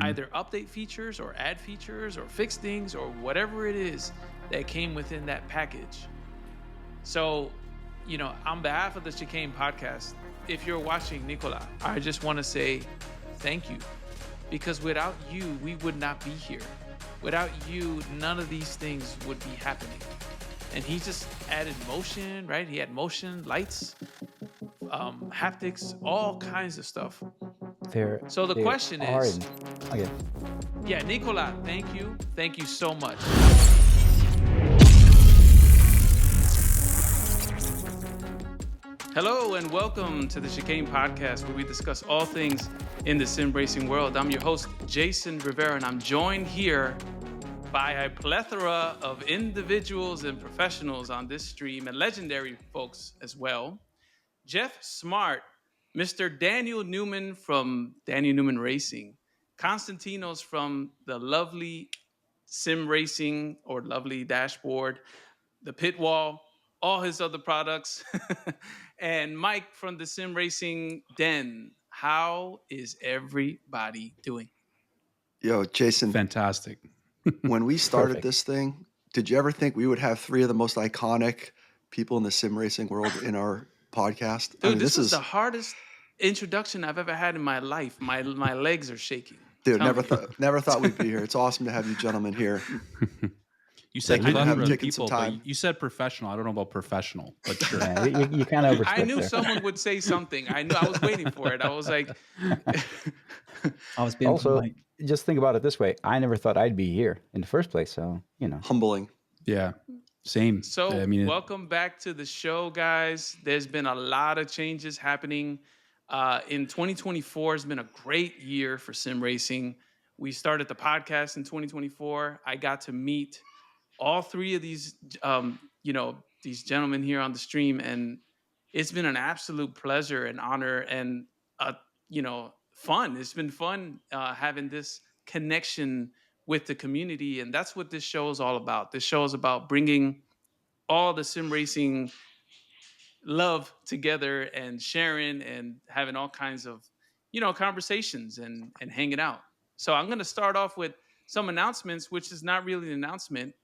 either update features or add features or fix things or whatever it is that came within that package. So, on behalf of the Chicane podcast, if you're watching, Nicola, I just want to say thank you, because without you, we would not be here. Without you, none of these things would be happening. And he just added motion, right? He had motion, lights, haptics, all kinds of stuff. So the question is, yeah, Nicola, thank you. Thank you so much. Hello and welcome to the Chicane podcast, where we discuss all things in the sim racing world. I'm your host, Jason Rivera, and I'm joined here by a plethora of individuals and professionals on this stream, and legendary folks as well. Jeff Smart, Mr. Daniel Newman from Daniel Newman Racing, Constantinos from the lovely Sim Racing or Lovely Dashboard, the Pit Wall, all his other products, and Mike from the Sim Racing Den. How is everybody doing? Yo, Jason. Fantastic. When we started this thing, did you ever think we would have three of the most iconic people in the sim racing world in our podcast? Dude, this is the hardest introduction I've ever had in my life. My legs are shaking. Dude, never thought we'd be here. It's awesome to have you gentlemen here. You said people, but you said professional. I don't know about professional, but sure. Yeah, you kind of overstepped. I knew someone would say something. I was waiting for it. I was like, I was being also polite. Just think about it this way: I never thought I'd be here in the first place. So humbling. Yeah, same. So welcome back to the show, guys. There's been a lot of changes happening. In 2024 has been a great year for sim racing. We started the podcast in 2024. I got to meet all three of these, these gentlemen here on the stream, and it's been an absolute pleasure and honor and, fun. It's been fun having this connection with the community, and that's what this show is all about. This show is about bringing all the sim racing love together and sharing and having all kinds of, conversations and hanging out. So I'm going to start off with some announcements, which is not really an announcement.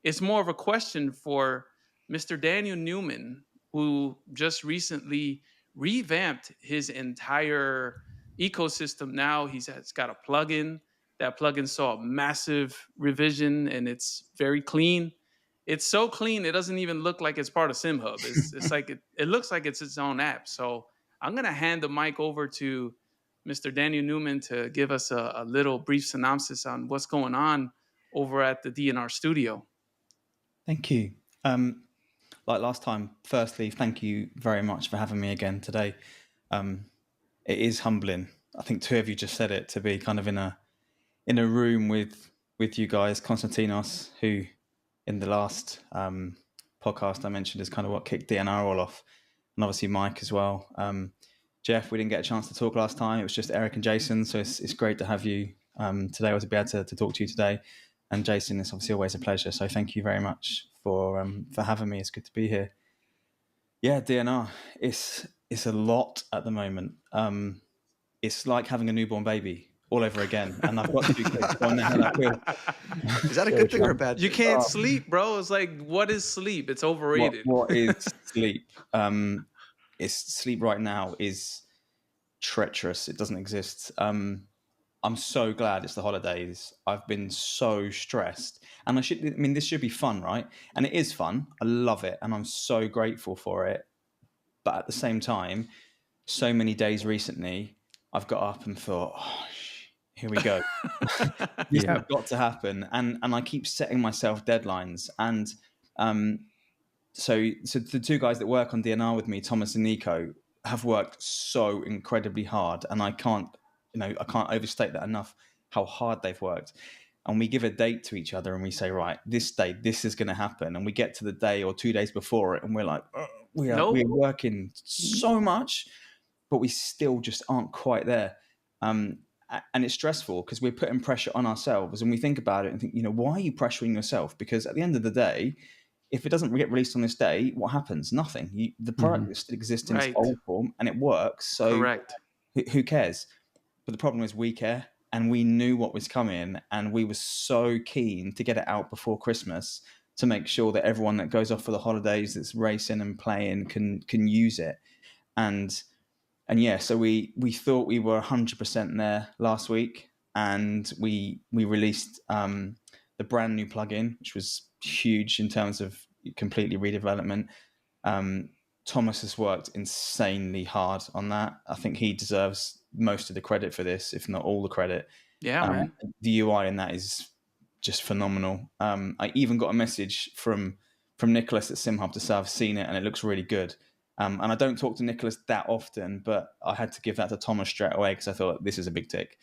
It's more of a question for Mr. Daniel Newman, who just recently revamped his entire ecosystem. Now he's got a plugin. That plugin saw a massive revision, and it's very clean. It's so clean, it doesn't even look like it's part of SimHub. It's like it looks like it's its own app. So I'm going to hand the mic over to Mr. Daniel Newman to give us a little brief synopsis on what's going on over at the DNR studio. Thank you. Like last time, firstly, thank you very much for having me again today. It is humbling. I think two of you just said it, to be kind of in a room with you guys. Constantinos, who in the last podcast I mentioned is kind of what kicked DNR all off, and obviously Mike as well. Jeff, we didn't get a chance to talk last time. It was just Eric and Jason. So it's great to have you today, or to be able to talk to you today. And Jason, it's obviously always a pleasure. So thank you very much for having me. It's good to be here. Yeah, DNR, it's a lot at the moment. It's like having a newborn baby all over again. And I've got 2 kids. So I know how that feels. Is that a good thing or a bad thing? You can't sleep, bro. It's like, what is sleep? It's overrated. What is sleep? Sleep right now is treacherous. It doesn't exist. I'm so glad it's the holidays. I've been so stressed, and this should be fun, right? And it is fun. I love it, and I'm so grateful for it. But at the same time, so many days recently, I've got up and thought, oh, here we go. This has got to happen, and I keep setting myself deadlines. And So the two guys that work on DNR with me, Thomas and Nico, have worked so incredibly hard, and I can't overstate that enough, how hard they've worked. And we give a date to each other and we say, right, this day, this is going to happen. And we get to the day or 2 days before it and we're like, we're working so much, but we still just aren't quite there. And it's stressful because we're putting pressure on ourselves, and we think about it and think, why are you pressuring yourself? Because at the end of the day, if it doesn't get released on this day, what happens? Nothing. The product still exists in its old form and it works. So correct. Who cares? But the problem is we care, and we knew what was coming, and we were so keen to get it out before Christmas to make sure that everyone that goes off for the holidays that's racing and playing can use it. And yeah, so we thought we were 100% there last week, and we released the brand new plugin, which was huge in terms of completely redevelopment. Thomas has worked insanely hard on that. I think he deserves most of the credit for this, if not all the credit. Yeah, man. The UI in that is just phenomenal. I even got a message from Nicholas at SimHub to say I've seen it and it looks really good. And I don't talk to Nicholas that often, but I had to give that to Thomas straight away because I thought this is a big tick.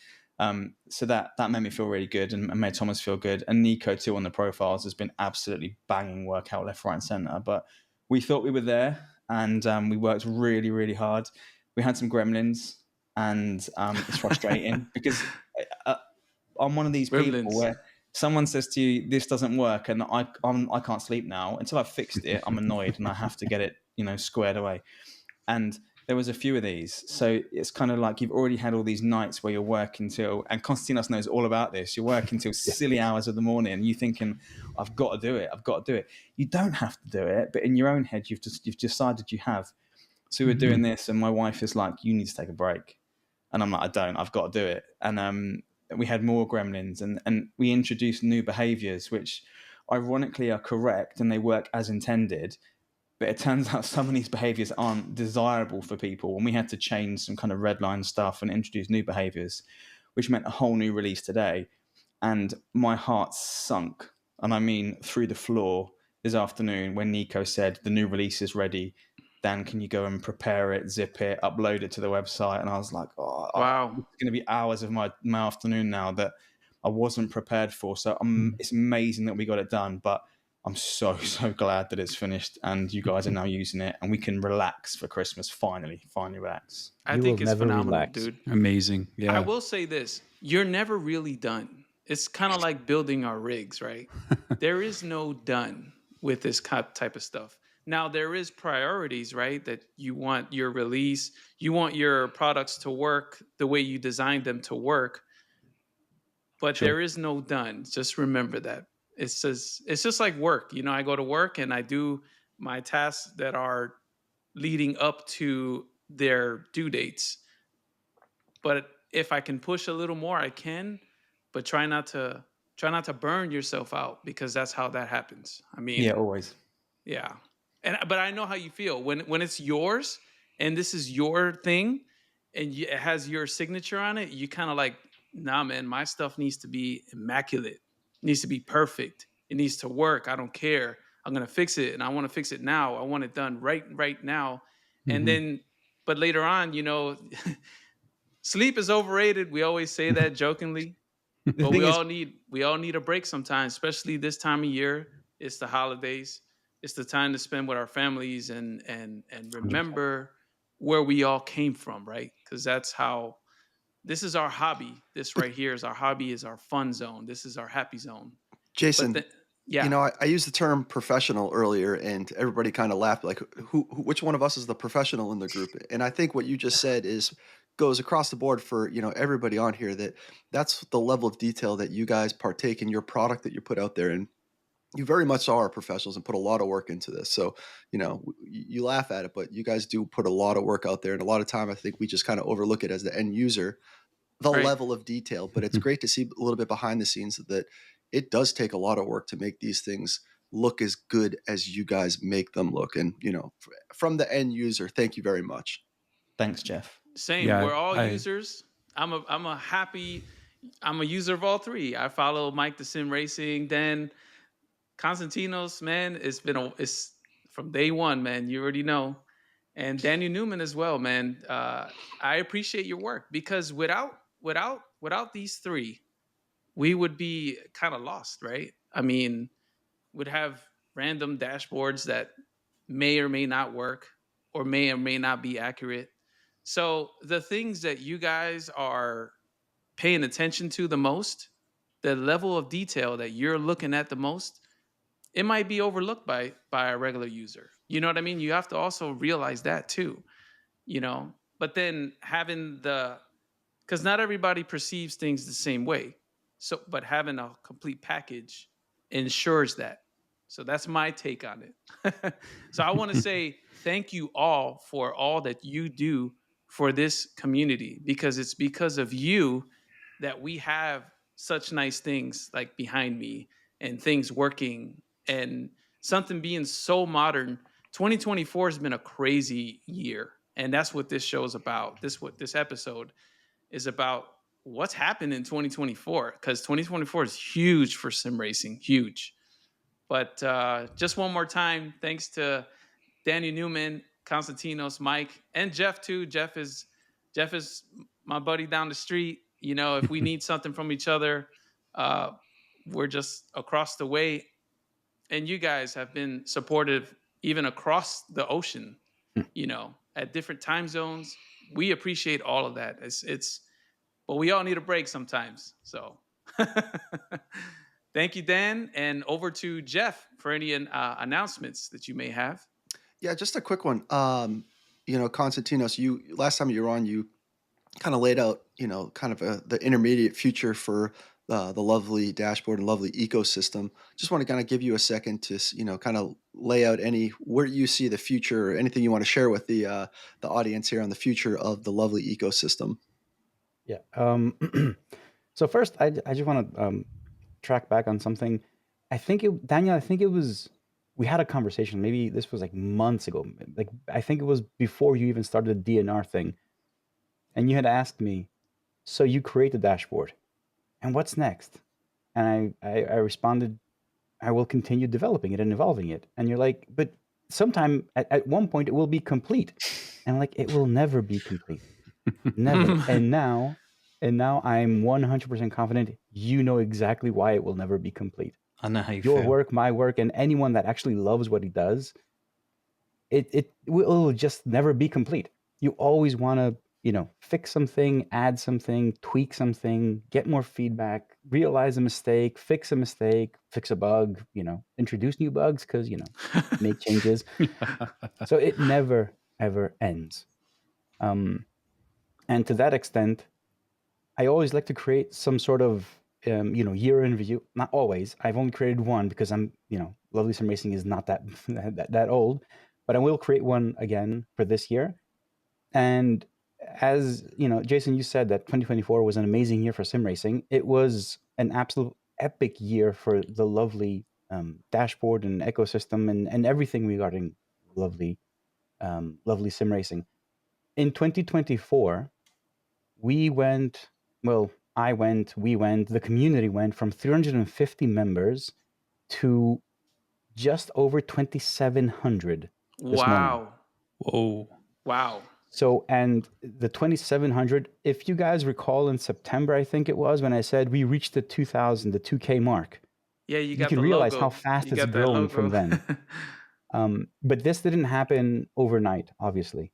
So that made me feel really good and made Thomas feel good. And Nico too on the profiles has been absolutely banging work out left, right, and centre. But we thought we were there, and we worked really, really hard. We had some gremlins, and it's frustrating because I'm one of these people where someone says to you, "This doesn't work," and I can't sleep now until I've fixed it. I'm annoyed, and I have to get it, squared away. And there was a few of these, so it's kind of like you've already had all these nights where you're working till, and Constantinos knows all about this. You're working till silly hours of the morning, and you're thinking, "I've got to do it. I've got to do it." You don't have to do it, but in your own head, you've decided you have. So we're doing this, and my wife is like, "You need to take a break," and I'm like, "I don't. I've got to do it." And we had more gremlins, and we introduced new behaviors, which ironically are correct and they work as intended. But it turns out some of these behaviors aren't desirable for people, and we had to change some kind of red line stuff and introduce new behaviors, which meant a whole new release today. And my heart sunk, and I mean through the floor, this afternoon when Nico said the new release is ready. Dan, can you go and prepare it, zip it, upload it to the website? And I was like, oh, wow, it's going to be hours of my afternoon now that I wasn't prepared for. So it's amazing that we got it done, but I'm so glad that it's finished and you guys are now using it and we can relax for Christmas. Finally relax. I think it's phenomenal, dude. Amazing. Yeah. I will say this. You're never really done. It's kind of like building our rigs, right? There is no done with this type of stuff. Now, there is priorities, right? That you want your release, you want your products to work the way you designed them to work, but there is no done. Just remember that. It's just like work. I go to work and I do my tasks that are leading up to their due dates. But if I can push a little more, I can, but try not to burn yourself out because that's how that happens. I mean, yeah, always. Yeah. But I know how you feel when it's yours and this is your thing and it has your signature on it. You kind of like, nah, man, my stuff needs to be immaculate. It needs to be perfect. It needs to work. I don't care. I'm going to fix it and I want to fix it now. I want it done right now. And then, but later on, sleep is overrated. We always say that jokingly, but we all need a break sometimes, especially this time of year. It's the holidays. It's the time to spend with our families and remember where we all came from, right? Because that's how this is our hobby. This right here is our hobby, is our fun zone. This is our happy zone. Jason, I used the term professional earlier, and everybody kind of laughed. Like, which one of us is the professional in the group? And I think what you just said goes across the board for everybody on here. That's the level of detail that you guys partake in your product that you put out there, and you very much are professionals and put a lot of work into this. So, you laugh at it, but you guys do put a lot of work out there. And a lot of time, I think we just kind of overlook it as the end user, the level of detail. But it's great to see a little bit behind the scenes that it does take a lot of work to make these things look as good as you guys make them look. And, from the end user, thank you very much. Thanks, Jeff. Same. Yeah, we're all users. I'm a user of all three. I follow Mike the Sim Racing, then Constantinos, man, it's from day one, man. You already know. And Daniel Newman as well, man. I appreciate your work because without these three, we would be kind of lost, right? I mean, we'd have random dashboards that may or may not work or may not be accurate. So the things that you guys are paying attention to the most, the level of detail that you're looking at the most, it might be overlooked by a regular user. You know what I mean? You have to also realize that too, But then having the because not everybody perceives things the same way. So, but having a complete package ensures that. So that's my take on it. So I want to say thank you all for all that you do for this community, because it's because of you that we have such nice things like behind me and things working and something being so modern. 2024 has been a crazy year, and that's what this show is about. This episode is about what's happened in 2024, because 2024 is huge for sim racing, huge. But just one more time, thanks to Danny Newman, Constantinos, Mike, and Jeff too. Jeff is my buddy down the street. You know, if we need something from each other, uh, we're just across the way. And you guys have been supportive even across the ocean. You know, at different time zones. We appreciate all of that. But we all need a break sometimes. So thank you, Dan. And over to Jeff for any announcements that you may have. Yeah, just a quick one. Constantinos, you last time you were on, you kind of laid out, kind of the intermediate future for the lovely dashboard and lovely ecosystem. Just want to kind of give you a second to, kind of lay out where you see the future or anything you want to share with the audience here on the future of the lovely ecosystem. Yeah. So first, I just want to track back on something. Daniel, I think it was, we had a conversation. Maybe this was like months ago. Like, I think it was before you even started the DNR thing. And you had asked me, so you create the dashboard, and what's next? And I responded, I will continue developing it and evolving it. And you're like, but sometime at one point it will be complete. And I'm like, it will never be complete. Never. And now I'm 100% confident you know exactly why it will never be complete. I know how you Your feel. work, my work, and anyone that actually loves what he does, it will just never be complete. You always want to, fix something, add something, tweak something, get more feedback, realize a mistake, fix a bug, introduce new bugs because, make changes. So it never, ever ends. And to that extent, I always like to create some sort of, year in review. Not always. I've only created one because I'm, Lovely Sim Racing is not that, that old, but I will create one again for this year. And as Jason, you said that 2024 was an amazing year for sim racing. It was an absolute epic year for the lovely dashboard and ecosystem and everything regarding lovely sim racing. In 2024, we went, the community went from 350 members to just over 2,700 this morning. Whoa. Wow. So, and the 2,700, if you guys recall in September, I think it was, when I said we reached the 2,000, the 2K mark. Yeah, you can realize how fast it's grown from then. But this didn't happen overnight, obviously.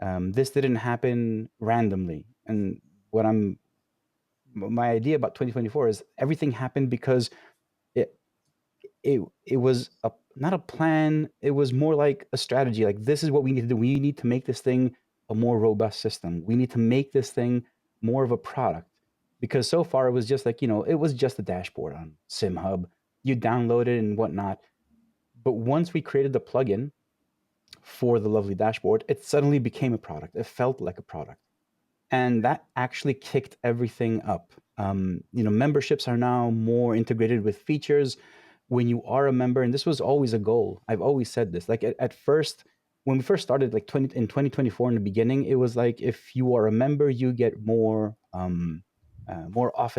This didn't happen randomly. And my idea about 2024 is everything happened because it was not a plan. It was more like a strategy. Like, this is what we need to do. We need to make this thing a more robust system. We need to make this thing more of a product, because so far it was just like, it was just a dashboard on SimHub. You download it and whatnot. But once we created the plugin for the lovely dashboard, it suddenly became a product. It felt like a product. And that actually kicked everything up. Memberships are now more integrated with features. When you are a member, and this was always a goal, I've always said this, like at first, when we first started, like in 2024 in the beginning, it was like, if you are a member, you get more often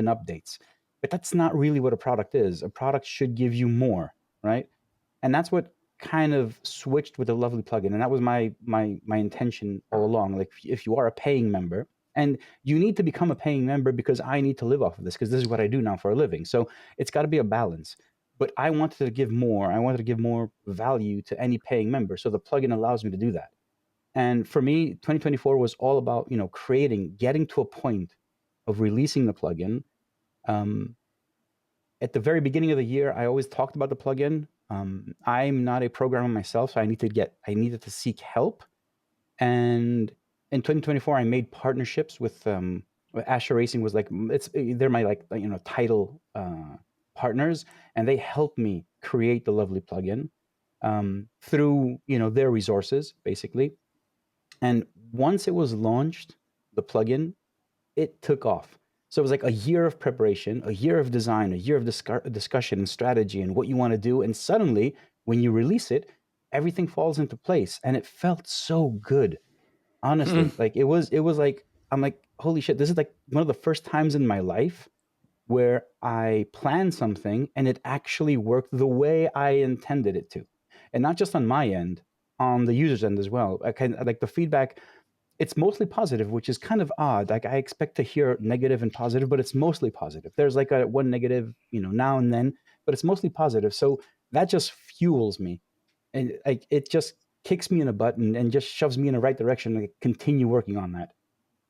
updates. But that's not really what a product is. A product should give you more, right? And that's what kind of switched with the lovely plugin. And that was my intention all along. Like, if you are a paying member, and you need to become a paying member because I need to live off of this, because this is what I do now for a living. So it's got to be a balance. But I wanted to give more. I wanted to give more value to any paying member. So the plugin allows me to do that. And for me, 2024 was all about, getting to a point of releasing the plugin. At the very beginning of the year, I always talked about the plugin. I'm not a programmer myself, so I needed to seek help. And in 2024, I made partnerships with Asher Racing was like, they're my like, title partners, and they helped me create the lovely plugin through, their resources basically. And once it was launched, the plugin, it took off. So it was like a year of preparation, a year of design, a year of discussion and strategy and what you want to do. And suddenly, when you release it, everything falls into place, and it felt so good. Honestly, like it was like, I'm like, holy shit, this is like one of the first times in my life where I planned something and it actually worked the way I intended it to. And not just on my end, on the user's end as well. I kind of like the feedback, it's mostly positive, which is kind of odd. Like I expect to hear negative and positive, but it's mostly positive. There's like a one negative, now and then, but it's mostly positive. So that just fuels me. And like it just kicks me in the butt and just shoves me in the right direction to continue working on that.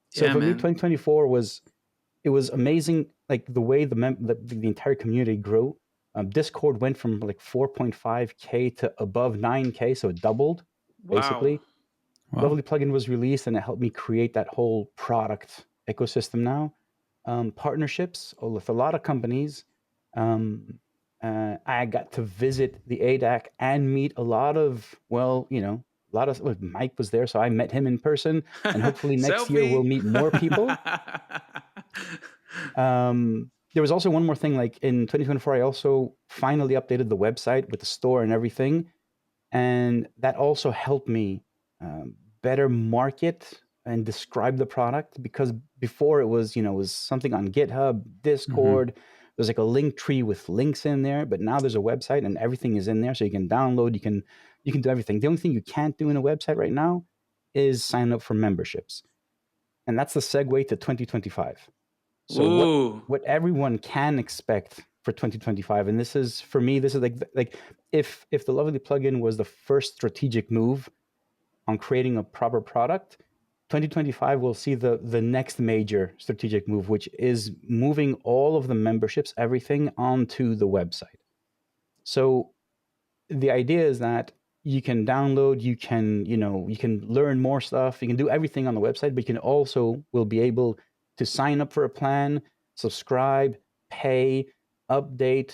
So Yeah, for me, man. 2024 was amazing. Like the way the entire community grew. Discord went from like 4.5K to above 9K, so it doubled basically. Wow. Lovely plugin was released, and it helped me create that whole product ecosystem now. Partnerships with a lot of companies. I got to visit the ADAC and meet a lot of, Mike was there, so I met him in person, and hopefully next year we'll meet more people. There was also one more thing, like in 2024, I also finally updated the website with the store and everything. And that also helped me better market and describe the product, because before it was, was something on GitHub, Discord. There's like a link tree with links in there, but now there's a website and everything is in there, so you can download, you can do everything. The only thing you can't do in a website right now is sign up for memberships, and that's the segue to 2025. So what everyone can expect for 2025, and this is for me, this is like if the Lovely plugin was the first strategic move on creating a proper product, 2025 will see the next major strategic move, which is moving all of the memberships, everything onto the website. So the idea is that you can download, you can learn more stuff, you can do everything on the website, but you can also will be able to sign up for a plan, subscribe, pay, update,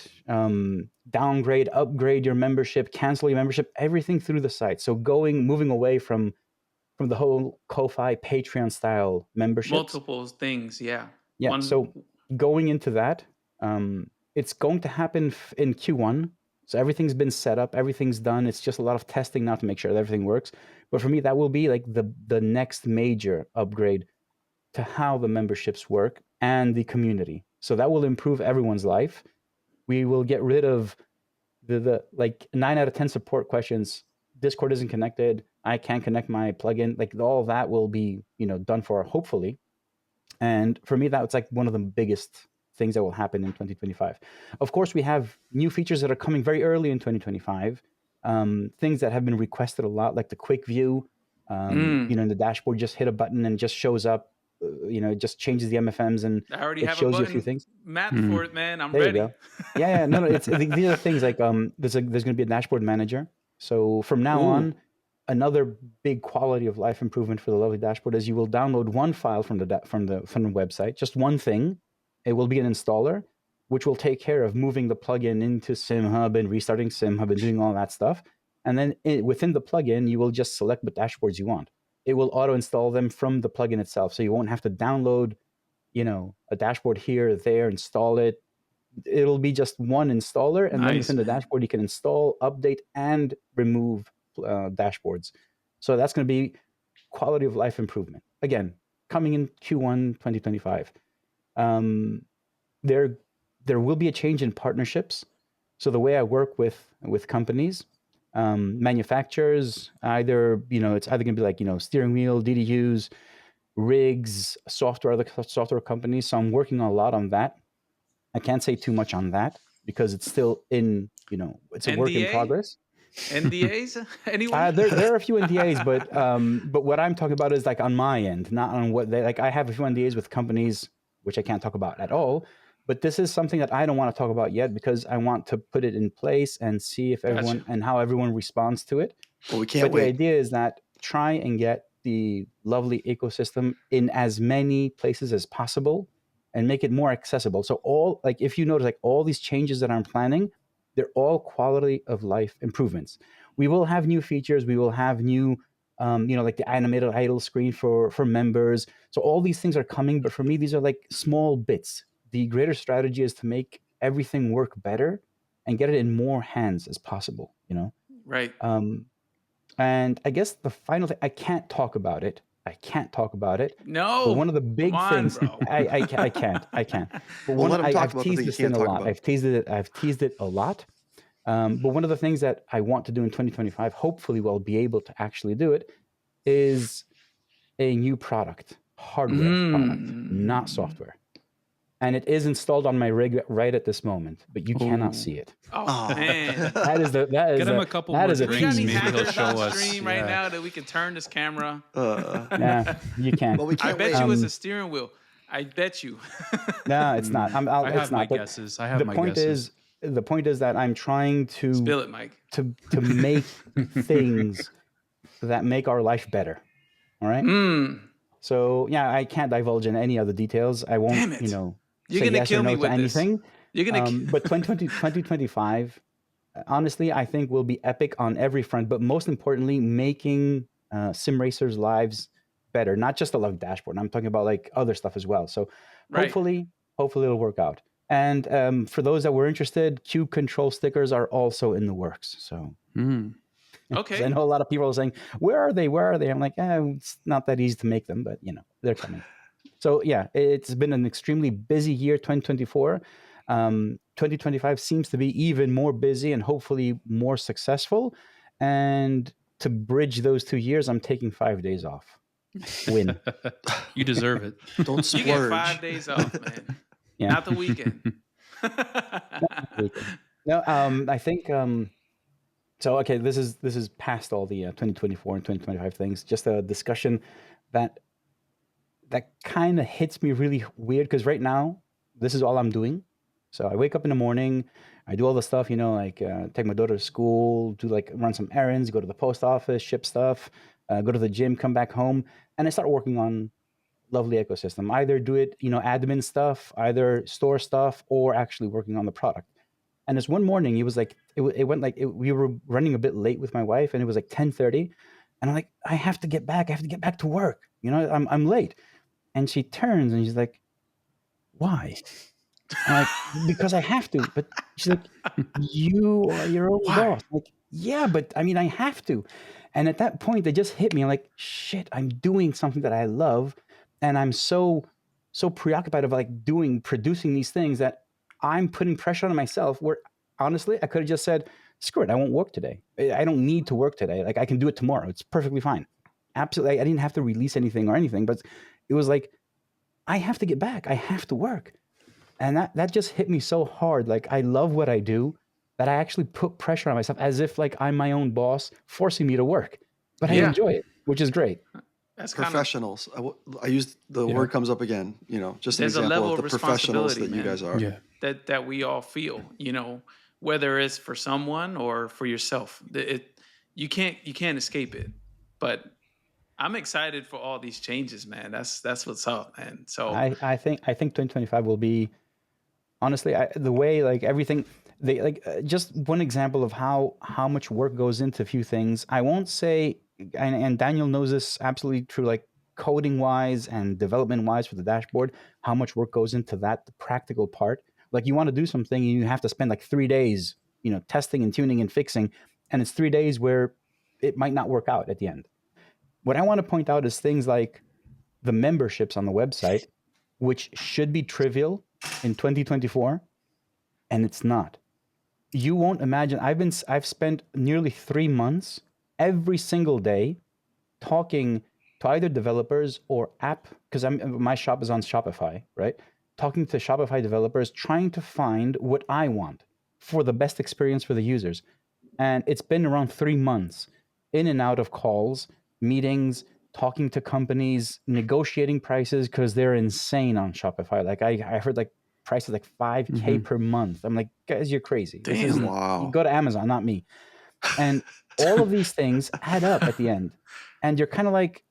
downgrade, upgrade your membership, cancel your membership, everything through the site. So moving away from the whole Ko-Fi Patreon style memberships. Multiple things, yeah. Yeah. So going into that, it's going to happen in Q1. So everything's been set up, everything's done. It's just a lot of testing now to make sure that everything works. But for me, that will be like the next major upgrade to how the memberships work and the community. So that will improve everyone's life. We will get rid of the like 9 out of 10 support questions. Discord isn't connected. I can't connect my plugin. Like all of that will be, done for, hopefully. And for me, that's like one of the biggest things that will happen in 2025. Of course, we have new features that are coming very early in 2025. Things that have been requested a lot, like the quick view. In the dashboard, just hit a button and it just shows up. It just changes the MFMs and I already it have shows a you a few things. map for it, man. I'm there ready. You go. Yeah, no, it's these are things like there's going to be a dashboard manager. So from now on, another big quality of life improvement for the lovely dashboard is you will download one file from the website, just one thing. It will be an installer, which will take care of moving the plugin into SimHub and restarting SimHub and doing all that stuff. And then within the plugin, you will just select what dashboards you want. It will auto install them from the plugin itself, so you won't have to download, a dashboard here, there, install it. It'll be just one installer, and then within the dashboard, you can install, update, and remove dashboards. So that's going to be quality of life improvement. Again, coming in Q1 2025. There will be a change in partnerships. So the way I work with companies, manufacturers, either it's either going to be like steering wheel, DDUs, rigs, other software companies. So I'm working a lot on that. I can't say too much on that because it's still in, it's a NDA? work in progress. NDAs? Anyone? There are a few NDAs, but what I'm talking about is like on my end, not on what they like. I have a few NDAs with companies, which I can't talk about at all. But this is something that I don't want to talk about yet because I want to put it in place and see if everyone and how everyone responds to it. Well, we can't wait. The idea is that try and get the lovely ecosystem in as many places as possible and make it more accessible. So all, like, if you notice, like, all these changes that I'm planning, they're all quality of life improvements. We will have new features. We will have new, like the animated idle screen for members. So all these things are coming, but for me, these are like small bits. The greater strategy is to make everything work better and get it in more hands as possible, Right. And I guess the final thing, I can't talk about it. No. But one of the big Come on, things, bro. I can't. But Well, let him talk I've about the teased thing he this thing can't a talk lot. about. I've teased it a lot. But one of the things that I want to do in 2025, hopefully we'll be able to actually do it, is a new product, hardware product, not software. And it is installed on my rig right at this moment, but you cannot see it. Oh, man. Get him a couple more drinks. We got any Maybe he'll hackers show on us. stream right now that we can turn this camera? Yeah, you can't. Well, we I can't bet wait. you it's a steering wheel. I bet you. No, it's not. I have it's my not. But guesses. I have the my point guesses. the point is that I'm trying to Spill it, Mike. to make things that make our life better. All right. So yeah, I can't divulge in any other details. I won't. Damn it. You're say gonna yes kill or no me to with this. anything. You're gonna. But 2025, honestly, I think will be epic on every front. But most importantly, making sim racers' lives better. Not just the love dashboard. I'm talking about like other stuff as well. So hopefully it'll work out. And for those that were interested, Cube Control stickers are also in the works. So. Okay. I know a lot of people are saying, where are they? I'm like, it's not that easy to make them, but they're coming. So yeah, it's been an extremely busy year, 2024. 2025 seems to be even more busy and hopefully more successful. And to bridge those 2 years, I'm taking 5 days off. Win. You deserve it. Don't splurge. You get 5 days off, man. Yeah. Not the weekend. No, I think so. Okay, this is past all the 2024 and 2025 things. Just a discussion that kind of hits me really weird because right now this is all I'm doing. So I wake up in the morning, I do all the stuff, like take my daughter to school, do like run some errands, go to the post office, ship stuff, go to the gym, come back home, and I start working on lovely ecosystem. Either do it, admin stuff, either store stuff, or actually working on the product. And this one morning, it was like it went like we were running a bit late with my wife, and it was like 10:30, and I'm like, I have to get back to work. I'm late. And she turns and she's like, why? I'm like, because I have to. But she's like, you are your own boss. I'm like, yeah, but I mean, I have to. And at that point, it just hit me. I'm like, shit, I'm doing something that I love. And I'm so preoccupied of like producing these things that I'm putting pressure on myself where honestly, I could have just said, screw it, I won't work today. I don't need to work today. Like I can do it tomorrow. It's perfectly fine. Absolutely. I didn't have to release anything or anything, but it was like, I have to get back. I have to work. And that just hit me so hard. Like I love what I do that I actually put pressure on myself as if like I'm my own boss forcing me to work, but I enjoy it, which is great. That's professionals. I used the word comes up again, just an example of the professionals that you guys are. Yeah. That we all feel, whether it's for someone or for yourself, you can't escape it, but I'm excited for all these changes, man. That's what's up, man. So I think 2025 will be, honestly, the way like everything, just one example of how much work goes into a few things. I won't say, and Daniel knows this absolutely true, like coding wise and development wise for the dashboard, how much work goes into that, the practical part. Like you want to do something and you have to spend like 3 days, testing and tuning and fixing, and it's 3 days where it might not work out at the end. What I want to point out is things like the memberships on the website, which should be trivial in 2024, and it's not. You won't imagine. I've spent nearly 3 months every single day talking to either developers or app, because my shop is on Shopify, right? Talking to Shopify developers, trying to find what I want for the best experience for the users. And it's been around 3 months in and out of calls, meetings, talking to companies, negotiating prices because they're insane on Shopify. Like I heard like prices like $5,000 per month. I'm like, guys, you're crazy. Damn, wow. You go to Amazon, not me. And all of these things add up at the end. And you're kind of like,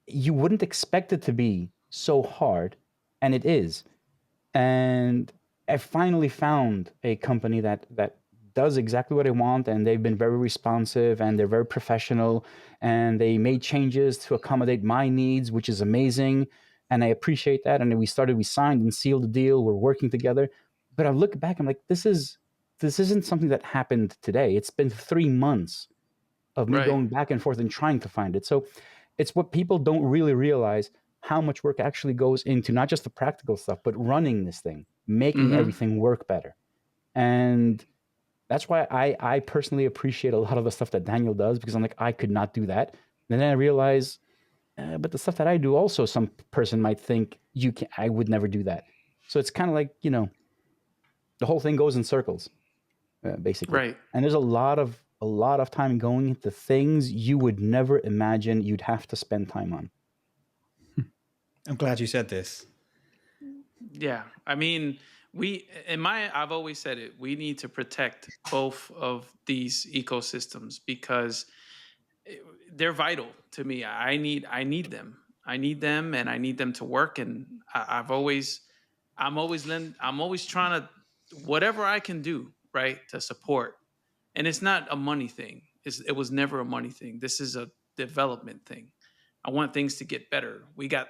you wouldn't expect it to be so hard, and it is. And I finally found a company that does exactly what I want, and they've been very responsive, and they're very professional, and they made changes to accommodate my needs, which is amazing, and I appreciate that. And we signed and sealed the deal. We're working together. But I look back, I'm like, this isn't something that happened today. It's been 3 months of me Right. going back and forth and trying to find it. So it's what people don't really realize, how much work actually goes into not just the practical stuff, but running this thing, making everything work better. And that's why I personally appreciate a lot of the stuff that Daniel does, because I'm like, I could not do that. And then I realize, but the stuff that I do also, some person might think I would never do that. So it's kind of like, the whole thing goes in circles, basically. Right. And there's a lot of time going into things you would never imagine you'd have to spend time on. I'm glad you said this. Yeah. I mean, I've always said it, we need to protect both of these ecosystems because they're vital to me. I need them. I need them, and I need them to work. And I'm always trying to, whatever I can do, right, to support. And it's not a money thing. It was never a money thing. This is a development thing. I want things to get better. We got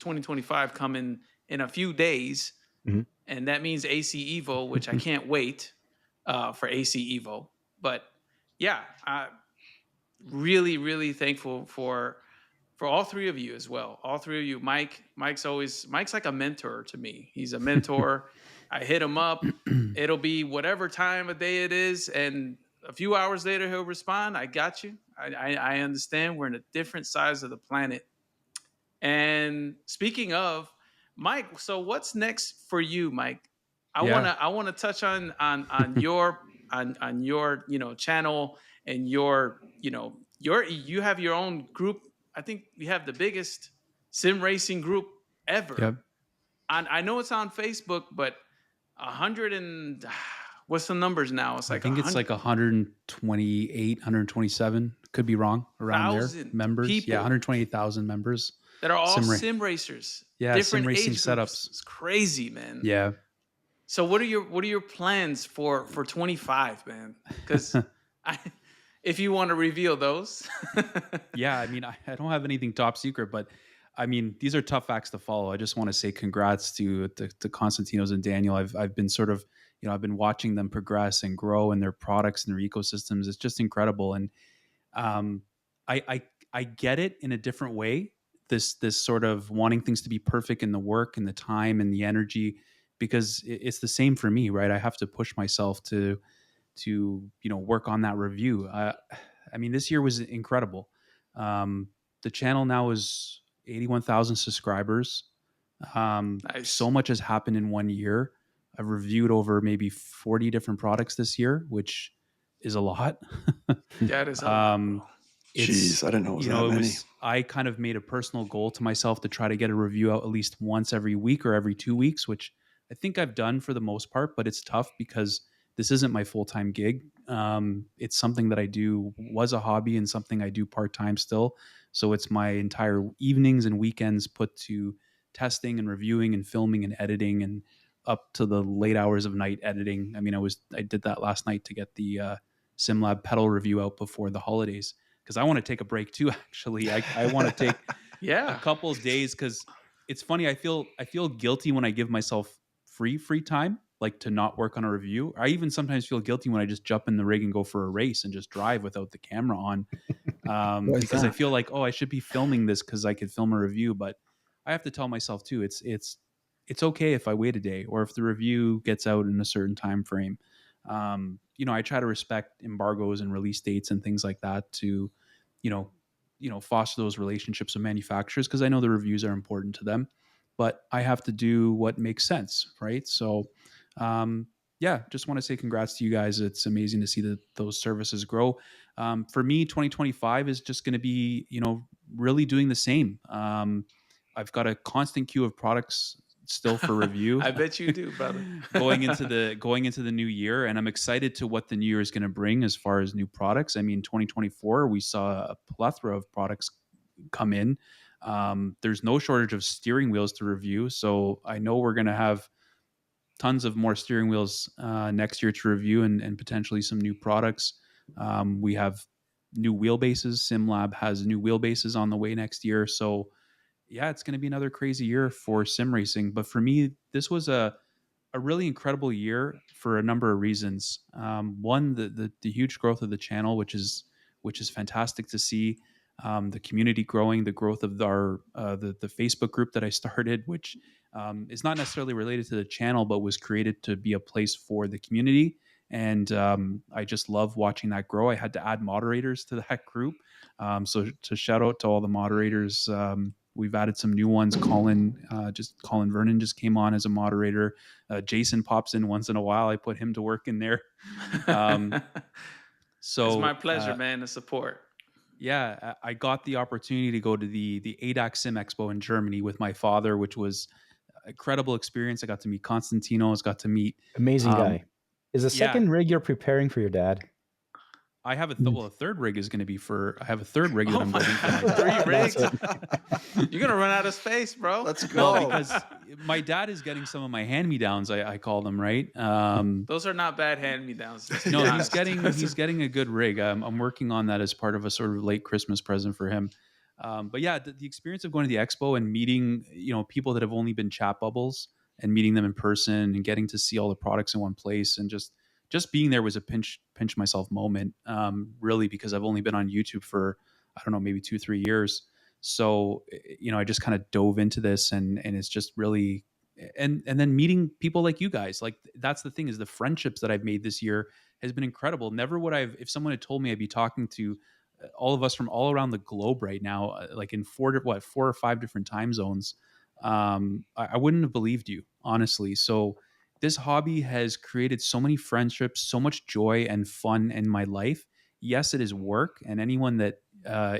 2025 coming in a few days, and that means AC Evo, which I can't wait for AC Evo. But yeah, I really, really thankful for all three of you as well. All three of you. Mike's like a mentor to me. He's a mentor. I hit him up. It'll be whatever time of day it is, and a few hours later he'll respond. I got you. I understand. We're in a different sides of the planet. And speaking of Mike, so what's next for you, Mike? I wanna touch on your on your channel and your you have your own group. I think you have the biggest sim racing group ever. Yep. I know it's on Facebook, but 100 and what's the numbers now? It's like I think it's like 128, 127. Could be wrong, around there. Members, people. 128,000 members that are all sim racers. Yeah, different sim racing age setups. Groups. It's crazy, man. Yeah. So what are your plans for 25, man? Because if you want to reveal those. Yeah, I mean, I don't have anything top secret, but I mean, these are tough acts to follow. I just want to say congrats to Constantinos and Daniel. I've been sort of, I've been watching them progress and grow in their products and their ecosystems. It's just incredible. And I get it in a different way. This sort of wanting things to be perfect in the work and the time and the energy, because it's the same for me, right? I have to push myself to work on that review. I mean, this year was incredible. The channel now is 81,000 subscribers. Nice. So much has happened in 1 year. I've reviewed over maybe 40 different products this year, which is a lot. That is a lot. Jeez, I didn't know it was that many. I kind of made a personal goal to myself to try to get a review out at least once every week or every 2 weeks, which I think I've done for the most part, but it's tough because this isn't my full-time gig. It's something that I do, was a hobby, and something I do part-time still. So it's my entire evenings and weekends put to testing and reviewing and filming and editing, and up to the late hours of night editing. I mean, I did that last night to get the SimLab pedal review out before the holidays, because I want to take a break too. Actually, I want to take a couple of days, because it's funny. I feel guilty when I give myself free time, like to not work on a review. I even sometimes feel guilty when I just jump in the rig and go for a race and just drive without the camera on, because I feel like, I should be filming this because I could film a review. But I have to tell myself too, it's okay if I wait a day, or if the review gets out in a certain time frame. I try to respect embargoes and release dates and things like that to, foster those relationships with manufacturers, because I know the reviews are important to them, but I have to do what makes sense, right? So, just want to say congrats to you guys. It's amazing to see those services grow. For me, 2025 is just going to be, really doing the same. I've got a constant queue of products still for review. I bet you do, brother. going into the new year, and I'm excited to what the new year is going to bring as far as new products. I mean, 2024, we saw a plethora of products come in. There's no shortage of steering wheels to review. So I know we're going to have tons of more steering wheels next year to review, and potentially some new products. We have new wheelbases. SimLab has new wheelbases on the way next year. So yeah, it's going to be another crazy year for sim racing. But for me, this was a really incredible year for a number of reasons. One, the huge growth of the channel, which is fantastic to see. The community growing, the growth of our the Facebook group that I started, which is not necessarily related to the channel, but was created to be a place for the community. And I just love watching that grow. I had to add moderators to that group. So to shout out to all the moderators. We've added some new ones. Colin Vernon just came on as a moderator. Jason pops in once in a while. I put him to work in there. So It's my pleasure, man, to support. Yeah, I got the opportunity to go to the ADAC Sim Expo in Germany with my father, which was an incredible experience. I got to meet Constantinos, got to meet Amazing guy. Is the yeah. second rig you're preparing for your dad? I have a third rig is going to be for. I have a third rig that I'm building for my God, dad. 3 rigs. You're gonna run out of space, bro. Let's go. No, because my dad is getting some of my hand-me-downs. I call them, right. Those are not bad hand-me-downs. No, he's getting a good rig. I'm working on that as part of a sort of late Christmas present for him. But yeah, the experience of going to the expo and meeting people that have only been chat bubbles and meeting them in person and getting to see all the products in one place, and just being there was a pinch myself moment, really, because I've only been on YouTube for, I don't know, maybe 2-3 years. So, I just kind of dove into this, and it's just really, and then meeting people like you guys, like that's the thing, is the friendships that I've made this year has been incredible. Never would if someone had told me I'd be talking to all of us from all around the globe right now, like in 4 or 5 different time zones. I wouldn't have believed you, honestly. So this hobby has created so many friendships, so much joy and fun in my life. Yes, it is work, and anyone that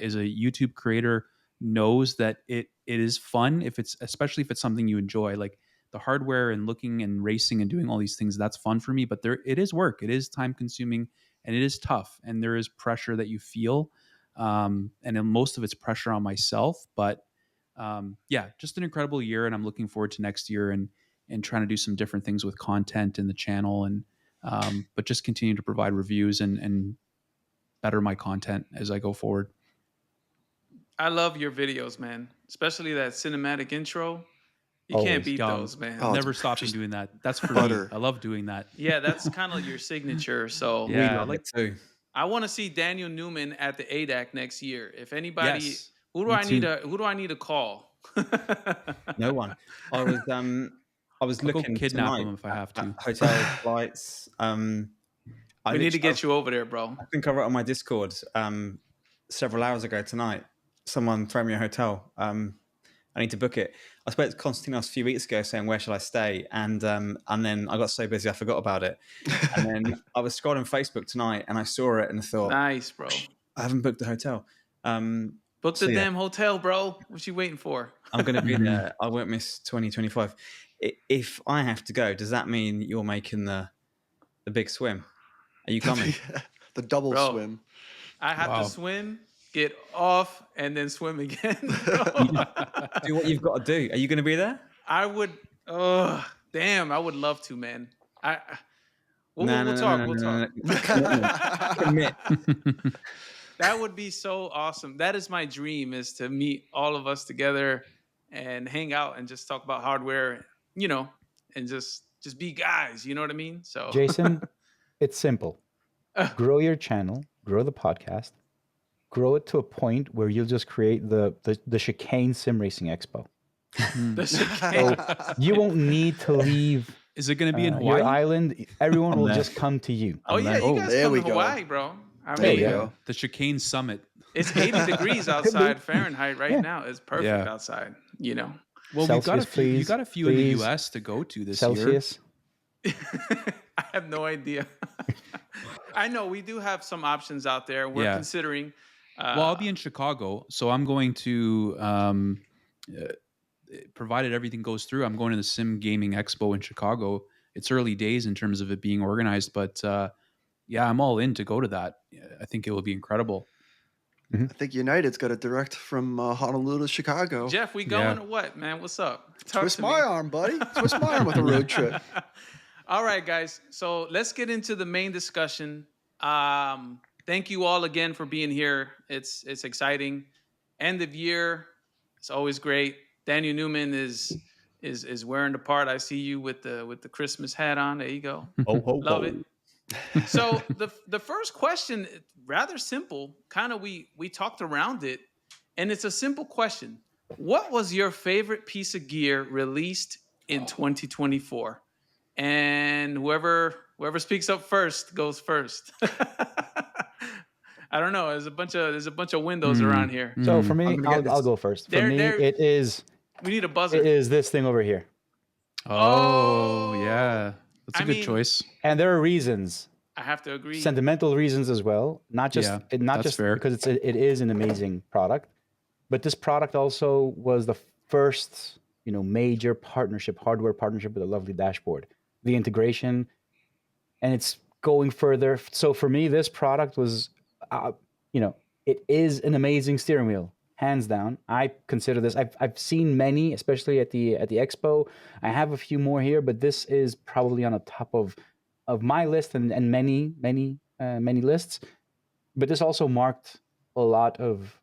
is a YouTube creator knows that it is fun, especially if it's something you enjoy, like the hardware and looking and racing and doing all these things. That's fun for me, but it is work. It is time consuming, and it is tough, and there is pressure that you feel, and then most of it's pressure on myself. But yeah, just an incredible year, and I'm looking forward to next year and trying to do some different things with content in the channel, and but just continue to provide reviews and better my content as I go forward. I love your videos, man. Especially that cinematic intro. You can't Always. beat those, man. Oh, Never it's stopping just doing that. That's for butter. me. I love doing that. Yeah, that's kind of your signature. So Yeah, we I love like it too. I want to see Daniel Newman at the ADAC next year. If anybody, yes. who do Me I need too. to who do I need to call? No one. I was I'll go looking kidnap tonight him if I have at to. hotel flights. We need to get you over there, bro. I think I wrote on my Discord several hours ago tonight. Someone throw me a hotel. I need to book it. I spoke to Constantinos a few weeks ago saying, where shall I stay? And then I got so busy I forgot about it. And then I was scrolling Facebook tonight and I saw it and I thought, Nice, bro. I haven't booked a hotel. Book the damn hotel, bro. What you waiting for? I'm going to be there. I won't miss 2025. If I have to go, does that mean you're making the big swim? Are you coming? The double Bro. swim. I have Wow. to swim, get off, and then swim again. Bro. Do what you've got to do. Are you going to be there? I would. Oh, damn! I would love to, man. We'll talk. We'll talk. Commit. That would be so awesome. That is my dream: is to meet all of us together and hang out and just talk about hardware, and just be guys. You know what I mean? So, Jason, it's simple. Grow your channel, grow the podcast, grow it to a point where you'll just create the Chicane Sim Racing Expo. So you won't need to leave. Is it going to be in Hawaii? Your island? Everyone will just come to you. Oh yeah, you guys there come we to go. Hawaii, bro. I There mean, we go. The Chicane Summit. it's 80 degrees outside Fahrenheit right now. It's perfect Yeah. outside. Well, Celsius, you got a few in the please. U.S. to go to this Celsius. I have no idea. I know we do have some options out there. We're Yeah. considering. Well, I'll be in Chicago, so I'm going to, provided everything goes through, I'm going to the Sim Gaming Expo in Chicago. It's early days in terms of it being organized, but yeah, I'm all in to go to that. I think it will be incredible. I think United's got a direct from Honolulu to Chicago. Jeff, we going or what, man? What's up? Talk Twist to my me. arm, buddy. Twist my arm with a road trip. All right, guys. So let's get into the main discussion. Thank you all again for being here. It's exciting. End of year. It's always great. Daniel Newman is wearing the part. I see you with the Christmas hat on. There you go. Oh, ho, Love ho. it. So the first question, rather simple. Kind of we talked around it, and it's a simple question. What was your favorite piece of gear released in 2024? And whoever speaks up first goes first. I don't know. There's a bunch of windows around here. So for me, I'm I'll go first. For me, it is We need a buzzer. it is this thing over here, Oh, yeah. That's a I good mean- choice. and there are reasons, I have to agree. sentimental reasons as well. Not just Yeah, not that's just fair. because it is an amazing product, but this product also was the first major hardware partnership with a lovely dashboard, the integration, and it's going further. So for me, this product was, it is an amazing steering wheel, hands down. I consider this. I've seen many, especially at the expo. I have a few more here, but this is probably on the top of my list and many lists. But this also marked a lot of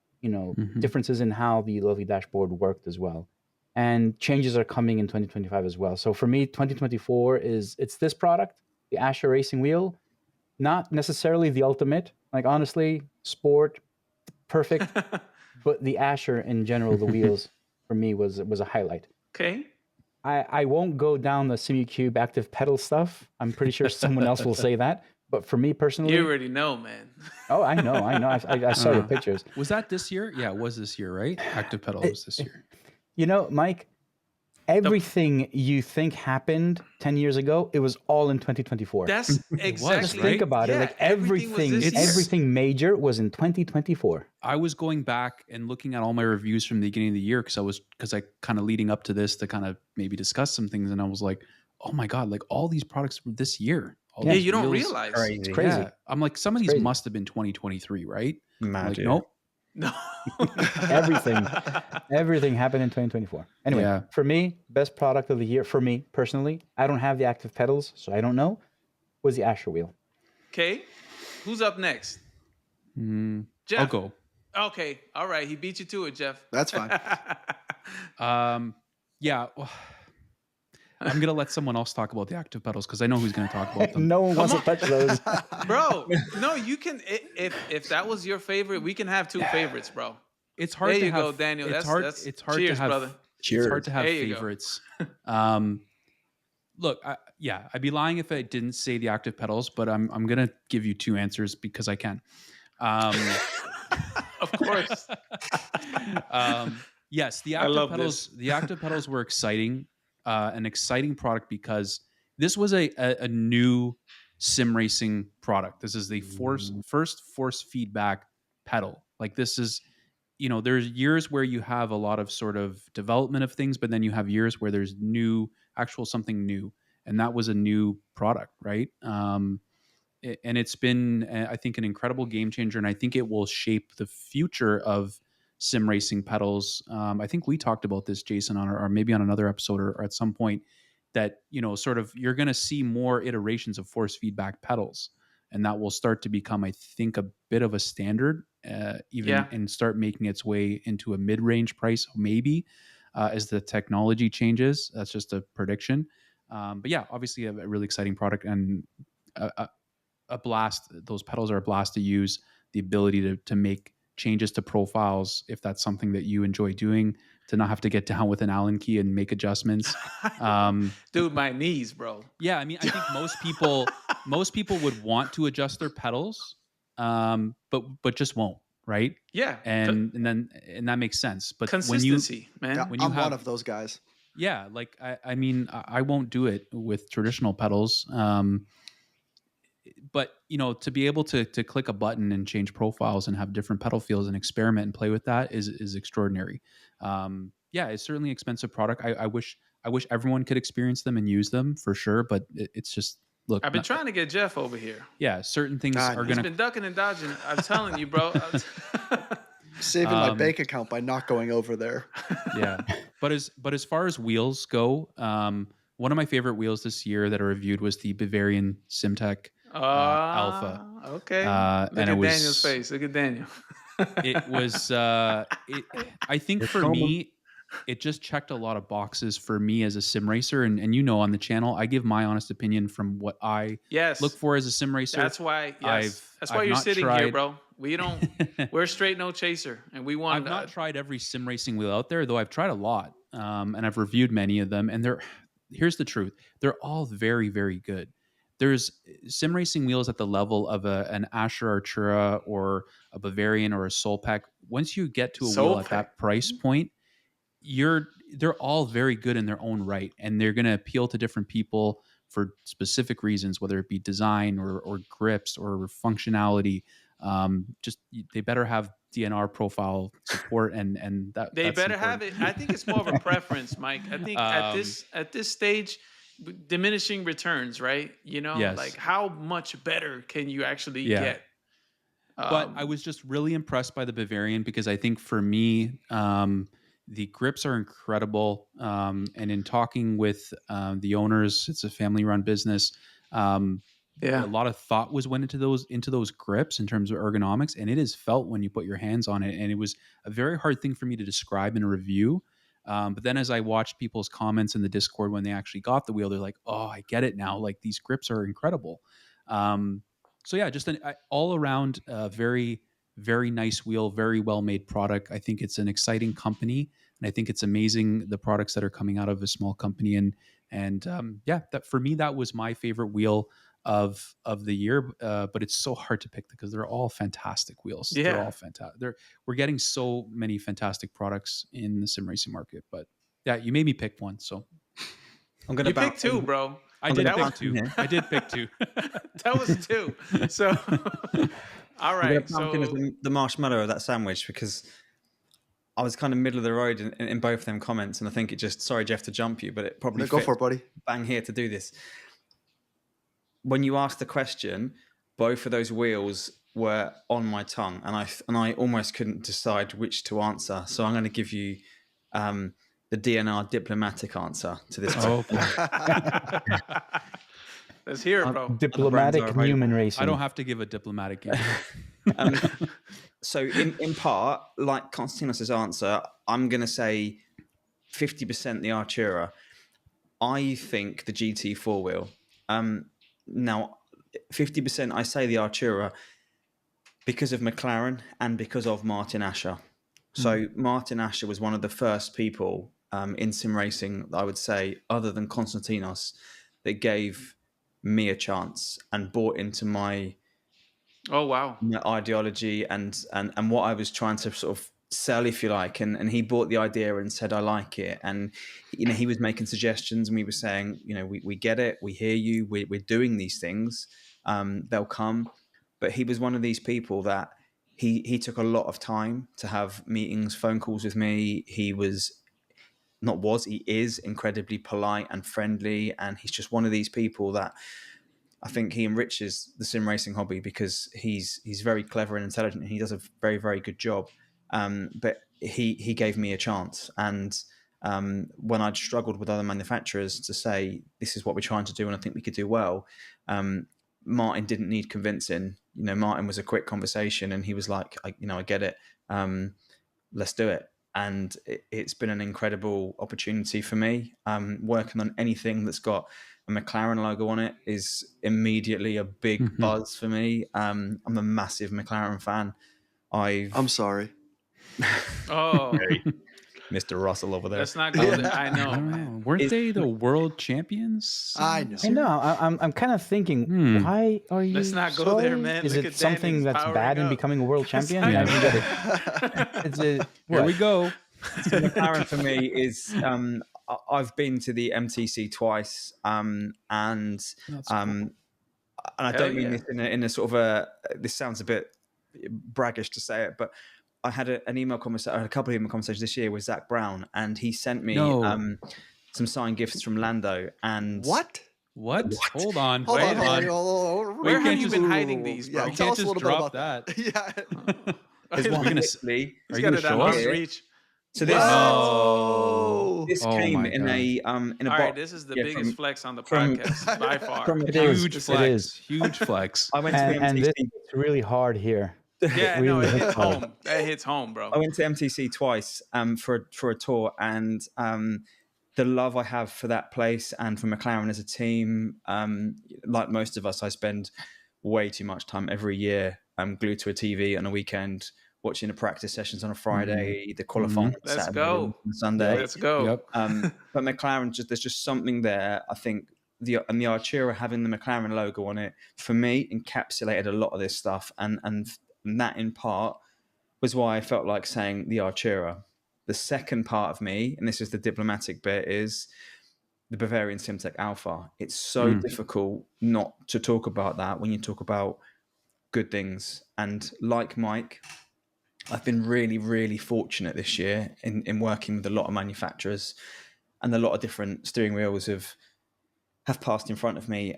differences in how the lovely dashboard worked as well. And changes are coming in 2025 as well. So for me, 2024 it's this product, the Asher Racing Wheel, not necessarily the ultimate. Like honestly, sport, perfect, but the Asher in general, the wheels for me was a highlight. Okay. I won't go down the Simucube Active Pedal stuff. I'm pretty sure someone else will say that. But for me personally, You already know, man. oh, I know. I saw the pictures. Was that this year? Yeah, it was this year, right? Active Pedal was this year. Mike, everything you think happened 10 years ago, it was all in 2024. That's exactly. Just think about it. Yeah, Like everything was this year. everything major was in 2024. I was going back and looking at all my reviews from the beginning of the year because I kind of leading up to this to kind of maybe discuss some things, and I was like, oh my god, like all these products were this year. All Yeah, these you don't wheels- realize. Crazy. It's crazy. Yeah. I'm like, some of these crazy. must have been 2023, right? I'm like, Magic. nope. No. Everything happened in 2024. Anyway, Yeah. for me, best product of the year, for me personally, I don't have the active pedals, so I don't know, was the Asher wheel. Okay. Who's up next? Jeff. I'll go. Okay. All right. He beat you to it, Jeff. That's fine. Yeah. I'm gonna let someone else talk about the active pedals because I know who's gonna talk about them. No one wants to touch those. Bro, no, you can. If that was your favorite, we can have two favorites, bro. It's hard There to you have, go, Daniel. It's That's- hard. that's- It's hard cheers, to have. brother. It's hard to have There you go. favorites. Look, I'd be lying if I didn't say the active pedals, but I'm gonna give you two answers because I can. Of course. Yes, the I active love pedals. The active pedals were exciting, an exciting product because this was a new sim racing product. This is the first force feedback pedal. Like this is, there's years where you have a lot of sort of development of things, but then you have years where there's something new, and that was a new product, right? And it's been, I think, an incredible game changer, and I think it will shape the future of sim racing pedals. I think we talked about this, Jason, or maybe on another episode or at some point, that sort of you're going to see more iterations of force feedback pedals, and that will start to become, I think, a bit of a standard, and start making its way into a mid-range price, maybe, as the technology changes. That's just a prediction. But yeah, obviously a really exciting product and a blast. Those pedals are a blast to use. The ability to make changes to profiles, if that's something that you enjoy doing, to not have to get down with an Allen key and make adjustments. Dude, my knees, bro. Yeah, I mean, I think most people would want to adjust their pedals, but just won't, right? Yeah. And that makes sense. But consistency, man. Yeah, when you I'm have one of those guys. yeah, like I mean, I won't do it with traditional pedals. But to be able to click a button and change profiles and have different pedal feels and experiment and play with that is extraordinary. Yeah, it's certainly an expensive product. I wish everyone could experience them and use them for sure, but it's just look, I've been trying to get Jeff over here. yeah, certain things I are know. He's gonna been ducking and dodging. I'm telling you, bro. Saving my bank account by not going over there. yeah. But as far as wheels go, one of my favorite wheels this year that I reviewed was the Bavarian Simtech Alpha. Okay. Look And at it Daniel's was face. Look at Daniel. it was I think for me, it just checked a lot of boxes for me as a sim racer. And you know, on the channel, I give my honest opinion from what I Yes. look for as a sim racer. That's why. Yes. That's why I've you're not sitting here, tried- bro. We don't. We're straight no chaser, and we want. I've not tried every sim racing wheel out there, though I've tried a lot, and I've reviewed many of them. And here's the truth: they're all very, very good. There's sim racing wheels at the level of an Asher Artura or a Bavarian or a Solpack. Once you get to a wheel at Solpack. that price point, they're all very good in their own right, and they're going to appeal to different people for specific reasons, whether it be design or grips or functionality. Just they better have DNR profile support, and They that's better important. have it. I think it's more of a preference, Mike. I think at this stage, diminishing returns, right? You know, Yes. like how much better can you actually Yeah. get? But I was just really impressed by the Bavarian because I think for me, the grips are incredible. And in talking with the owners, it's a family-run business. Yeah. A lot of thought went into those grips in terms of ergonomics, and it is felt when you put your hands on it. And it was a very hard thing for me to describe in a review. But then as I watched people's comments in the Discord when they actually got the wheel, they're like, "Oh, I get it now. Like these grips are incredible." So yeah, just an all around very, very nice wheel, very well made product. I think it's an exciting company, and I think it's amazing the products that are coming out of a small company. And yeah, that for me that was my favorite wheel of the year. But it's so hard to pick because they're all fantastic wheels. Yeah. They're all fantastic. We're getting so many fantastic products in the sim racing market. But yeah, you made me pick one, so I'm gonna You picked two, bro. I did That pick was- two. I did pick two. That was two. So, all I'm gonna right. pump in as So, the marshmallow of that sandwich because I was kind of middle of the road in both of them comments, and I think it just sorry Jeff to jump you, but it probably No, go fit for it, buddy. bang here to do this. When you asked the question, both of those wheels were on my tongue, and I almost couldn't decide which to answer. So I'm going to give you the DNR diplomatic answer to this question. let's hear it, bro. Diplomatic available. Newman racing. I don't have to give a diplomatic answer. So in part, like Constantinos' answer, I'm going to say 50% the Artura. I think the GT four wheel. Now, 50% I say the Artura because of McLaren and because of Martin Asher. So Martin Asher was one of the first people in sim racing, I would say, other than Constantinos, that gave me a chance and bought into my Oh wow. ideology and what I was trying to sort of sell, if you like, and he bought the idea and said I like it, and he was making suggestions and we were saying we get it, we hear you, we're doing these things, they'll come. But he was one of these people that he took a lot of time to have meetings, phone calls with me. He is incredibly polite and friendly, and he's just one of these people that I think he enriches the sim racing hobby because he's very clever and intelligent, and he does a very, very good job. But he gave me a chance, and when I'd struggled with other manufacturers to say this is what we're trying to do and I think we could do well, Martin didn't need convincing. Martin was a quick conversation, and he was like, I get it. Let's do it. And it's been an incredible opportunity for me. Working on anything that's got a McLaren logo on it is immediately a big buzz for me. I'm a massive McLaren fan. I'm sorry. Oh, Mr. Russell over there. let's not go there. I know, I don't man. know. Weren't they the world champions? I know. I know. I'm kind of thinking, why are you? Let's not go sorry? there, man. Is Look it at something Danny's that's powering bad in up. becoming a world champion? not I don't get good. it. It's a, Here we what? go. So McLaren for me is I've been to the MTC twice, and That's cool. and I Hell don't mean yeah. this in a sort of this sounds a bit braggish to say it, but I had an email conversation, I had a couple of email conversations this year with Zach Brown, and he sent me No. some signed gifts from Lando. And What? What? Hold on. Hold Wait on, a hold on, minute. hold on. Where you have can't you just- been hiding these, Yeah, bro? You tell can't us a just little bit drop about that. Yeah. There's Are one you gonna literally. He's you got gonna it at show us? arm's Here. reach. So this Whoa! this Oh came my in God. a All right, box. this is the yeah, biggest flex on the from- podcast by far. from It is. Huge It flex. is. Huge flex. I went to And MTC. this is really hard here. Yeah, Really no, it hits hits hard. home. That hits home, bro. I went to MTC twice for a tour, and the love I have for that place and for McLaren as a team, like most of us, I spend way too much time every year glued to a TV on a weekend, watching the practice sessions on a Friday, the qualifying on Let's Saturday, go. and Sunday. Let's go. Yep. But McLaren, there's just something there. I think the Artura having the McLaren logo on it, for me, encapsulated a lot of this stuff, and that in part was why I felt like saying the Artura. The second part of me, and this is the diplomatic bit, is the Bavarian Simtech Alpha. It's so difficult not to talk about that when you talk about good things. And like Mike, I've been really, really fortunate this year in working with a lot of manufacturers, and a lot of different steering wheels have passed in front of me.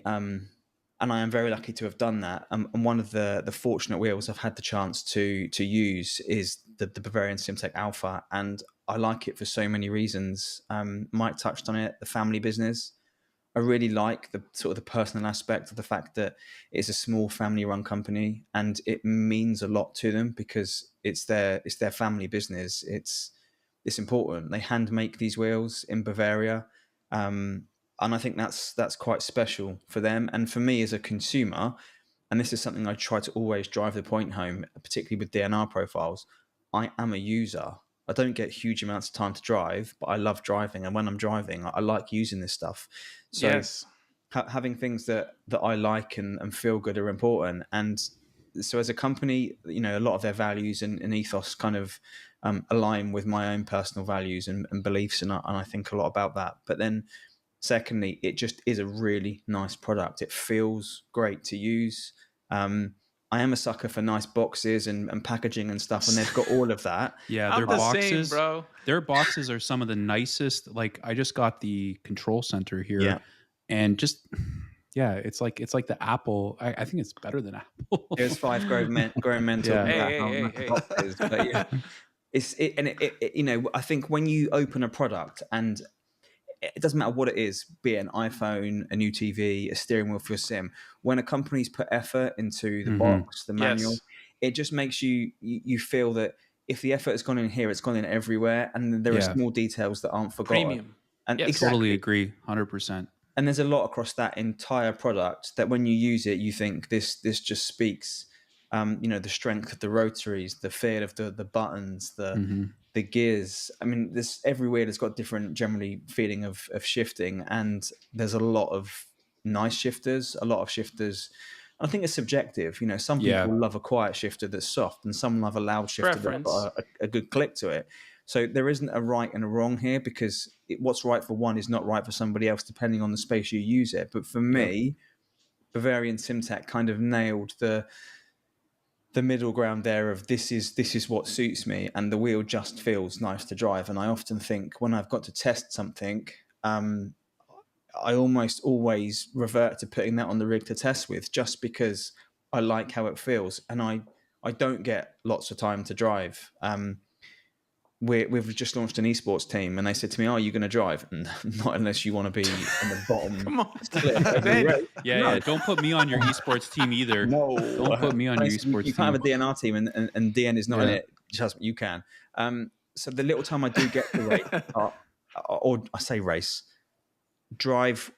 And I am very lucky to have done that. And one of the fortunate wheels I've had the chance to use is the Bavarian Simtech Alpha, and I like it for so many reasons. Mike touched on it, the family business. I really like the sort of the personal aspect of the fact that it's a small family-run company, and it means a lot to them because it's their family business. It's important. They hand make these wheels in Bavaria. And I think that's quite special for them. And for me as a consumer, and this is something I try to always drive the point home, particularly with DNR profiles, I am a user. I don't get huge amounts of time to drive, but I love driving. And when I'm driving, I like using this stuff. So Yes. having things that I like and feel good are important. And so as a company, a lot of their values and ethos kind of align with my own personal values and beliefs. And I think a lot about that. But then secondly, it just is a really nice product. It feels great to use. I am a sucker for nice boxes and packaging and stuff, and they've got all of that. Yeah, I'm their the boxes, same, bro. Their boxes are some of the nicest. Like I just got the control center here, Yeah. and just it's like the Apple. I think it's better than Apple. There's 5 grown men talking Yeah. about Hey. boxes, but yeah, I think when you open a product and it doesn't matter what it is, be it an iPhone, a new TV, a steering wheel for your sim. When a company's put effort into the box, the manual, Yes. it just makes you feel that if the effort has gone in here, it's gone in everywhere, and there are small details that aren't forgotten. Premium. And Yes. exactly. Totally agree, 100%. And there's a lot across that entire product that when you use it, you think this just speaks, the strength of the rotaries, the feel of the buttons, the gears. I mean, this every wheel has got different generally feeling of shifting, and there's a lot of nice shifters, a lot of shifters. I think it's subjective. Some people love a quiet shifter that's soft, and some love a loud shifter that's got a good click to it. So there isn't a right and a wrong here because what's right for one is not right for somebody else, depending on the space you use it. But for me, Bavarian Simtech kind of nailed the middle ground there of this is what suits me, and the wheel just feels nice to drive. And I often think when I've got to test something, I almost always revert to putting that on the rig to test with, just because I like how it feels, and I don't get lots of time to drive. We've just launched an esports team, and they said to me, "Oh, are you going to drive?" Not unless you want to be in the bottom. Come on. Yeah. Don't put me on your esports team either. No, Don't put me on your esports You team. can't have a DNR team, and DN is not in it. Trust me, you can. So the little time I do get to race, or I say race, drive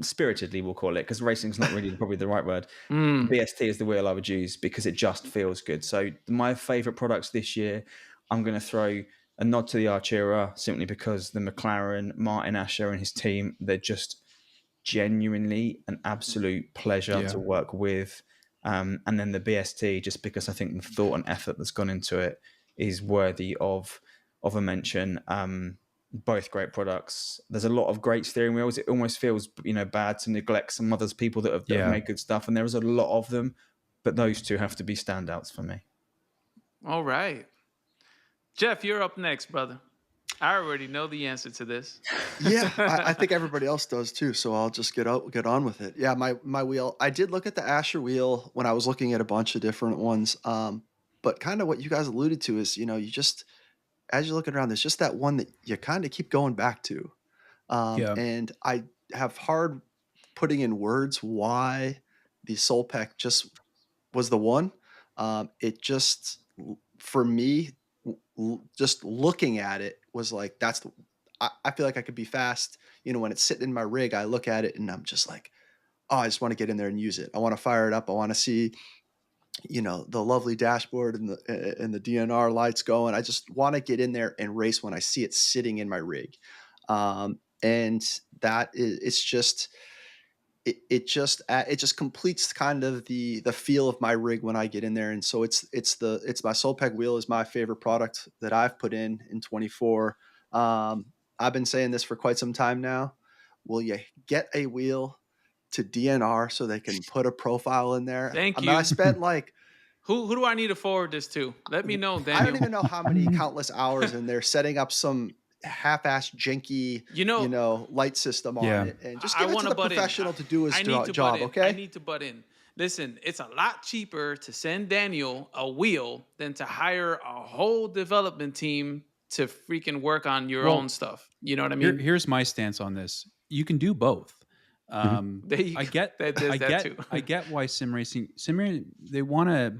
spiritedly, we'll call it, because racing's not really probably the right word. BST is the wheel I would use because it just feels good. So my favorite products this year, I'm going to throw a nod to the Artura simply because the McLaren, Martin Asher and his team, they're just genuinely an absolute pleasure to work with. And then the BST, just because I think the thought and effort that's gone into it is worthy of a mention. Both great products. There's a lot of great steering wheels. It almost feels bad to neglect some others people that have made good stuff, and there is a lot of them, but those two have to be standouts for me. All right. Jeff, you're up next, brother. I already know the answer to this. Yeah, I think everybody else does too. So I'll just get on with it. Yeah, my wheel. I did look at the Asher wheel when I was looking at a bunch of different ones. But kind of what you guys alluded to is, you just as you're looking around, there's just that one that you kind of keep going back to. Yeah. And I have hard putting in words why the Solpec just was the one. It just, for me, just looking at it was like, I feel like I could be fast. When it's sitting in my rig, I look at it and I'm just like, oh, I just want to get in there and use it. I want to fire it up. I want to see, the lovely dashboard and the DNR lights going. I just want to get in there and race when I see it sitting in my rig. And that is, it's just, it just completes kind of the feel of my rig when I get in there. And so it's my Solpec wheel is my favorite product that I've put in 24. I've been saying this for quite some time now. Will you get a wheel to DNR so they can put a profile in there? Thank I mean, I you. spent like, Who do I need to forward this to? Let me know, I Daniel. don't even know how many countless hours in there setting up some half-ass janky, light system Yeah. on it, and just I give it to wanna the butt in. professional to do his I need to job. butt in. Okay. I need to butt in. Listen, it's a lot cheaper to send Daniel a wheel than to hire a whole development team to freaking work on your own stuff. You know what I mean? Here's my stance on this. You can do both. There you I go. get, There's I that get, too. I get why sim racing, they want to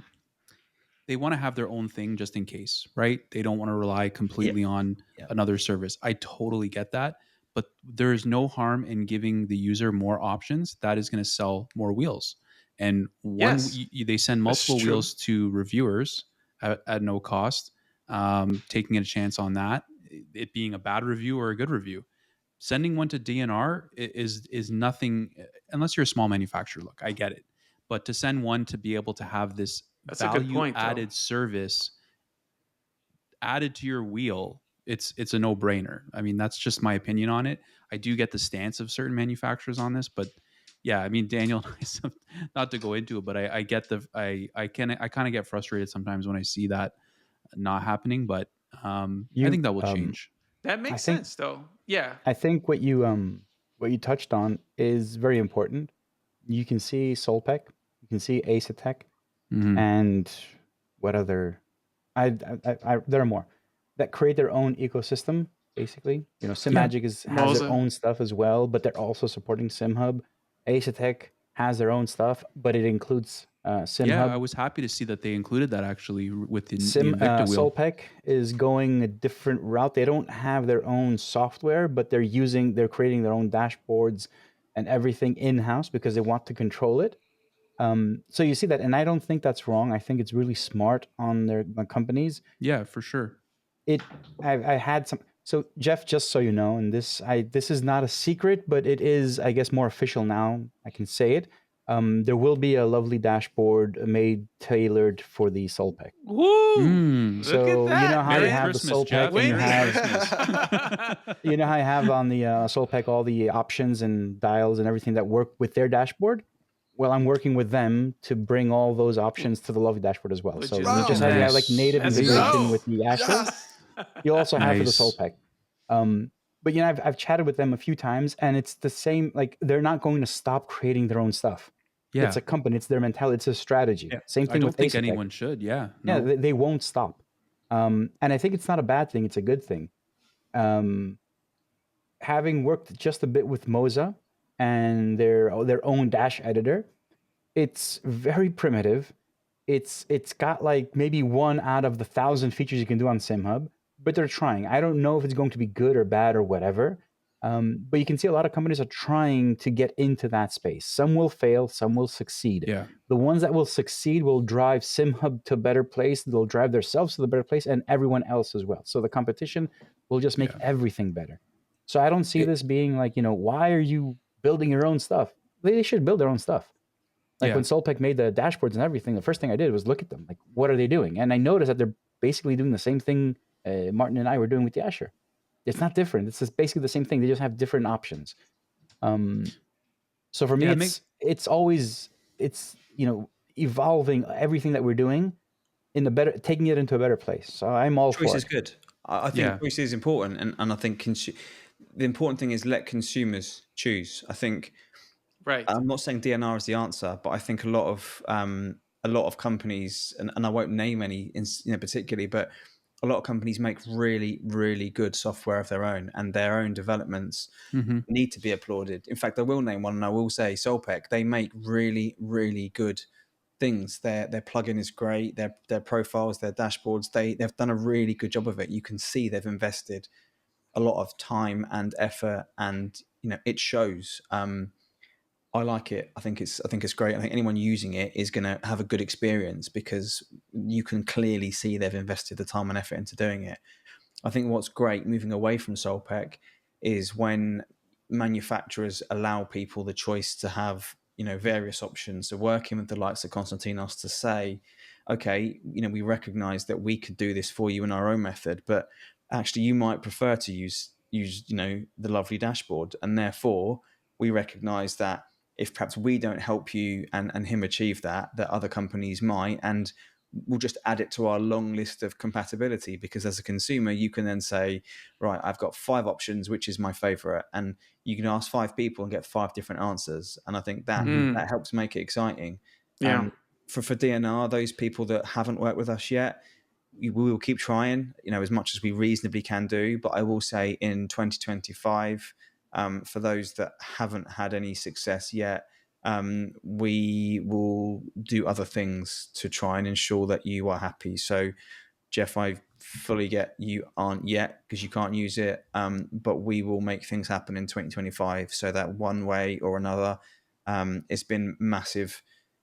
have their own thing just in case, right? They don't want to rely completely on another service. I totally get that, but there is no harm in giving the user more options. That is going to sell more wheels. And Yes. they send That's multiple true. wheels to reviewers at no cost, taking a chance on that, it being a bad review or a good review. Sending one to DNR is nothing unless you're a small manufacturer. Look, I get it, but to send one to be able to have this That's a good value point, though. added service added to your wheel, it's a no brainer. I mean, that's just my opinion on it. I do get the stance of certain manufacturers on this, but yeah, I mean, Daniel, not to go into it, but I get I kind of get frustrated sometimes when I see that not happening, but I think that will change. That makes sense, though. Yeah. I think what you touched on is very important. You can see Solpec, you can see Asetech, and what other? There are more that create their own ecosystem. Basically, SimMagic has their own stuff as well, but they're also supporting SimHub. Asetech has their own stuff, but it includes SimHub. Yeah, I was happy to see that they included that actually with the Invicta wheel. Solpec is going a different route. They don't have their own software, but they're creating their own dashboards and everything in-house because they want to control it. So you see that, and I don't think that's wrong. I think it's really smart on their companies. Yeah, for sure. I had some. So Jeff, just so you know, and this is not a secret, but it is, I guess, more official now. I can say it. There will be a lovely dashboard tailored for the Solpec. Woo! So look at that, you know how man. you have Christmas, the Solpec, Jeff. and you Merry have you know how you have on the Solpec all the options and dials and everything that work with their dashboard. Well, I'm working with them to bring all those options to the lovely dashboard as well. So just as you have like native integration with the Asher, you also have for the Solpec. But I've chatted with them a few times, and it's the same. Like they're not going to stop creating their own stuff. Yeah. It's a company. It's their mentality. It's a strategy. Yeah. Same thing with Asetech. I don't think anyone should. Yeah. No. Yeah, they won't stop. And I think it's not a bad thing. It's a good thing. Having worked just a bit with Moza and their own dash editor, it's very primitive. It's got like maybe 1 out of the 1,000 features you can do on SimHub, but they're trying. I don't know if it's going to be good or bad or whatever. But you can see a lot of companies are trying to get into that space. Some will fail, some will succeed. Yeah. The ones that will succeed will drive SimHub to a better place. They'll drive themselves to the better place and everyone else as well. So the competition will just make everything better. So I don't see this being like, why are you building your own stuff? They should build their own stuff. Like when Solpec made the dashboards and everything, the first thing I did was look at them. Like, what are they doing? And I noticed that they're basically doing the same thing Martin and I were doing with the Asher. It's not different. It's just basically the same thing. They just have different options. So for me, it's always evolving everything that we're doing taking it into a better place. So I'm all for it. Choice is good. I think Yeah. choice is important, and I think the important thing is let consumers choose. I think Right. I'm not saying DNR is the answer, but I think a lot of companies, and I won't name any particularly, but a lot of companies make really, really good software of their own, and their own developments Hmm. need to be applauded. In fact, I will name one, and I will say Solpec. They make really, really good things. Their plugin is great. Their profiles, their dashboards, they've done a really good job of it. You can see they've invested a lot of time and effort, and it shows. I like it. I think it's great. I think anyone using it is going to have a good experience because you can clearly see they've invested the time and effort into doing it. I think what's great moving away from Solpec is when manufacturers allow people the choice to have various options. So working with the likes of Constantinos to say, okay, we recognize that we could do this for you in our own method, but actually you might prefer to use the lovely dashboard, and therefore we recognize that if perhaps we don't help you and him achieve that other companies might, and we'll just add it to our long list of compatibility, because as a consumer you can then say, right, I've got 5 options, which is my favorite, and you can ask 5 people and get 5 different answers, and I think that Hmm. Mm. that helps make it exciting. Yeah. For DNR, those people that haven't worked with us yet, we will keep trying, as much as we reasonably can do. But I will say in 2025, for those that haven't had any success yet, we will do other things to try and ensure that you are happy. So, Jeff, I fully get you aren't yet because you can't use it, but we will make things happen in 2025 so that one way or another. It's been massive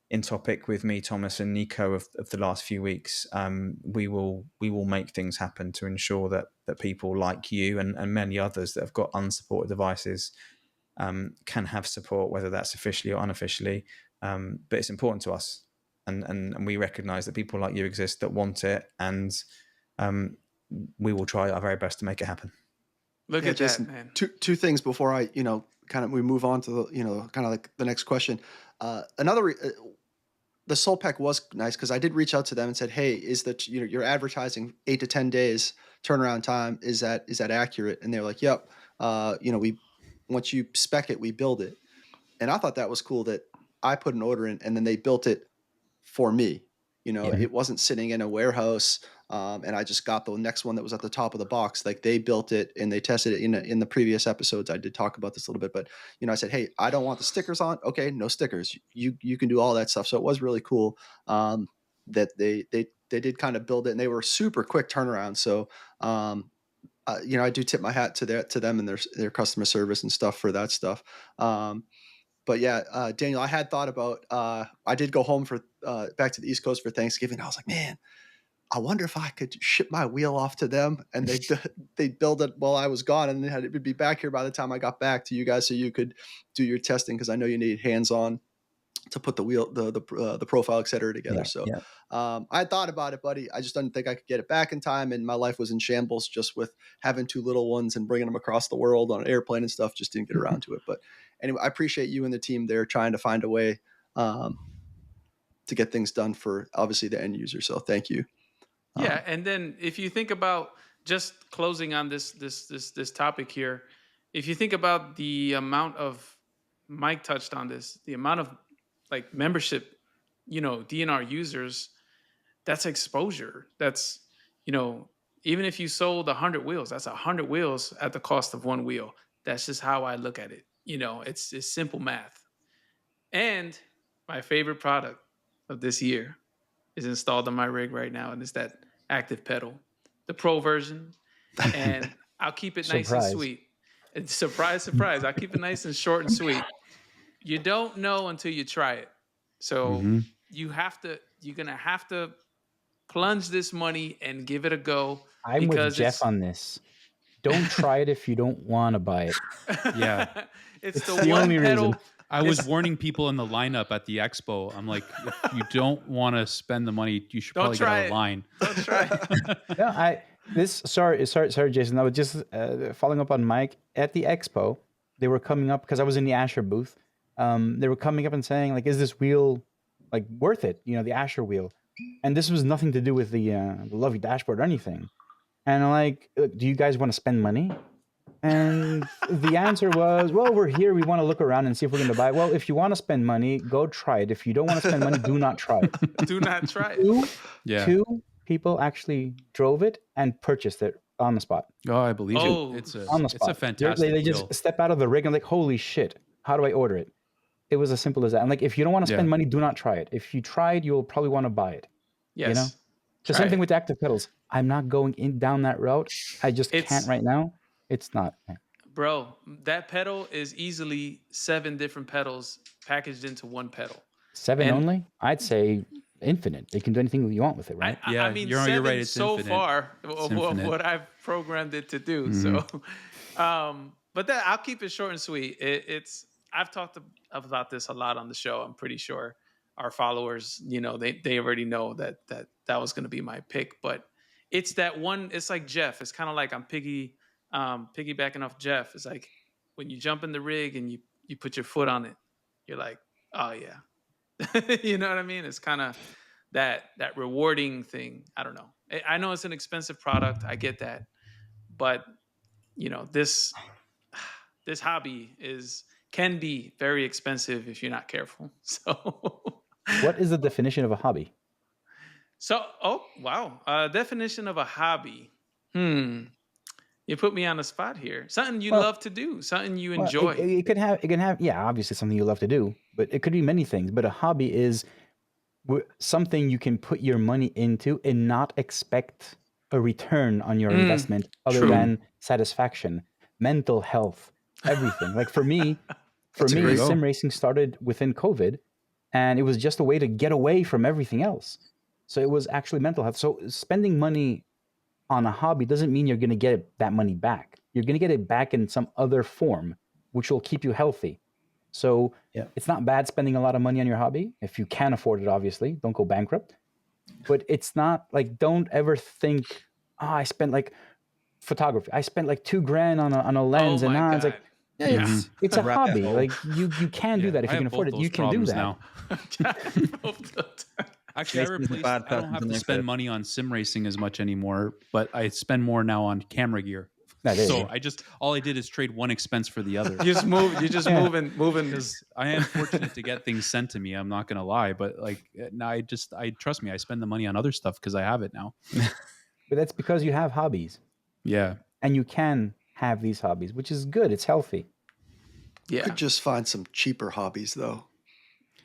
in topic with me, Thomas, and Nico of the last few weeks. We will make things happen to ensure that people like you and many others that have got unsupported devices can have support, whether that's officially or unofficially. But it's important to us, and we recognise that people like you exist that want it, and we will try our very best to make it happen. Look Yeah, at that, Jason. man. Two things before I kind of we move on to the kind of like the next question. The Solpec was nice because I did reach out to them and said, hey, is that you're advertising 8 to 10 days turnaround time? Is that accurate? And they're like, yep. We once you spec it, we build it. And I thought that was cool that I put an order in and then they built it for me. Yeah. It wasn't sitting in a warehouse, and I just got the next one that was at the top of the box. Like they built it and they tested it in the previous episodes. I did talk about this a little bit, but I said, hey, I don't want the stickers on. Okay, no stickers. You can do all that stuff. So it was really cool that they did kind of build it, and they were super quick turnaround. So I do tip my hat to them and their customer service and stuff for that stuff. But yeah, Daniel, I had thought about, I did go home for, back to the East Coast for Thanksgiving. I was like, man, I wonder if I could ship my wheel off to them and they'd build it while I was gone. And then it would be back here by the time I got back to you guys. So you could do your testing. Cause I know you need hands-on to put the wheel, the profile, et cetera, together. Yeah, so yeah. I thought about it, buddy. I just didn't think I could get it back in time. And my life was in shambles just with having 2 little ones and bringing them across the world on an airplane and stuff. Just didn't get around to it. But anyway, I appreciate you and the team there trying to find a way to get things done for obviously the end user. So thank you. Yeah, and then if you think about just closing on this topic here, if you think about the amount of Mike touched on this, the amount of like membership, DNR users, that's exposure. That's even if you sold 100 wheels, that's 100 wheels at the cost of 1 wheel. That's just how I look at it. It's simple math. And my favorite product of this year is installed on my rig right now, and it's that Active Pedal, the Pro version. And I'll keep it nice and Surprise. sweet. It's surprise, surprise. I'll keep it nice and short and sweet. You don't know until you try it. So Hmm. you're gonna have to plunge this money and give it a go I'm with because Jeff on this. Don't try it if you don't want to buy it. Yeah. it's It's the the one only pedal. reason. I was warning people in the lineup at the expo. I'm like, if you don't want to spend the money, you should Don't probably get try out of it. line. Don't try it. No, sorry, Jason. I was just following up on Mike at the expo. They were coming up because I was in the Asher booth. They were coming up and saying, like, "Is this wheel like worth it?" The Asher wheel, and this was nothing to do with the lovely dashboard or anything. And I'm like, do you guys want to spend money? And the answer was, well, we're here. We want to look around and see if we're going to buy it. Well, if you want to spend money, go try it. If you don't want to spend money, do not try it. Do not try it. Two people actually drove it and purchased it on the spot. Oh, I believe Oh, it. It's On the it's spot. a fantastic They deal. just step out of the rig and like, holy shit, how do I order it? It was as simple as that. I'm like, if you don't want to spend money, do not try it. If you try it, you'll probably want to buy it. yes. You know? The same thing with the active pedals. I'm not going down that route. I just can't right now. It's not. Bro, that pedal is easily 7 different pedals packaged into one pedal. 7 only? I'd say infinite. You can do anything you want with it, right? I mean, you're 7 right. It's so infinite. far It's of infinite. what I've programmed it to do. So, but that I'll keep it short and sweet. I've talked about this a lot on the show. I'm pretty sure our followers, they already know that was going to be my pick. But it's that one. It's like Jeff. It's kind of like I'm piggybacking off Jeff. It's like when you jump in the rig and you put your foot on it, you're like, oh yeah. You know what I mean? It's kind of that rewarding thing. I don't know. I know it's an expensive product. I get that. But, this hobby can be very expensive if you're not careful. So what is the definition of a hobby? Oh, wow. Definition of a hobby. You put me on the spot here. Something you love to do, something you enjoy. It can have, yeah, obviously something you love to do, but it could be many things. But a hobby is something you can put your money into and not expect a return on your investment other than satisfaction, mental health, everything. Like for me, sim racing started within COVID, and it was just a way to get away from everything else. So it was actually mental health. So spending money on a hobby doesn't mean you're going to get that money back. You're going to get it back in some other form, which will keep you healthy. So it's not bad spending a lot of money on your hobby. If you can afford it, obviously, don't go bankrupt. But it's not like, don't ever think, I spent like photography. I spent like $2,000 on a lens, and now it's like, it's a hobby. Like you can do that if you can afford it. You can do that now. Actually, I don't have to spend money on sim racing as much anymore, but I spend more now on camera gear. So all I did is trade one expense for the other. You're just moving. Because I am fortunate to get things sent to me. I'm not going to lie, but like now I trust me. I spend the money on other stuff because I have it now. But that's because you have hobbies. Yeah. And you can have these hobbies, which is good. It's healthy. Yeah. You could just find some cheaper hobbies though.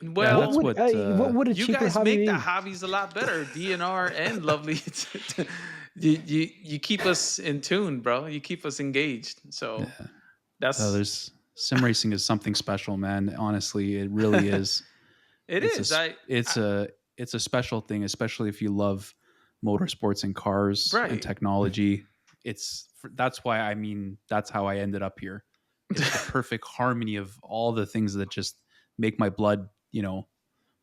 Well, that's what would a you cheaper guys hobby make be? the hobbies a lot better. DNR and Lovely. You keep us in tune, bro. You keep us engaged. So there's sim racing is something special, man. Honestly, it really is. It's a special thing, especially if you love motorsports and cars and technology. That's why that's how I ended up here. It's the perfect harmony of all the things that just make my blood,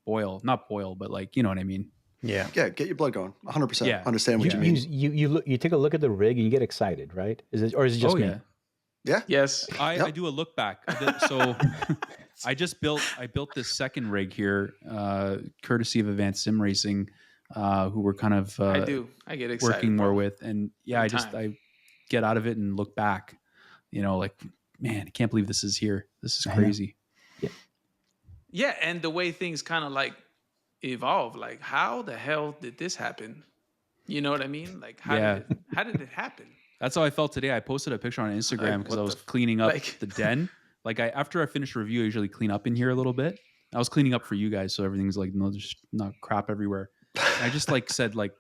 boil. Not boil, but like, you know what I mean? Yeah. Yeah, get your blood going. 100%. Yeah. Understand what you mean. You take a look at the rig and you get excited, right? Is it just me? Yeah. Yes. I do a look back. So I built this second rig here, courtesy of Advanced Sim Racing, who we're kind of I get excited working more with. And I get out of it and look back, like, man, I can't believe this is here. This is crazy. Yeah, and the way things kind of like evolve, like how the hell did this happen? You know what I mean? Like how did it happen? That's how I felt today. I posted a picture on Instagram because I was cleaning up the den. Like after I finish a review, I usually clean up in here a little bit. I was cleaning up for you guys, so everything's like there's not crap everywhere. And I just said man,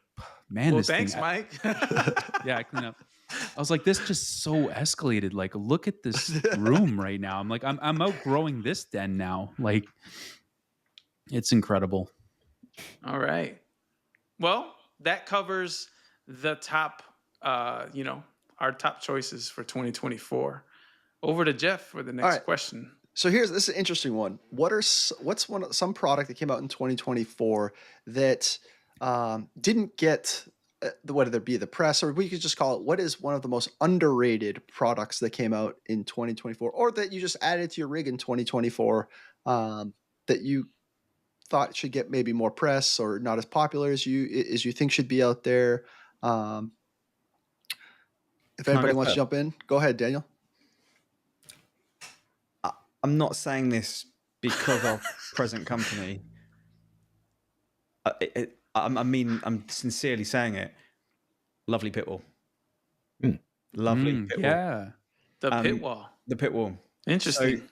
well, this thanks, thing, Mike. I clean up. I was like, this just so escalated. Like, look at this room right now. I'm like, I'm outgrowing this den now. Like, it's incredible. All right. Well, that covers the top, our top choices for 2024. Over to Jeff for the next question. So this is an interesting one. What's some product that came out in 2024 that didn't get whether it be the press, or we could just call it, what is one of the most underrated products that came out in 2024, or that you just added to your rig in 2024 that you thought should get maybe more press or not as popular as you think should be out there? If Can I anybody go wants to first? jump in, go ahead, Daniel. I'm not saying this because of present company. I mean, I'm sincerely saying it. Lovely pit wall. Lovely pit wall. Yeah. The pit wall. The pit wall. Interesting. So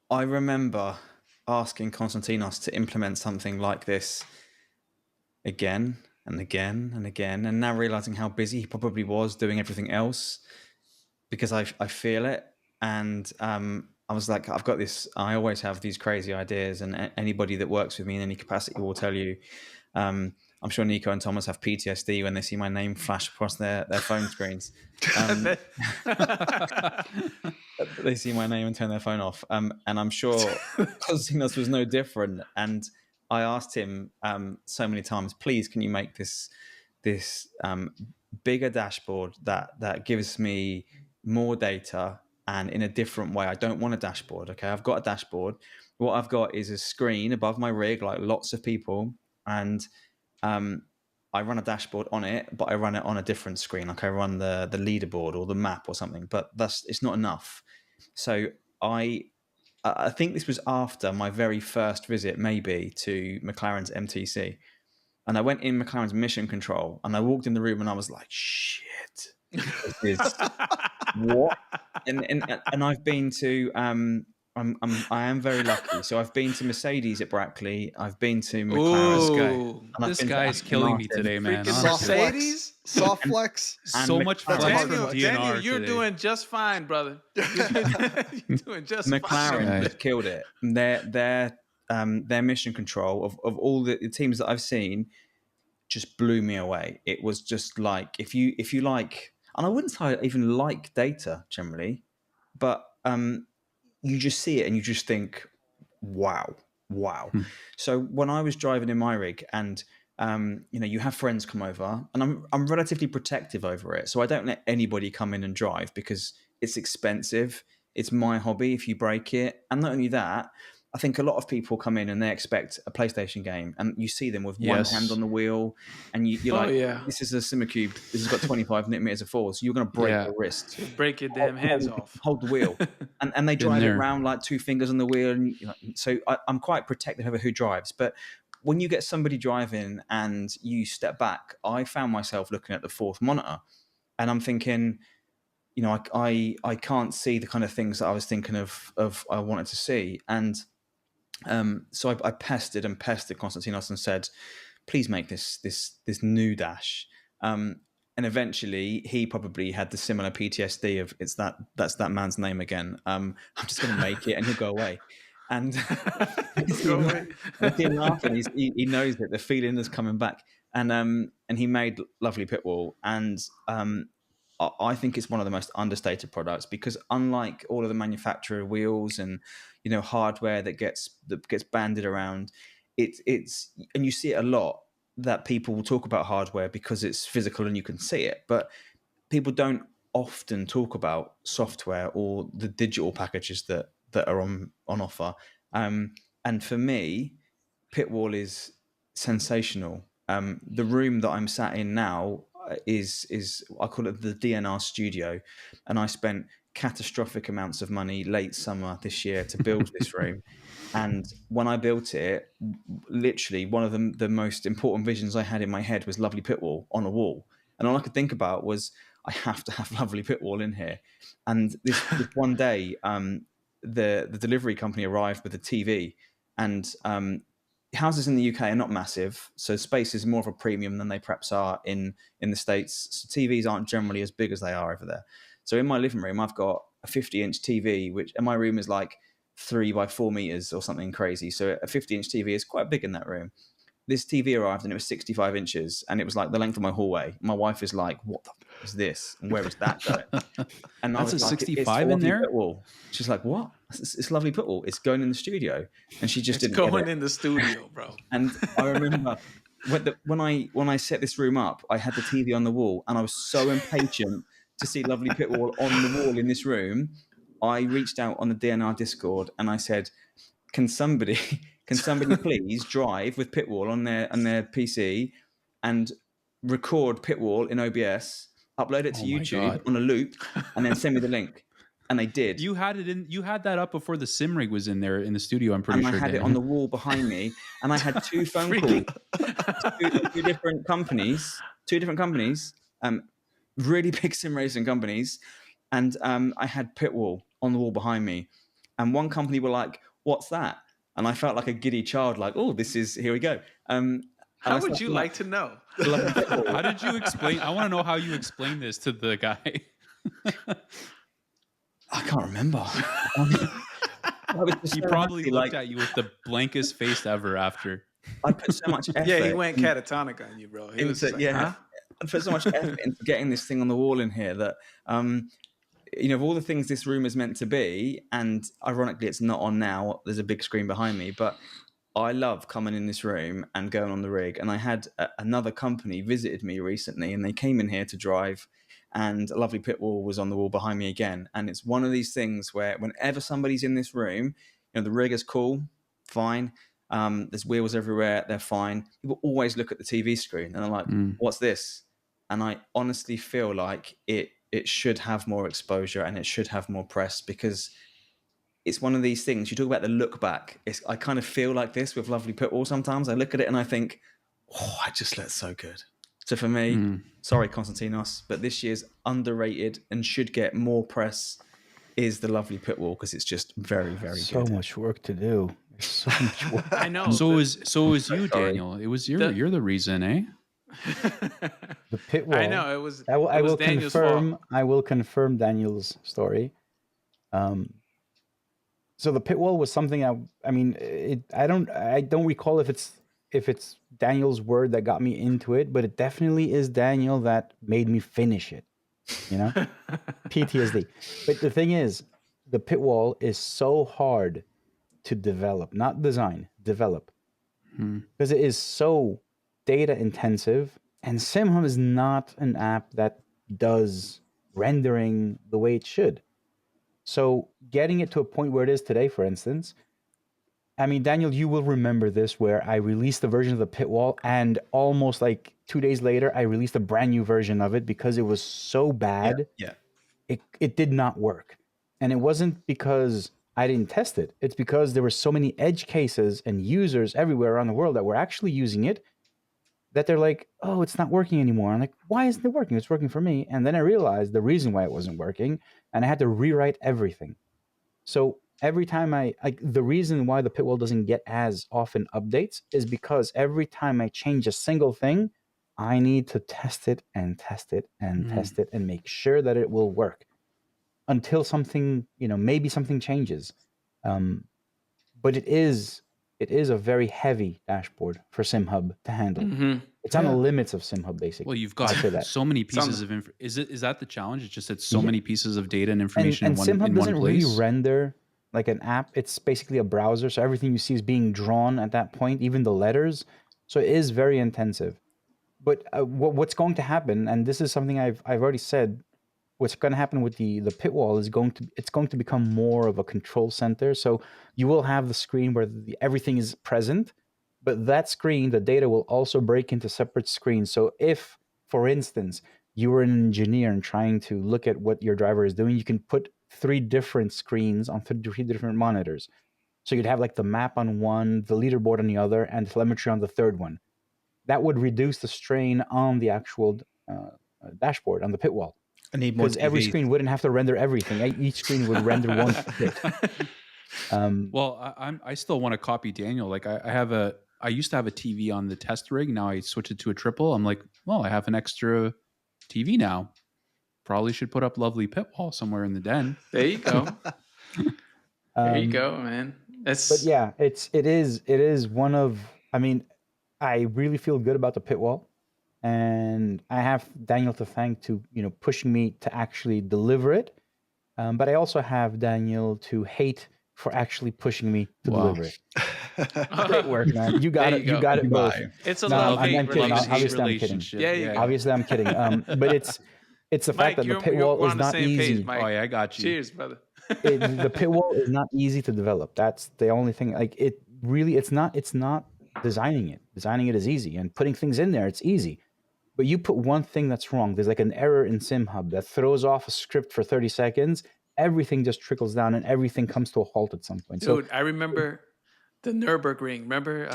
I remember asking Constantinos to implement something like this again and again and again, and now realizing how busy he probably was doing everything else, because I feel it. And I was like, I've got this, I always have these crazy ideas, and anybody that works with me in any capacity will tell you. I'm sure Nico and Thomas have PTSD when they see my name flash across their phone screens. They see my name and turn their phone off. And I'm sure Constantinos was no different. And I asked him so many times, please, can you make this bigger dashboard that gives me more data and in a different way? I don't want a dashboard. Okay, I've got a dashboard. What I've got is a screen above my rig, like lots of people, and I run a dashboard on it, but I run it on a different screen. Like I run the leaderboard or the map or something, but it's not enough. So I think this was after my very first visit, maybe, to McLaren's MTC. And I went in McLaren's mission control, and I walked in the room and I was like, shit, this is what? And I've been to I am very lucky. So I've been to Mercedes at Brackley. I've been to McLaren. Ooh, This guy is killing me today, man. freaking Honestly. Mercedes. Soft flex. So much flex from Daniel, DNR you're today. doing just fine, brother. You're doing just McLaren fine. just killed it. Their mission control of all the teams that I've seen just blew me away. It was just like, if you like, and I wouldn't say I even like data generally, but you just see it and you just think, wow. So when I was driving in my rig, and you have friends come over, and I'm relatively protective over it, so I don't let anybody come in and drive because it's expensive. It's my hobby. If you break it, and not only that, I think a lot of people come in and they expect a PlayStation game, and you see them with one hand on the wheel, and you're like, this is a Simucube. This has got 25 Newton meters of force. You're going to break your wrist. Just break your damn hands off. Hold the wheel. And they drive it around like two fingers on the wheel. And so I'm quite protective over who drives. But when you get somebody driving and you step back, I found myself looking at the fourth monitor, and I'm thinking, I can't see the kind of things that I was thinking of I wanted to see. And so I pestered Constantinos and said, please make this new dash. And eventually he probably had the similar PTSD of that's that man's name again. I'm just going to make it and he'll go away. And I see him laughing. He knows that the feeling is coming back. And he made lovely pit wall. And I think it's one of the most understated products, because unlike all of the manufacturer wheels and hardware that gets banded around, it's and you see it a lot, that people will talk about hardware because it's physical and you can see it, but people don't often talk about software or the digital packages that are on offer. And for me, Pitwall is sensational. The room that I'm sat in now is I call it the DNR studio, and I spent catastrophic amounts of money late summer this year to build this room. And when I built it, literally one of the most important visions I had in my head was lovely Pitwall on a wall, and all I could think about was, I have to have lovely Pitwall in here. And this one day, the delivery company arrived with a TV, and houses in the UK are not massive, so space is more of a premium than they perhaps are in the States. So TVs aren't generally as big as they are over there. So in my living room, I've got a 50-inch TV, and my room is like 3 by 4 meters or something crazy. So a 50-inch TV is quite big in that room. This TV arrived and it was 65 inches, and it was like the length of my hallway. My wife is like, what the f- is this? And where is that going? And That's I was a like, 65 in there? Pitwall. She's like, what? It's lovely Pitwall. It's going in the studio. And she just didn't get going it. in the studio, bro. And I remember when I set this room up, I had the TV on the wall, and I was so impatient to see lovely Pitwall on the wall in this room. I reached out on the DNR Discord and I said, can somebody please drive with Pitwall on their PC and record Pitwall in OBS, upload it to Oh my YouTube God. on a loop, and then send me the link. And they did. You had that up before the sim rig was in there in the studio, I'm pretty And sure. I had it on the wall behind me, and I had 2 phone calls, Freaking. two different companies, really big sim racing companies, and I had Pitwall on the wall behind me, and one company were like, "What's that?" And I felt like a giddy child, like, "Oh, here we go." How would you like to know? How did you explain? I want to know how you explain this to the guy. I can't remember. He probably looked at you with the blankest face ever after. I put so much effort. Yeah, he went catatonic on you, bro. He was like, huh? I put so much effort into getting this thing on the wall in here that, of all the things this room is meant to be, and ironically, it's not on now. There's a big screen behind me, but I love coming in this room and going on the rig. And I had another company visited me recently, and they came in here to drive, and a lovely pit wall was on the wall behind me again. And it's one of these things where whenever somebody's in this room, the rig is cool, fine. There's wheels everywhere, they're fine. People always look at the TV screen and they're like, what's this? And I honestly feel like it should have more exposure and it should have more press, because it's one of these things. You talk about the look back. I kind of feel like this with lovely Pitwall sometimes. I look at it and I think, oh, it just looks so good. So for me, sorry, Constantinos, but this year's underrated and should get more press is the lovely Pitwall, because it's just very, very So good. much work to do. There's so much work. I know. So was you, Daniel. It was you're the reason, eh? The pit wall. I know it was. I will Daniel's confirm. fault. I will confirm Daniel's story. So the pit wall was something. I don't recall if it's Daniel's word that got me into it, but it definitely is Daniel that made me finish it. PTSD. But the thing is, the pit wall is so hard to develop, not design, develop, because it is so data intensive, and SimHub is not an app that does rendering the way it should. So getting it to a point where it is today, for instance, I mean, Daniel, you will remember this, where I released a version of the pit wall, and almost like 2 days later, I released a brand new version of it because it was so bad. Yeah. It did not work. And it wasn't because I didn't test it. It's because there were so many edge cases and users everywhere around the world that were actually using it, that they're like, oh, it's not working anymore. I'm like, why isn't it working? It's working for me. And then I realized the reason why it wasn't working, and I had to rewrite everything. So every time the reason why the pit wall doesn't get as often updates is because every time I change a single thing, I need to test it and test it and test it and make sure that it will work until something, maybe something changes. But it is a very heavy dashboard for SimHub to handle. It's on the limits of SimHub, basically. Well, you've got so many pieces of info. Is that the challenge? It's just that so many pieces of data and information and in SimHub one doesn't place. really render like an app. It's basically a browser, so everything you see is being drawn at that point, even the letters. So it is very intensive. But what's going to happen, and this is something I've already said, what's going to happen with the pit wall is it's going to become more of a control center. So you will have the screen where everything is present, but that screen, the data will also break into separate screens. So if, for instance, you were an engineer and trying to look at what your driver is doing, you can put 3 different screens on 3 different monitors. So you'd have like the map on one, the leaderboard on the other, and telemetry on the third one. That would reduce the strain on the actual dashboard, on the pit wall. I need more because every screen wouldn't have to render everything. Each screen would render one bit. Well, I still want to copy Daniel. Like I used to have a TV on the test rig. Now I switched it to a triple. I'm like, well, I have an extra TV now. Probably should put up lovely pit wall somewhere in the den. There you go. There you go, man. But yeah, it is one of. I mean, I really feel good about the pit wall. And I have Daniel to thank to pushing me to actually deliver it, but I also have Daniel to hate for actually pushing me to deliver it. Great work, man! You got it. You got it both. It's a love-hate relationship. Yeah, obviously I'm kidding. But it's the fact that the pit wall is not easy. Mike. Oh yeah, I got you. Cheers, brother. The pit wall is not easy to develop. That's the only thing. Like it's not designing it. Designing it is easy, and putting things in there, it's easy. but you put one thing that's wrong. There's like an error in SimHub that throws off a script for 30 seconds. Everything just trickles down and everything comes to a halt at some point. Dude, I remember the Nürburgring. Remember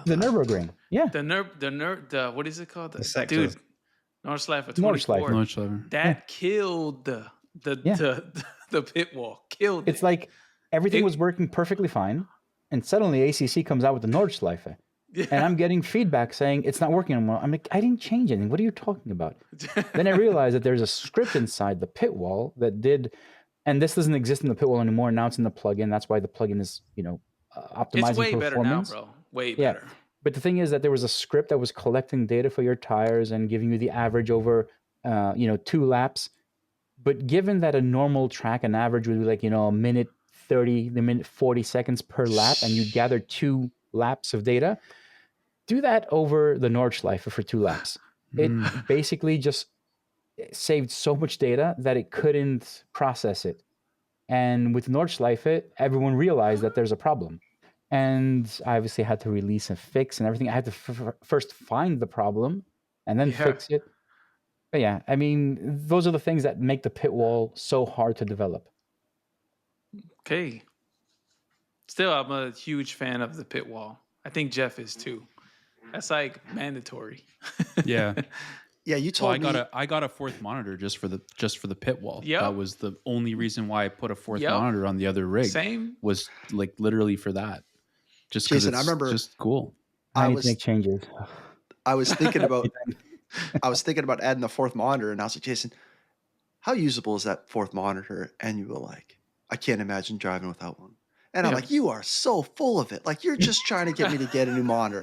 The Nürburgring, yeah. the what is it called? The sectors. Dude, Nordschleife 24. Nordschleife. That killed the pit wall. Killed It's it. like everything was working perfectly fine, and suddenly ACC comes out with the Nordschleife. Yeah. And I'm getting feedback saying it's not working anymore. I'm like, I didn't change anything. What are you talking about? Then I realized that there's a script inside the pit wall that did, and this doesn't exist in the pit wall anymore. Now it's in the plugin. That's why the plugin is, optimizing It's way better now, performance. bro. Way Yeah. better. But the thing is that there was a script that was collecting data for your tires and giving you the average over, 2 laps. But given that a normal track, an average would be like, a minute 30, the minute 40 seconds per lap, and you gather 2 laps of data, do that over the Nordschleife for 2 laps. It basically just saved so much data that it couldn't process it. And with Nordschleife, everyone realized that there's a problem. And I obviously had to release a fix and everything. I had to first find the problem and then fix it. But yeah, I mean, those are the things that make the pit wall so hard to develop. Okay. Still, I'm a huge fan of the pit wall. I think Jeff is too. That's like mandatory. Yeah. Yeah, you told me. I got a fourth monitor just for the pit wall. Yep. That was the only reason why I put a fourth Yep. monitor on the other rig. Same. Was like literally for that. Just because Jason, it's I remember just cool. I need to make changes. I was thinking about adding the fourth monitor, and I was like, Jason, how usable is that fourth monitor? And you were like, I can't imagine driving without one. And I'm like, you are so full of it. Like, you're just trying to get me to get a new monitor.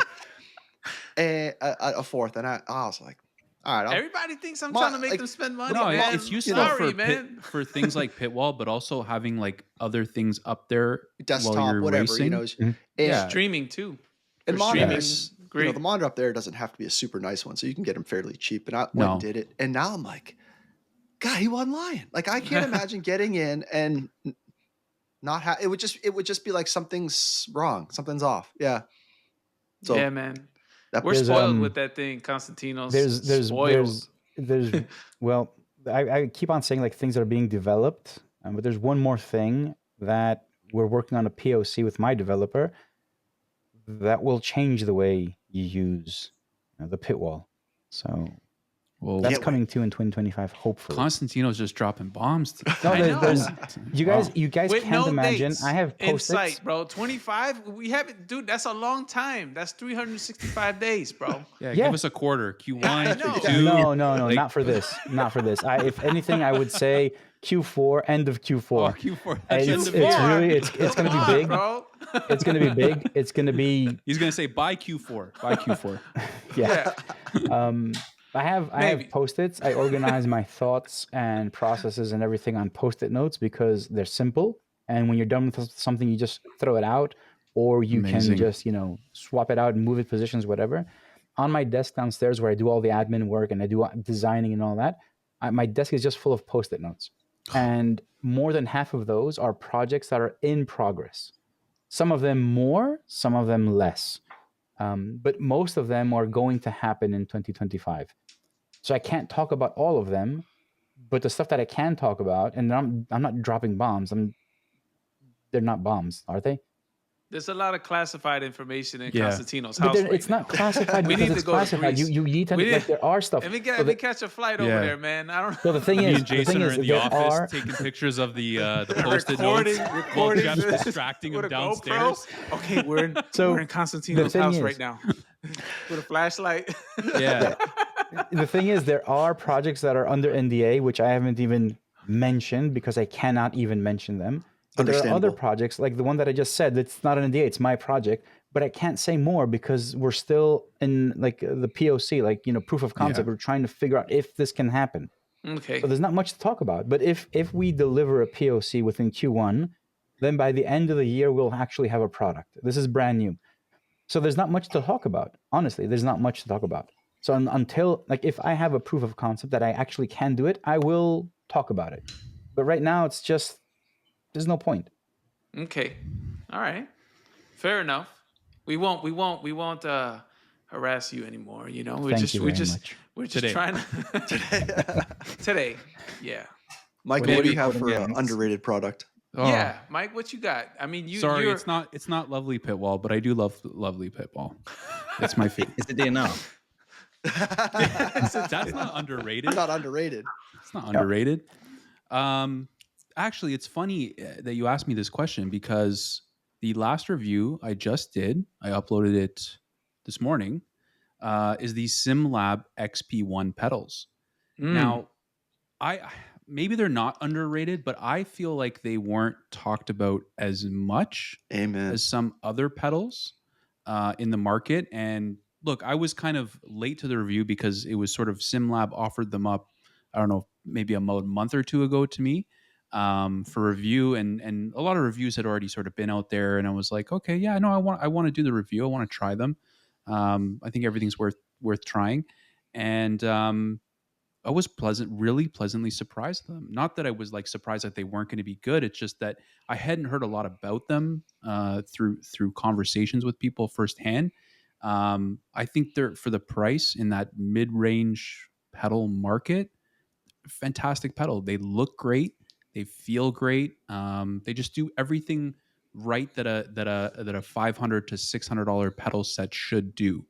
And a fourth. And I was like, all right. Everybody thinks I'm trying to make them spend money, No, man. it's useful Sorry, for man. for things like pit wall, but also having like other things up there Desktop, while you're whatever, racing. And Streaming too. And For monitors, streaming, great. the monitor up there doesn't have to be a super nice one, so you can get them fairly cheap. And I went and did it, and now I'm like, God, he wasn't lying. Like, I can't imagine getting in and not have it. Would just be like something's wrong, something's off. Yeah. So Yeah, man. We're There's, spoiled with that thing, Constantinos. There's well, I keep on saying like things that are being developed, but there's one more thing that we're working on a POC with my developer that will change the way you use the pit wall. So that's coming too in 2025, hopefully. Constantino's just dropping bombs. No, there's you guys With can't imagine. dates I have in post-its. sight, bro. 25. We haven't, dude. That's a long time. That's 365 days, bro. Yeah, Yeah. give us a quarter. Q1, I know. Q2. No, not for this. Not for this. If anything, I would say Q4, end of Q4. Oh, Q4. It's really it's going to be big. Bro. It's going to be big. It's going to be. He's gonna say by Q4. By Q4. Yeah. I have post-its. I organize my thoughts and processes and everything on post-it notes because they're simple. And when you're done with something, you just throw it out, or you can just swap it out and move it positions, whatever. On my desk downstairs, where I do all the admin work and I do designing and all that, my desk is just full of post-it notes, and more than half of those are projects that are in progress. Some of them more, some of them less. But most of them are going to happen in 2025. So I can't talk about all of them, but the stuff that I can talk about, and I'm not dropping bombs. They're not bombs, are they? There's a lot of classified information in Yeah. Constantino's But house. Right it's now. not classified We because need to it's go to classified. Greece. You need to like there are stuff. Let me So catch a flight over there, man. I don't know. So the thing Me is, and Jason are in the there office are taking pictures of the post-it notes while recording Jeff's this distracting him with a downstairs. GoPro. Okay, we're in Constantino's thing house is- right now with a flashlight. Yeah. the thing is, there are projects that are under NDA, which I haven't even mentioned because I cannot even mention them. But there are other Understandable. projects, like the one that I just said, that's not an NDA, it's my project, but I can't say more because we're still in like the POC, like, proof of concept. Yeah. We're trying to figure out if this can happen. Okay. So there's not much to talk about. But if we deliver a POC within Q1, then by the end of the year, we'll actually have a product. This is brand new. So there's not much to talk about. Honestly, there's not much to talk about. So until, like, if I have a proof of concept that I actually can do it, I will talk about it. But right now, it's just, there's no point. Okay. All right. Fair enough. We won't harass you anymore. You know, Thank you very much. we're just Today. trying to today. Yeah. Michael, what do you have Maybe for recording ends. underrated product? Yeah, Mike, what you got? I mean, Sorry, you're it's not Lovely Pitwall, but I do love Lovely Pitwall. It's my favorite. Is it DNR? That's not underrated. Not underrated. It's not underrated. Actually, it's funny that you asked me this question because the last review I just did, I uploaded it this morning, is the SimLab XP1 pedals. Now, I maybe they're not underrated, but I feel like they weren't talked about as much Amen. as some other pedals in the market. And look, I was kind of late to the review because it was sort of SimLab offered them up, I don't know, maybe a month or two ago to me for review, and a lot of reviews had already sort of been out there, and I was like, okay, yeah, no, I want to do the review, I want to try them. I think everything's worth trying, and I was really pleasantly surprised with them. Not that I was like surprised that they weren't going to be good. It's just that I hadn't heard a lot about them through conversations with people firsthand. I think they're, for the price in that mid-range pedal market, fantastic pedal. They look great. They feel great. They just do everything right that a $500 to $600 pedal set should do.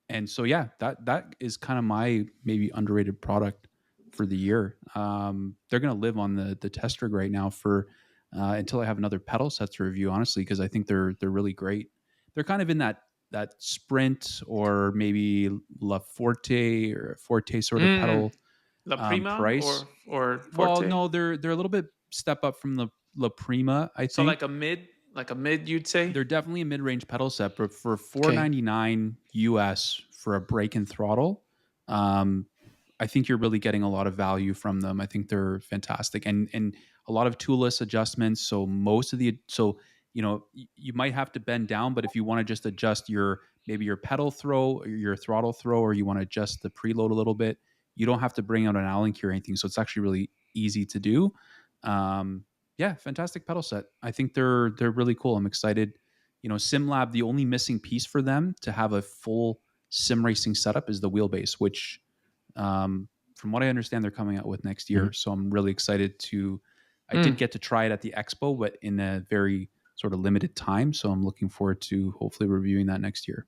And so, yeah, that is kind of my maybe underrated product for the year. They're going to live on the test rig right now for until I have another pedal set to review, honestly, because I think they're really great. They're kind of in that Sprint or maybe La Forte or Forte sort of pedal La Prima price. or Forte. Well, no, they're a little bit step up from the La Prima, I think. So like a mid, you'd say? They're definitely a mid-range pedal set, but for $499 US for a brake and throttle, I think you're really getting a lot of value from them. I think they're fantastic, and a lot of toolless adjustments. So you might have to bend down, but if you want to just adjust maybe your pedal throw, or your throttle throw, or you want to adjust the preload a little bit, you don't have to bring out an Allen key or anything. So it's actually really easy to do. Yeah, fantastic pedal set. I think they're really cool. I'm excited. SimLab, the only missing piece for them to have a full sim racing setup is the wheelbase, which, from what I understand, they're coming out with next year. Mm-hmm. So I'm really excited to. I did get to try it at the expo, but in a very sort of limited time. So I'm looking forward to hopefully reviewing that next year.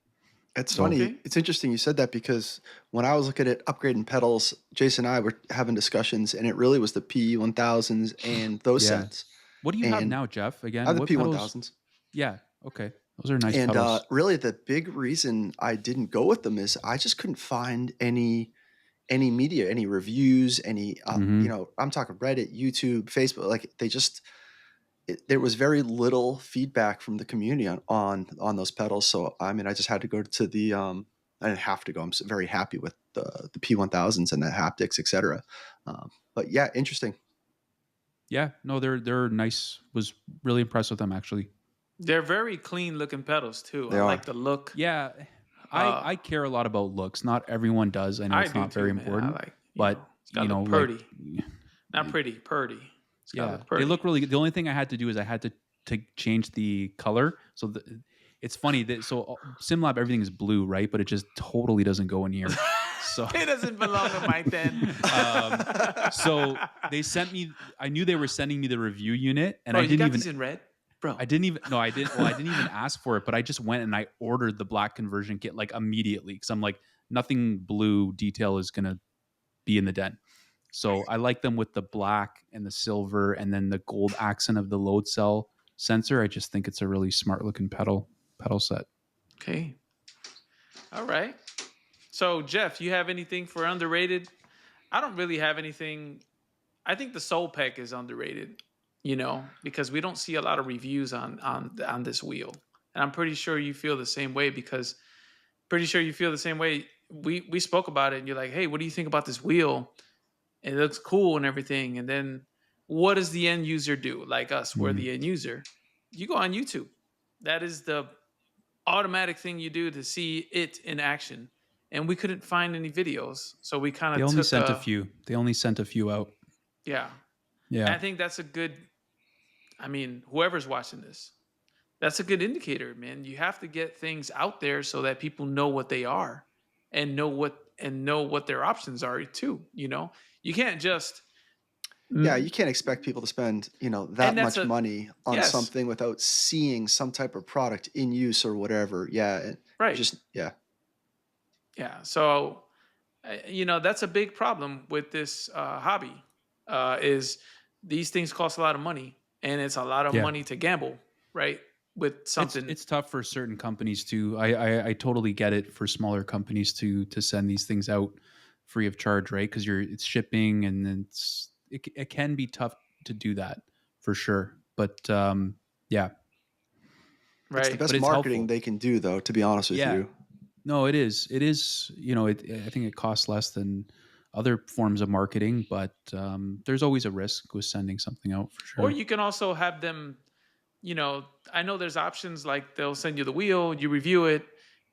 It's funny. Okay. It's interesting you said that because when I was looking at upgrading pedals, Jason and I were having discussions, and it really was the P1000s and those Yeah. sets. What do you have And now, Jeff? Again, I have the what pedals? P1000s. Yeah. Okay. Those are nice And pedals. really, the big reason I didn't go with them is I just couldn't find any media, any reviews, any I'm talking Reddit, YouTube, Facebook. Like there was very little feedback from the community on those pedals. So I mean, I just had to go to the I didn't have to go. I'm very happy with the P1000s and the haptics, etc. But yeah, interesting. Yeah, no, they're nice. Was really impressed with them, actually. They're very clean looking pedals too. They I are. like the look. Yeah, I care a lot about looks. Not everyone does. I know it's do not too, very man. important, I like, but it's got to look like, pretty. Not pretty, purdy. It's gotta yeah, look pretty. they look really good. The only thing I had to do is I had to change the color. So it's funny that SimLab, everything is blue, right? But it just totally doesn't go in here. So It doesn't belong to Mike then. So they sent me. I knew they were sending me the review unit, and Bro, I you didn't got even. this in red, bro. I didn't even. No, I didn't. Well, I didn't even ask for it, but I just went and I ordered the black conversion kit like immediately because I'm like, nothing blue detail is gonna be in the den. So I like them with the black and the silver, and then the gold accent of the load cell sensor. I just think it's a really smart looking pedal set. Okay. All right. So Jeff, you have anything for underrated? I don't really have anything. I think the Soul Peck is underrated, because we don't see a lot of reviews on this wheel. And I'm pretty sure you feel the same way We spoke about it and you're like, hey, what do you think about this wheel? It looks cool and everything. And then what does the end user do? Like us, we're the end user. You go on YouTube. That is the automatic thing you do to see it in action. And we couldn't find any videos. So we kind of They only sent a few. They only sent a few out. Yeah. Yeah. And I think that's a good, whoever's watching this, That's a good indicator, man. You have to get things out there so that people know what they are and know what their options are too, you know? You can't just Yeah, mm, you can't expect people to spend, that and that's much a money on yes, something without seeing some type of product in use or whatever. Yeah, you right. just yeah. Yeah. So that's a big problem with this hobby is these things cost a lot of money and it's a lot of Yeah. money to gamble, right? With something. It's tough for certain companies to. I totally get it for smaller companies to send these things out free of charge, right? Because it's shipping and then it can be tough to do that for sure. But yeah, It's the Right. but best it's marketing helpful. they can do, though, to be honest with Yeah, you. no, it is. It is. I think it costs less than other forms of marketing, but there's always a risk with sending something out for Or sure. you can also have them, I know there's options like they'll send you the wheel, you review it,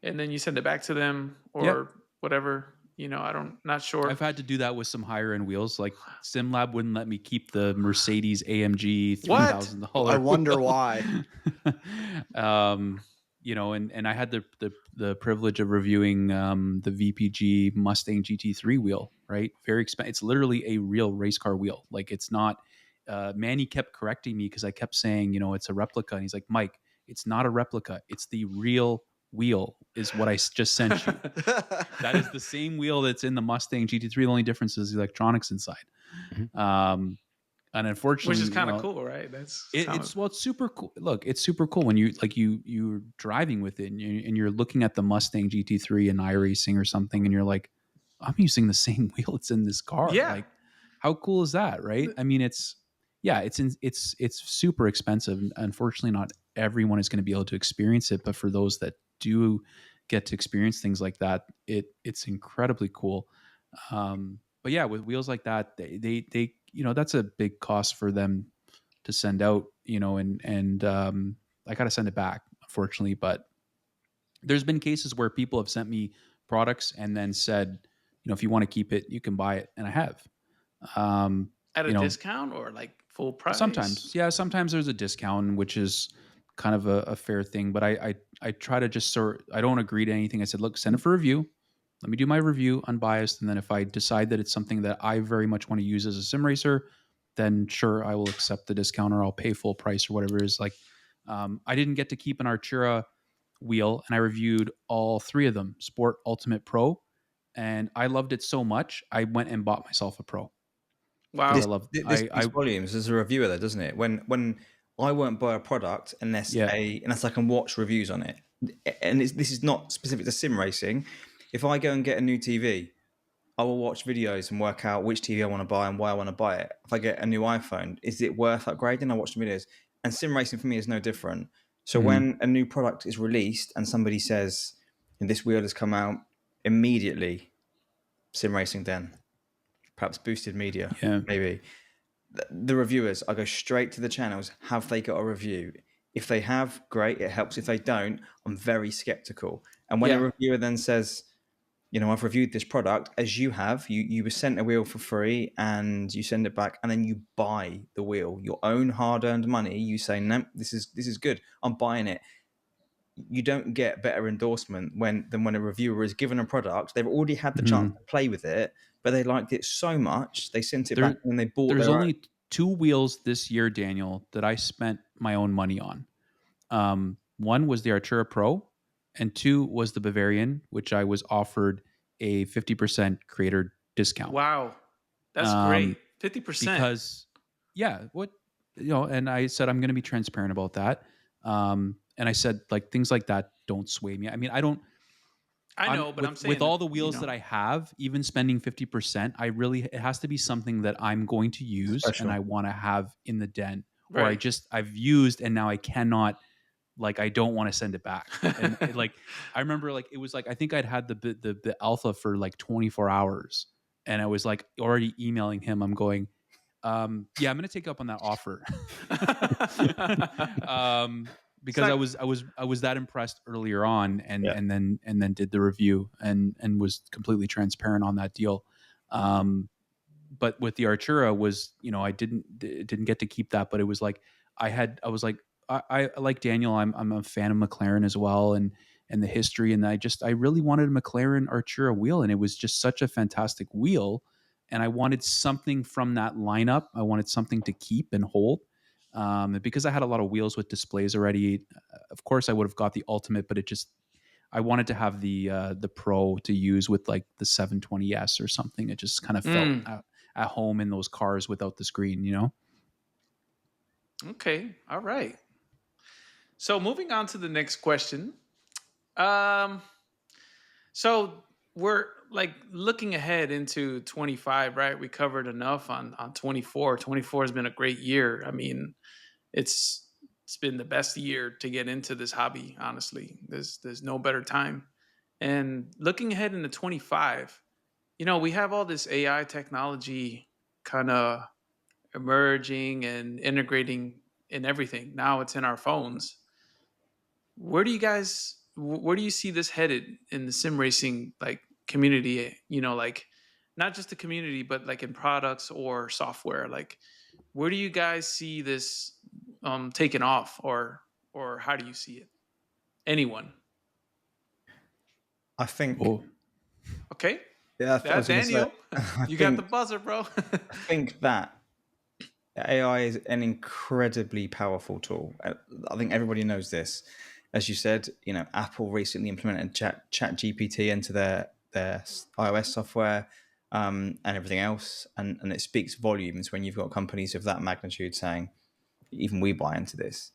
and then you send it back to them Yep. or whatever. I don't, not sure. I've had to do that with some higher end wheels. Like SimLab wouldn't let me keep the Mercedes AMG three What? thousand I dollar wonder wheel. why. And I had the privilege of reviewing the VPG Mustang GT3 wheel. Right, very expensive. It's literally a real race car wheel. Like it's not. Manny kept correcting me because I kept saying, it's a replica, and he's like, Mike, it's not a replica. It's the real wheel. Is what I just sent you. That is the same wheel that's in the Mustang GT3. The only difference is the electronics inside. Mhm. And Which is unfortunately, kind of cool, right? That's kind of it's super cool. Look, it's super cool when you're driving with it and you're looking at the Mustang GT3 in iRacing or something, and you're like, I'm using the same wheel that's in this car. yeah. Like, how cool is that, right? I mean, it's super expensive. Unfortunately, not everyone is going to be able to experience it, but for those that do get to experience things like that, it's incredibly cool. But yeah, with wheels like that, they that's a big cost for them to send out, and I got to send it back, unfortunately. But there's been cases where people have sent me products and then said, if you want to keep it, you can buy it, and I have. Um, At a you know, discount or like full price. Sometimes, yeah, sometimes there's a discount, which is kind of a fair thing. But I try to just I don't agree to anything. I said, look, send it for review. Let me do my review unbiased, and then if I decide that it's something that I very much want to use as a sim racer, then sure, I will accept the discount or I'll pay full price or whatever it is. Like, I didn't get to keep an Artura wheel, and I reviewed all three of them, Sport, Ultimate, Pro, and I loved it so much I went and bought myself a Pro because I This Wow. love this speaks I volumes as a reviewer, though, doesn't it? When I won't buy a product yeah. unless I can watch reviews on it, and this is not specific to sim racing. If I go and get a new TV, I will watch videos and work out which TV I want to buy and why I want to buy it. If I get a new iPhone, is it worth upgrading? I watch the videos, and sim racing for me is no different. So Mhm. when a new product is released and somebody says, "And this wheel has come out," immediately, sim racing then perhaps boosted media, Yeah. maybe the reviewers, I go straight to the channels. Have they got a review? If they have, great, it helps. If they don't, I'm very skeptical. And when a Yeah. reviewer then says, I've reviewed this product as you have, you were sent a wheel for free and you send it back and then you buy the wheel, your own hard-earned money, you say, no, this is good. I'm buying it. You don't get better endorsement than when a reviewer is given a product. They've already had the chance Mhm. to play with it, but they liked it so much, they sent it back There and they bought there's their own. only two wheels this year, Daniel, that I spent my own money on. One was the Artura Pro, and two was the Bavarian, which I was offered a 50% creator discount. Wow. That's Um, great. 50%. because yeah, and I said I'm going to be transparent about that. And I said like things like that don't sway me. I mean, I don't I on know, but I'm with saying, all the wheels that I have, even spending 50%, it has to be something that I'm going to use and Special. I want to have in the den, or right. I've used and now I cannot, like I don't want to send it back. And like I remember like it was like I think I'd had the alpha for like 24 hours and I was like already emailing him. I'm going, yeah, I'm going to take up on that offer. um, It's because like, I was that impressed earlier on, and Yeah. and then did the review and was completely transparent on that deal. But with the Artura was, I didn't get to keep that, but it was like I was like, I like Daniel. I'm a fan of McLaren as well, and the history. And I really wanted a McLaren Artura wheel, and it was just such a fantastic wheel. And I wanted something from that lineup. I wanted something to keep and hold. Because I had a lot of wheels with displays already. Of course, I would have got the Ultimate, but I wanted to have the Pro to use with like the 720S or something. It just kind of felt Mm, at home in those cars without the screen, you know? okay. All right. So moving on to the next question. Um, so we're like looking ahead into 25, right? We covered enough on 24. 24 has been a great year. I mean, it's it's been the best year to get into this hobby, honestly. There's no better time. And looking ahead into 25, we have all this AI technology kind of emerging and integrating in everything. Now it's in our phones. Where do you see this headed in the sim racing like community, like not just the community but like in products or software? Like where do you guys see this taking off, or how do you see it? Anyone? I think, Oh, Okay. yeah, I was going to say, Daniel, I you got the think, buzzer, bro. I think that AI is an incredibly powerful tool. I think everybody knows this. As you said, Apple recently implemented Chat GPT into their iOS software, and everything else, and it speaks volumes when you've got companies of that magnitude saying, even we buy into this.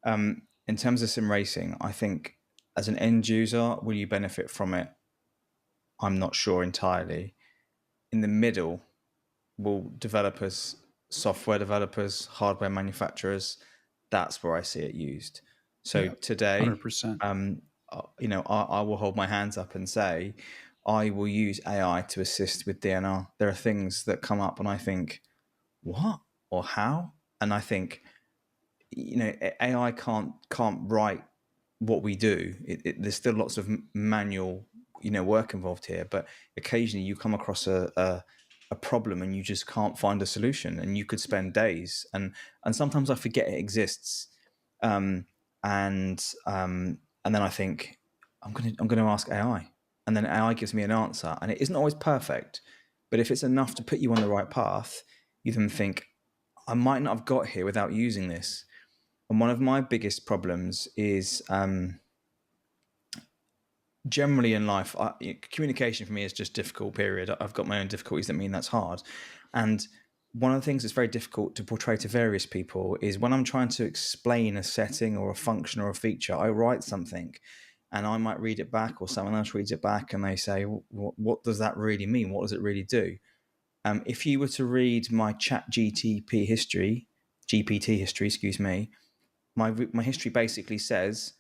In terms of sim racing, I think as an end user, will you benefit from it? I'm not sure entirely. In the middle, will developers, software developers, hardware manufacturers, that's where I see it used. So yeah, today, 100%. I will hold my hands up and say, I will use AI to assist with DNR. There are things that come up and I think, what or how? And I think, AI can't write what we do. There's still lots of manual, work involved here. But occasionally you come across a problem and you just can't find a solution, and you could spend days. And sometimes I forget it exists, um, and then I think I'm gonna ask AI, and then AI gives me an answer, and it isn't always perfect, but if it's enough to put you on the right path, you then think, I might not have got here without using this. And one of my biggest problems is, generally in life, communication for me is just difficult, period. I've got my own difficulties that mean that's hard. And one of the things that's very difficult to portray to various people is when I'm trying to explain a setting or a function or a feature, I write something and I might read it back, or someone else reads it back and they say, what does that really mean? What does it really do? If you were to read my GPT history, excuse me, my history basically says,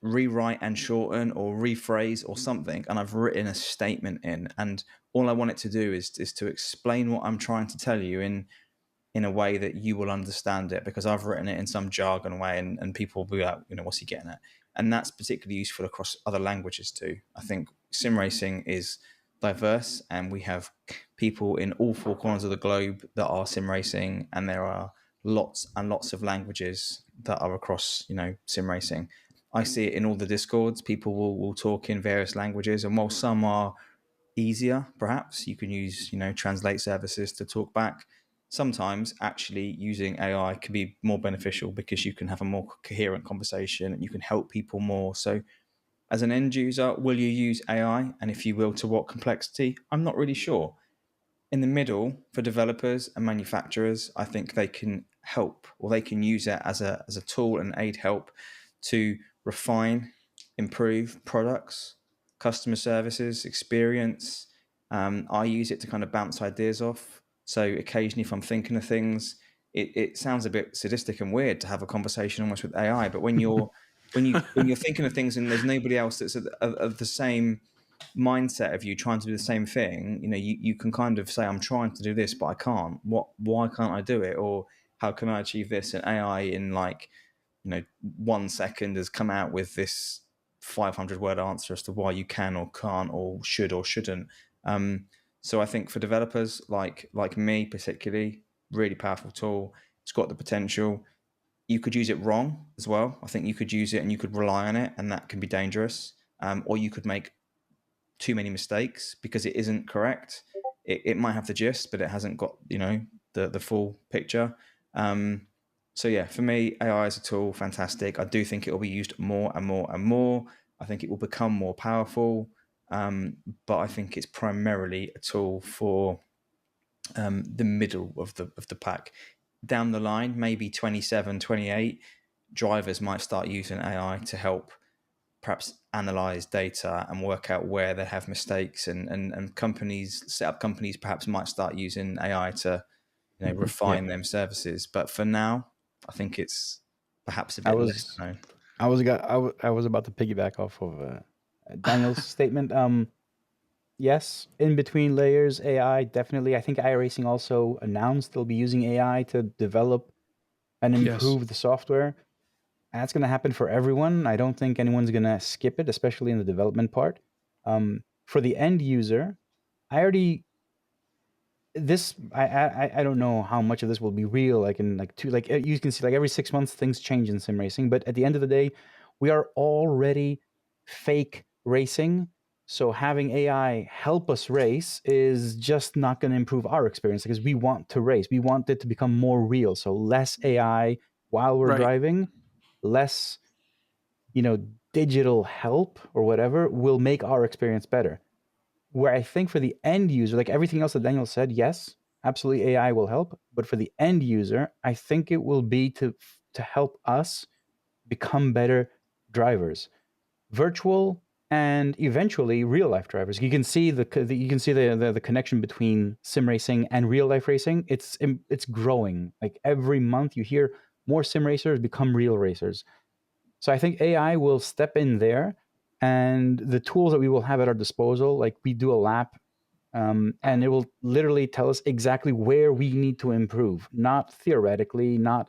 rewrite and shorten or rephrase or something, and I've written a statement in, and all I want it to do is to explain what I'm trying to tell you in a way that you will understand it, because I've written it in some jargon way, and people will be like, what's he getting at? And that's particularly useful across other languages too. I think sim racing is diverse, and we have people in all four corners of the globe that are sim racing, and there are lots and lots of languages that are across, sim racing. I see it in all the discords. People will talk in various languages, and while some are easier, perhaps you can use, translate services to talk back. Sometimes actually using AI can be more beneficial because you can have a more coherent conversation and you can help people more. So as an end user, will you use AI? And if you will, to what complexity? I'm not really sure. In the middle, for developers and manufacturers, I think they can help, or they can use it as a tool and aid help to refine, improve products, customer services, experience. I use it to kind of bounce ideas off. So occasionally, if I'm thinking of things, it sounds a bit sadistic and weird to have a conversation almost with AI. But when you're thinking of things and there's nobody else that's of the same mindset of you trying to do the same thing, you can kind of say, I'm trying to do this but I can't. Why can't I do it? Or how can I achieve this? And AI in 1 second has come out with this 500 word answer as to why you can or can't or should or shouldn't. So I think for developers like me particularly, really powerful tool. It's got the potential. you could use it wrong as well. I think you could use it and you could rely on it, and that can be dangerous. Or you could make too many mistakes because it isn't correct. It might have the gist, but it hasn't got, the full picture. So yeah, for me, AI is a tool, fantastic. I do think it will be used more and more and more. I think it will become more powerful, but I think it's primarily a tool for the middle of the pack. Down the line, maybe 27, 28, drivers might start using AI to help perhaps analyze data and work out where they have mistakes, and companies, set up companies perhaps might start using AI to refine them services. But for now, I think it's perhaps a I bit less was known. I was about to piggyback off of Daniel's statement. Yes, in between layers, AI definitely. I think iRacing also announced they'll be using AI to develop and improve the software. And that's going to happen for everyone. I don't think anyone's going to skip it, especially in the development part. For the end user, I already I don't know how much of this will be real. Like in like two, like you can see, like every 6 months things change in sim racing. But at the end of the day, we are already fake racing. So having AI help us race is just not going to improve our experience, because we want to race. We want it to become more real. So less AI while we're Right. driving, less, digital help or whatever will make our experience better. Where I think for the end user, like everything else that Daniel said, yes, absolutely AI will help. But for the end user, I think it will be to help us become better drivers, virtual and eventually real life drivers. You can see the connection between sim racing and real life racing. It's growing. Like every month, you hear more sim racers become real racers. So I think AI will step in there, and the tools that we will have at our disposal, like we do a lap, and it will literally tell us exactly where we need to improve, not theoretically, not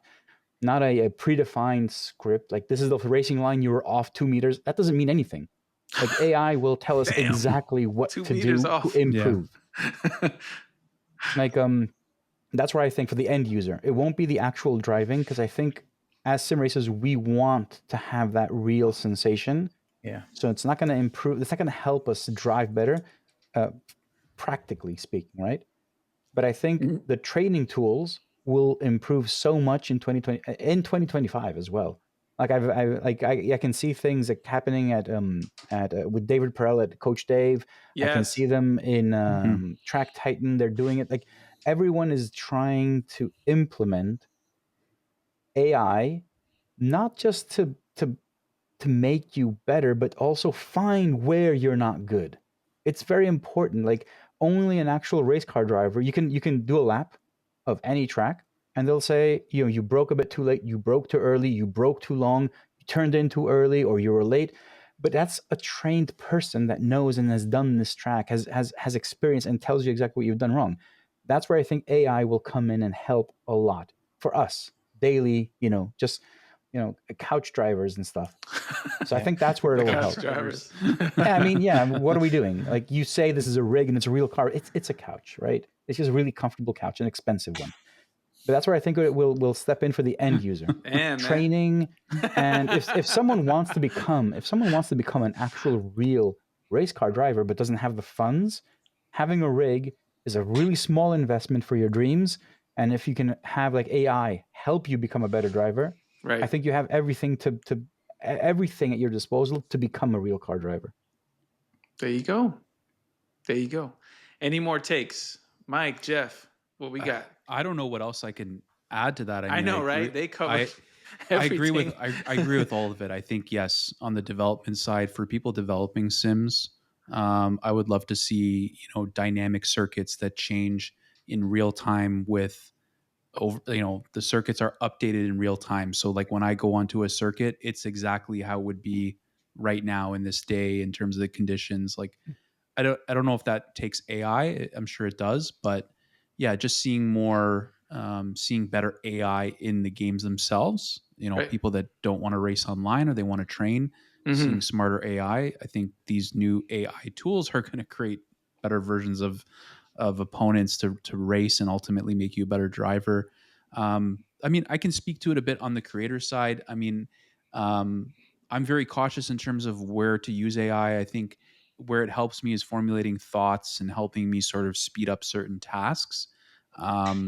a predefined script. Like, this is the racing line, you were off 2 meters. That doesn't mean anything. Like, AI will tell us Damn. exactly what 2 to meters do to off. improve. Like, that's where I think for the end user, it won't be the actual driving, because I think as sim racers, we want to have that real sensation. Yeah. So it's not going to improve. It's not going to help us drive better, practically speaking, right? But I think the training tools will improve so much in 2025 as well. Like I can see things like happening at with David Perel at Coach Dave. I can Yes. see them in Track Titan. They're doing it. Like, everyone is trying to implement AI, not just to make you better, but also find where you're not good. It's very important. Like, only an actual race car driver, you can do a lap of any track, and they'll say, you broke a bit too late, you broke too early, you broke too long, you turned in too early, or you were late. But that's a trained person that knows and has done this track, has experience, and tells you exactly what you've done wrong. That's where I think AI will come in and help a lot for us daily, just couch drivers and stuff. So I think that's where The it will couch help. drivers. Yeah, I mean, yeah. What are we doing? Like, you say this is a rig and it's a real car. It's a couch, right? It's just a really comfortable couch, an expensive one. But that's where I think it will step in for the end user. Man. Training, and if someone wants to become an actual real race car driver but doesn't have the funds, having a rig is a really small investment for your dreams. And if you can have like AI help you become a better driver, Right. I think you have everything everything at your disposal to become a real car driver. There you go. There you go. Any more takes? Mike, Jeff, what we got? I don't know what else I can add to that. I know, right? They cover everything. I agree with all of it. I think, yes, on the development side, for people developing sims, I would love to see dynamic circuits that change in real time with the circuits are updated in real time. So like when I go onto a circuit, it's exactly how it would be right now in this day in terms of the conditions. Like I don't know if that takes AI. I'm sure it does, but yeah, just seeing better AI in the games themselves. Right. People that don't want to race online or they want to train, seeing smarter AI. I think these new AI tools are going to create better versions of opponents to race and ultimately make you a better driver. I mean, I can speak to it a bit on the creator side. I mean, I'm very cautious in terms of where to use AI. I think where it helps me is formulating thoughts and helping me sort of speed up certain tasks.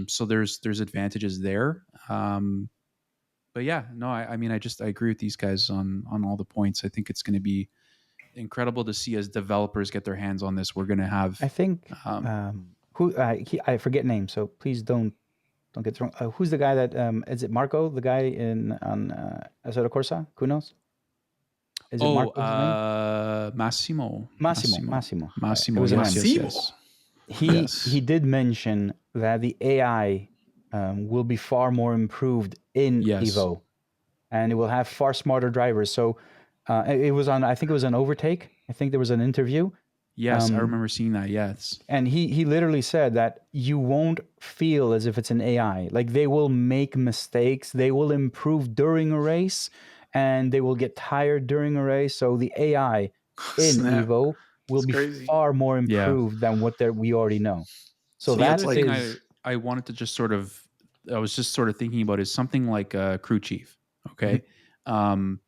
So there's advantages there. But yeah, no, I mean, I agree with these guys on all the points. I think it's going to be incredible to see as developers get their hands on this. We're going to have, I think um, I forget names, so please don't get it wrong. Who's the guy that is it Marco? The guy in on Assetto Corsa? Kunos? Is it Marco his name? Massimo, Massimo. It Massimo. was an Yes, M. yes, Massimo. yes, He yes, did mention that the AI will be far more improved in yes, Evo, and it will have far smarter drivers. So it was on. I think it was an Overtake. I think there was an interview. yes. I remember seeing that. Yes, And he literally said that you won't feel as if it's an AI. Like they will make mistakes, they will improve during a race, and they will get tired during a race. So the AI in Snap. Evo will It's be crazy. far more yeah. improved than what we already know. So The that other thing is I wanted to just sort of, I was just sort of thinking about is something like a crew chief. Okay. Um,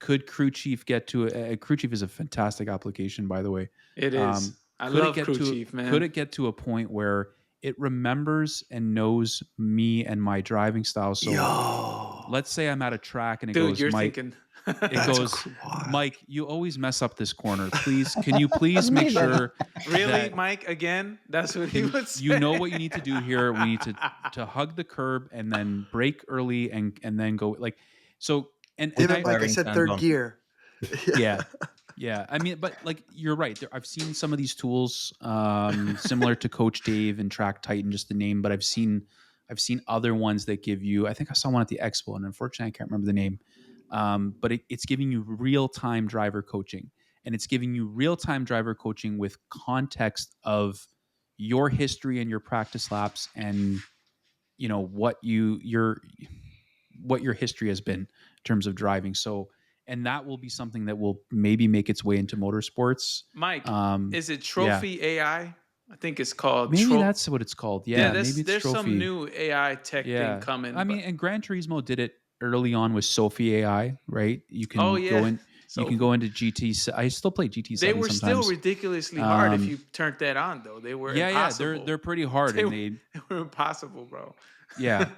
could crew chief get to a crew chief is a fantastic application, by the way. It is. I Could it love get Crew to Chief, man. could it get to a point where it remembers and knows me and my driving style? So Yo, let's say I'm at a track and it Dude, goes, you're Mike, thinking. it goes, wild. Mike, you always mess up this corner. Please, can you please make Me, man. sure Really, that Mike? Again? That's what he can, would say. you know what you need to do here? We need to hug the curb and then brake early and then go like so. And Damn it, I Mike! I Bearing said turned third on. gear. yeah. Yeah, I mean, but like you're right. I've seen some of these tools similar to Coach Dave and Track Titan, just the name. But I've seen other ones that give you. I think I saw one at the Expo, and unfortunately, I can't remember the name. But it's giving you real time driver coaching, and it's giving you real time driver coaching with context of your history and your practice laps, and you know what your history has been in terms of driving. So, and that will be something that will maybe make its way into motorsports. Mike, is it Yeah, Trophy AI? I think it's called maybe that's what it's called. Yeah, Yeah, maybe it's there's some Trophy. new AI tech thing Yeah, coming. I mean, and Gran Turismo did it early on with Sophie AI, right? You can oh go yeah, in. You can Sophie. go into GT. I still play GT7 They were still sometimes. ridiculously hard if Um, you turned that on, though. They were yeah, impossible. they're pretty hard, They, and they were impossible, bro. yeah.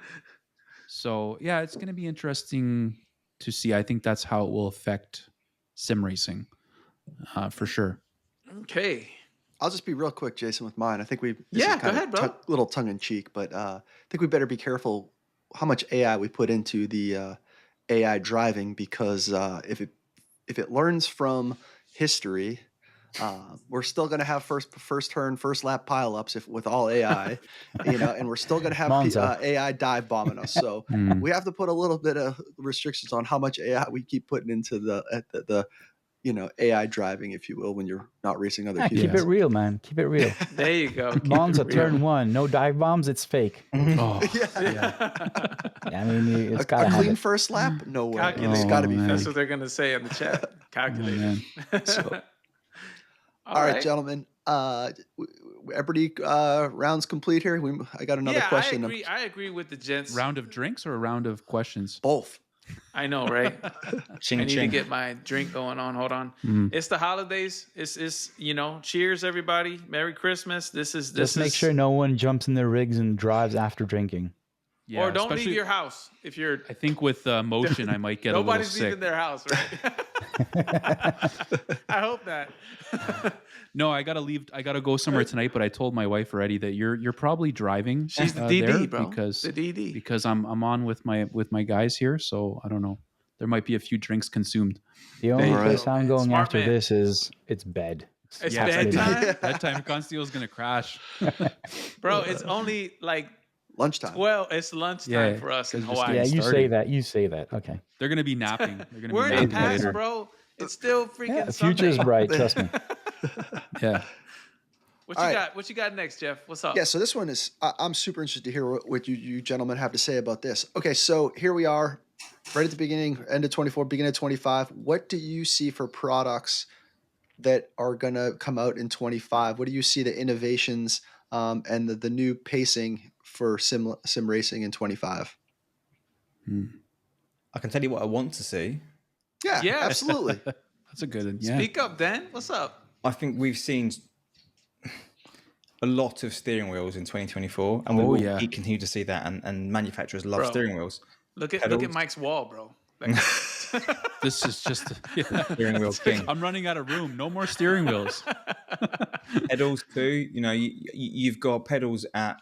So yeah, it's going to be interesting to see. I think that's how it will affect sim racing, for sure. Okay. I'll just be real quick, Jason, with mine. I think this is Yeah, go kind ahead, of bro. little tongue in cheek, but I think we better be careful how much AI we put into the AI driving because if it learns from history, we're still going to have first turn, first lap pileups with all AI, and we're still going to have Monza. AI dive bombing us. So Mm. we have to put a little bit of restrictions on how much AI we keep putting into the AI driving, if you will, when you're not racing other Yeah, keep humans. it real, man. Keep it real. There you go. Keep Monza it real. turn 1, no dive bombs. It's fake. Oh, Yeah. I mean, it's A gotta have clean it. first lap? No way. It's Calculated. got to be man. That's fake. what they're gonna say in the chat. Calculated. man. So- All right, gentlemen. Everybody rounds complete here. I got another Yeah, question. I agree with the gents. round of drinks or a round of questions? Both. I know, right? Ching I need to ching. get my drink going on. Hold on. Mm. It's the holidays. It's cheers everybody. Merry Christmas. This Just make is sure no one jumps in their rigs and drives after drinking. Yeah, or don't leave especially- your house if you're I think with motion, I might get a little nobody's sick. leaving their house, right? I hope not. No, I gotta leave. I gotta go somewhere tonight. But I told my wife already that you're probly driving. She's the there DD, bro. because The DD. because I'm on with my guys here. So I don't know. There might be a few drinks consumed. The only All right. place I'm man. going Smart after man. this is it's bed. It's Yeah, bedtime? bedtime. Bedtime. Constantino's gonna crash. Bro, it's only like Lunchtime. 12. It's lunchtime Yeah, for us in guys are just Hawaii. Yeah, getting you say started. that. You say that. Okay. They're gonna be napping. They're gonna We're be in the napping past, later. bro. It's still freaking Yeah, the Sunday. future's bright. Trust me. Yeah. What All you right. got? What you got next, Jeff? What's up? Yeah, so this one is, I'm super interested to hear what you gentlemen have to say about this. Okay, so here we are, right at the beginning, end of 24, beginning of 25. What do you see for products that are going to come out in 25? What do you see the innovations and the new pacing for sim racing in 25? I can tell you what I want to see. Yeah, Yeah. absolutely. That's a good one. Yeah. Speak up, Dan. What's up? I think we've seen a lot of steering wheels in 2024, and we Oh, will yeah. continue to see that. And manufacturers love Bro. steering wheels. Look at Pedals. Mike's wall, bro. Like, This is just Steering wheel king. I'm running out of room. No more steering wheels. Pedals too. You know, you've got pedals at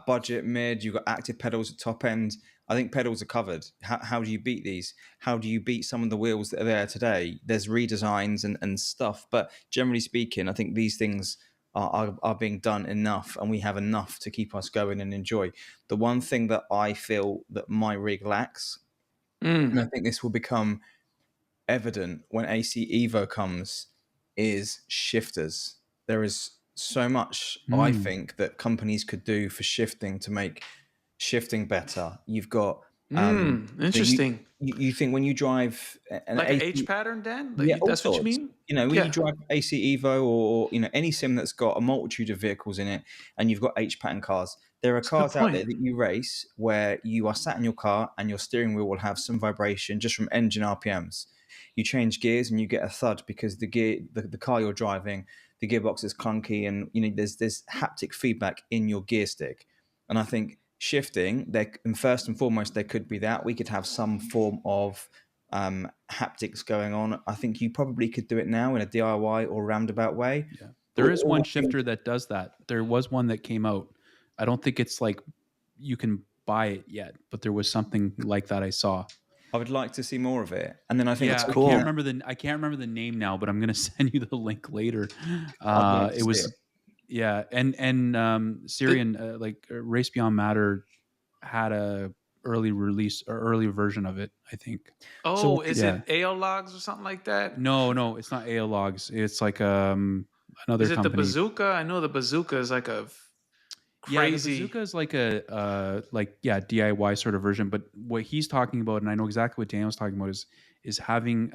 budget, mid. You've got active pedals at top end. I think pedals are covered. How do you beat these? How do you beat some of the wheels that are there today? There's redesigns and stuff, but generally speaking, I think these things are being done enough, and we have enough to keep us going and enjoy. The one thing that I feel that my rig lacks, and I think this will become evident when AC Evo comes, is shifters. There is so much I think that companies could do for shifting to make shifting better. You've got interesting. you think when you drive Like an H pattern, Dan? yeah, all That's what you sorts. mean? You know, when you drive AC Evo or you know any sim that's got a multitude of vehicles in it, and you've got H pattern cars, there are cars out there that you race where you are sat in your car and your steering wheel will have some vibration just from engine RPMs. You change gears and you get a thud because the car you're driving, the gearbox is clunky, and you know there's haptic feedback in your gear stick. And I think shifting, and first and foremost, there could be that we could have some form of haptics going on. I think you probably could do it now in a DIY or roundabout way. Yeah. There is one shifter that does that. There was one that came out. I don't think it's like you can buy it yet, but there was something like that I saw. I would like to see more of it. And then I think it's cool. I can't remember the name now, but I'm going to send you the link later. It was and Syrian like Race Beyond Matter had a early release or early version of it, I think. Oh, so, is it AO Logs or something like that? No, it's not AO Logs. It's like another company. Is it the Bazooka? I know the Bazooka is like a crazy. Yeah, the Bazooka is like a DIY sort of version. But what he's talking about, and I know exactly what Daniel's talking about, is having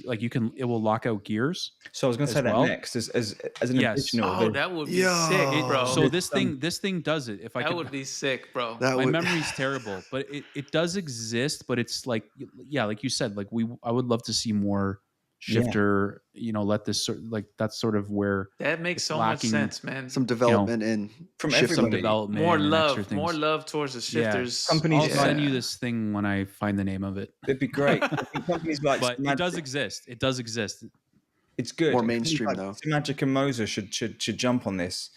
like it will lock out gears. So I was going to say that next as an additional. Oh, that would be sick, bro. So this thing does it. That would be sick, bro. My memory's terrible, but it does exist. But it's like like you said, like I would love to see more shifter. You know, let this that's sort of where that makes so much sense, man. Some development in from everybody. Development, more love towards the shifters. Companies, I'll send you this thing when I find the name of it. It'd be great. I think companies like but it does exist. It does exist. It's good. More mainstream though. Magic and Moser should jump on this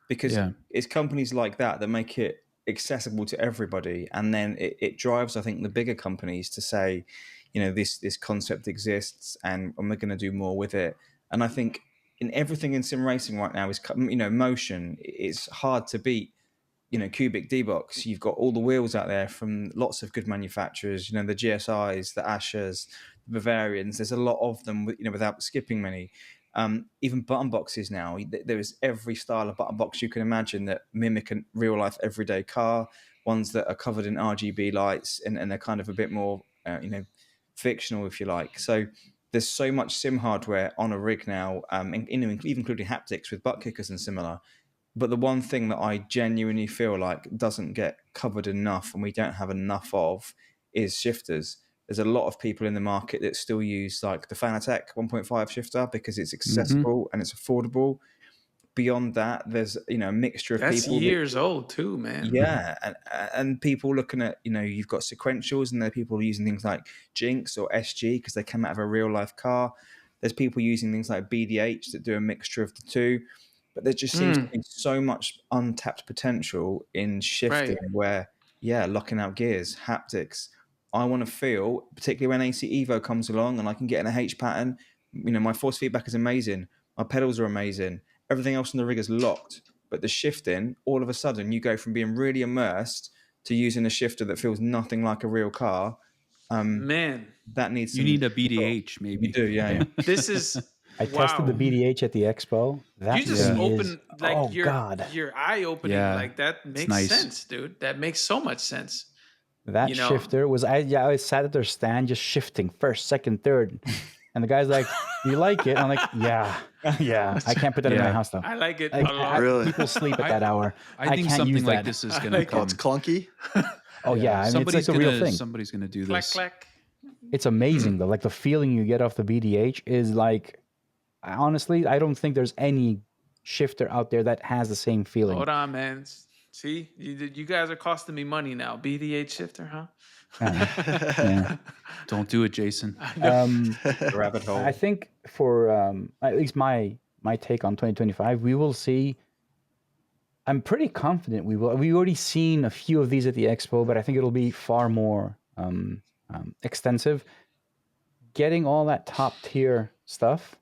because it's companies like that make it accessible to everybody, and then it drives, I think, the bigger companies to say, you know, this concept exists, and we're going to do more with it. And I think in everything in sim racing right now is, you know, motion. It's hard to beat, you know, cubic D-Box. You've got all the wheels out there from lots of good manufacturers, you know, the GSIs, the Ashers, the Bavarians. There's a lot of them, you know, without skipping many. Even button boxes now. There is every style of button box you can imagine that mimic a real life everyday car. Ones that are covered in RGB lights and they're kind of a bit more, you know, fictional, if you like. So there's so much sim hardware on a rig now, even including haptics with butt kickers and similar. But the one thing that I genuinely feel like doesn't get covered enough and we don't have enough of is shifters. There's a lot of people in the market that still use like the Fanatec 1.5 shifter because it's accessible and it's affordable. Beyond that, there's, you know, a mixture of people. That's years old too, man. Yeah, and people looking at, you know, you've got sequentials, and there are people using things like Jinx or SG because they come out of a real life car. There's people using things like BDH that do a mixture of the two. But there just seems to be so much untapped potential in shifting where, locking out gears, haptics. I want to feel, particularly when AC Evo comes along and I can get in a H pattern, you know, my force feedback is amazing. My pedals are amazing. Everything else in the rig is locked. But the shifting, all of a sudden, you go from being really immersed to using a shifter that feels nothing like a real car. Man, that needs. You need a BDH, maybe. You do, yeah. This is. I tested the BDH at the expo. That you just open like your eye opening. Like that makes sense, dude. That makes so much sense. That shifter was I sat at their stand just shifting first, second, third. And the guy's like, "Do you like it?" I'm like, "Yeah, yeah. I can't put that in my house though. I like it Like, a lot. Really? people sleep at that hour. I think can't something use like that." this is I going to like it. Oh, come. it's clunky. Oh yeah, I mean, it's like a real thing. Somebody's going to do Clack, this. clack. It's amazing though. Like the feeling you get off the VDH is like, honestly, I don't think there's any shifter out there that has the same feeling. Hold on, man. See, you guys are costing me money now. BDH shifter, huh? Yeah. Don't do it, Jason. Rabbit hole. I think for at least my take on 2025, we will see. I'm pretty confident we will. We've already seen a few of these at the expo, but I think it'll be far more extensive. Getting all that top tier stuff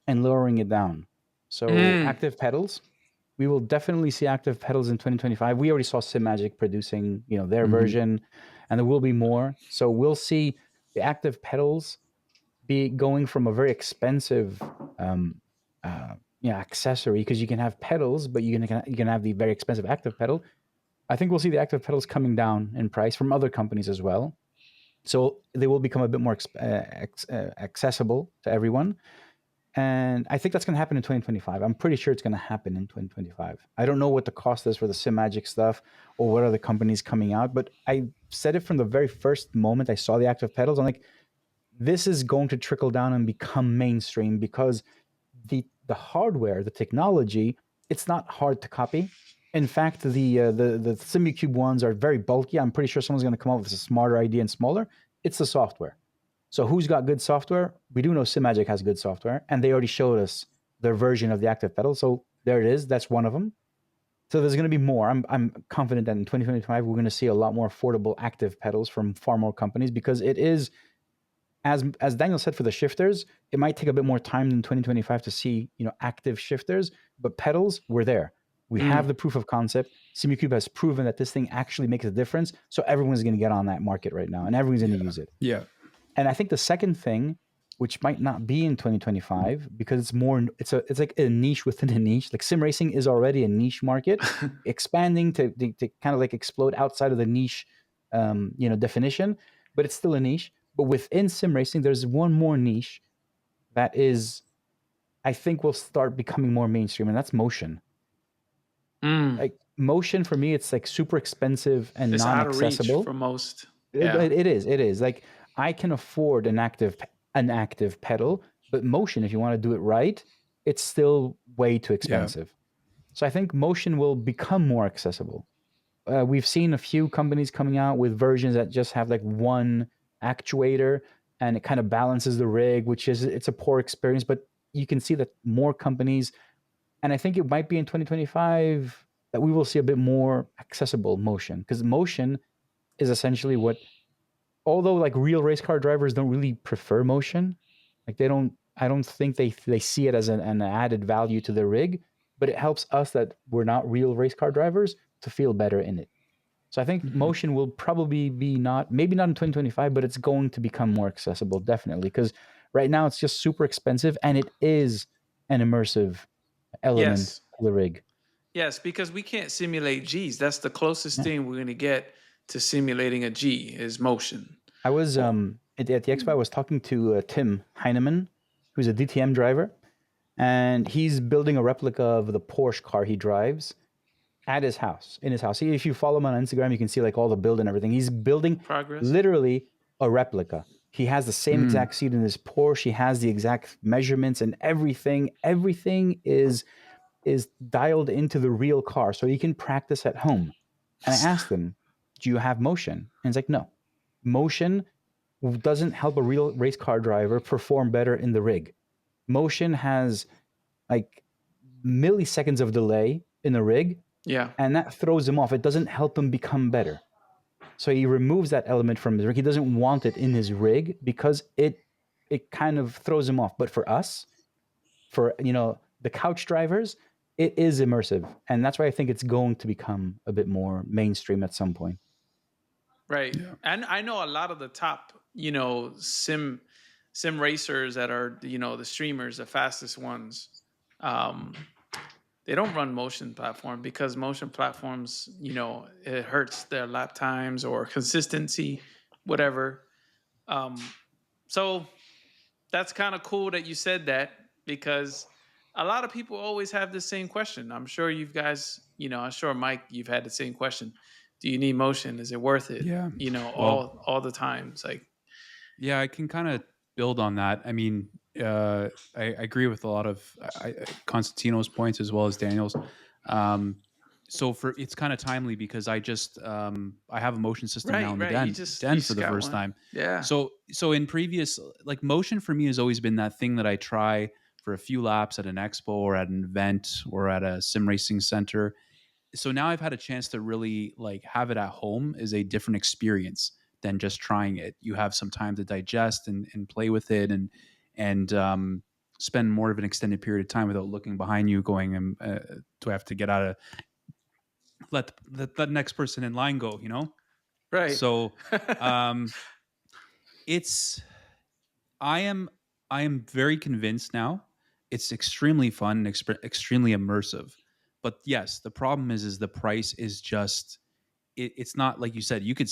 and lowering it down. So active pedals, we will definitely see active pedals in 2025. We already saw SimMagic producing, their version, and there will be more. So we'll see the active pedals be going from a very expensive accessory, because you can have pedals, but you can have the very expensive active pedal. I think we'll see the active pedals coming down in price from other companies as well. So they will become a bit more accessible to everyone. And I think that's going to happen in 2025. I'm pretty sure it's going to happen in 2025. I don't know what the cost is for the SimMagic stuff or what other companies coming out, but I said it from the very first moment I saw the active pedals. I'm like, this is going to trickle down and become mainstream, because the hardware, the technology, it's not hard to copy. In fact, the Simucube ones are very bulky. I'm pretty sure someone's going to come up with a smarter idea and smaller. It's the software. So who's got good software? We do know SimMagic has good software, and they already showed us their version of the active pedal. So there it is. That's one of them. So there's going to be more. I'm confident that in 2025 we're going to see a lot more affordable active pedals from far more companies, because it is, as Daniel said, for the shifters, it might take a bit more time than 2025 to see active shifters, but pedals, we're there. We have the proof of concept. Simucube has proven that this thing actually makes a difference. So everyone's going to get on that market right now, and everyone's going to use it. Yeah. And I think the second thing, which might not be in 2025, because it's like a niche within a niche. Like sim racing is already a niche market, expanding to kind of like explode outside of the niche, definition, but it's still a niche. But within sim racing, there's one more niche that is, I think, will start becoming more mainstream, and that's motion. Like motion for me, it's like super expensive and It's out of reach non-accessible for most. It is like, I can afford an active pedal, but motion, if you want to do it right, it's still way too expensive. So I think motion will become more accessible. We've seen a few companies coming out with versions that just have like one actuator, and it kind of balances the rig, it's a poor experience, but you can see that more companies, and I think it might be in 2025 that we will see a bit more accessible motion, because motion is essentially what, although like real race car drivers don't really prefer motion, like I don't think they see it as an added value to their rig, but it helps us that we're not real race car drivers to feel better in it. So I think motion will probably be maybe not in 2025, but it's going to become more accessible, definitely, because right now it's just super expensive, and it is an immersive element to the rig. Yes, because we can't simulate G's. That's the closest thing we're going to get to simulating a G is motion. I was at the expo. I was talking to Tim Heineman, who's a DTM driver, and he's building a replica of the Porsche car he drives at his house. In his house, if you follow him on Instagram, you can see like all the build and everything. He's building literally a replica. He has the same exact seat in his Porsche. He has the exact measurements and everything. Everything is dialed into the real car, so he can practice at home. And I asked him, "Do you have motion?" And he's like, "No. Motion doesn't help a real race car driver perform better in the rig. Motion has like milliseconds of delay in the rig, and that throws him off. It doesn't help him become better. So he removes that element from his rig. He doesn't want it in his rig because it kind of throws him off. But for us, for the couch drivers, it is immersive, and that's why I think it's going to become a bit more mainstream at some point." Right. Yeah. And I know a lot of the top, sim racers that are, the streamers, the fastest ones. They don't run motion platform because motion platforms, it hurts their lap times or consistency, whatever. So that's kind of cool that you said that, because a lot of people always have the same question. I'm sure you guys, I'm sure Mike, you've had the same question. Do you need motion? Is it worth it? Yeah. Well, All the time. It's like, yeah, I can kind of build on that. I mean, I agree with a lot of Constantino's points as well as Daniel's. Um, so for it's kind of timely because I have a motion system now right, in the right. You den for just the got first one. time. Yeah. So in previous, like, motion for me has always been that thing that I try for a few laps at an expo or at an event or at a sim racing center. So now I've had a chance to really like have it at home is a different experience than just trying it. You have some time to digest and play with it and spend more of an extended period of time without looking behind you going, do I have to get out of let the next person in line go, you know? Right. So um it's I am I am very convinced now. It's extremely fun and extremely immersive. But yes, the problem is the price is just it's not like you said. You could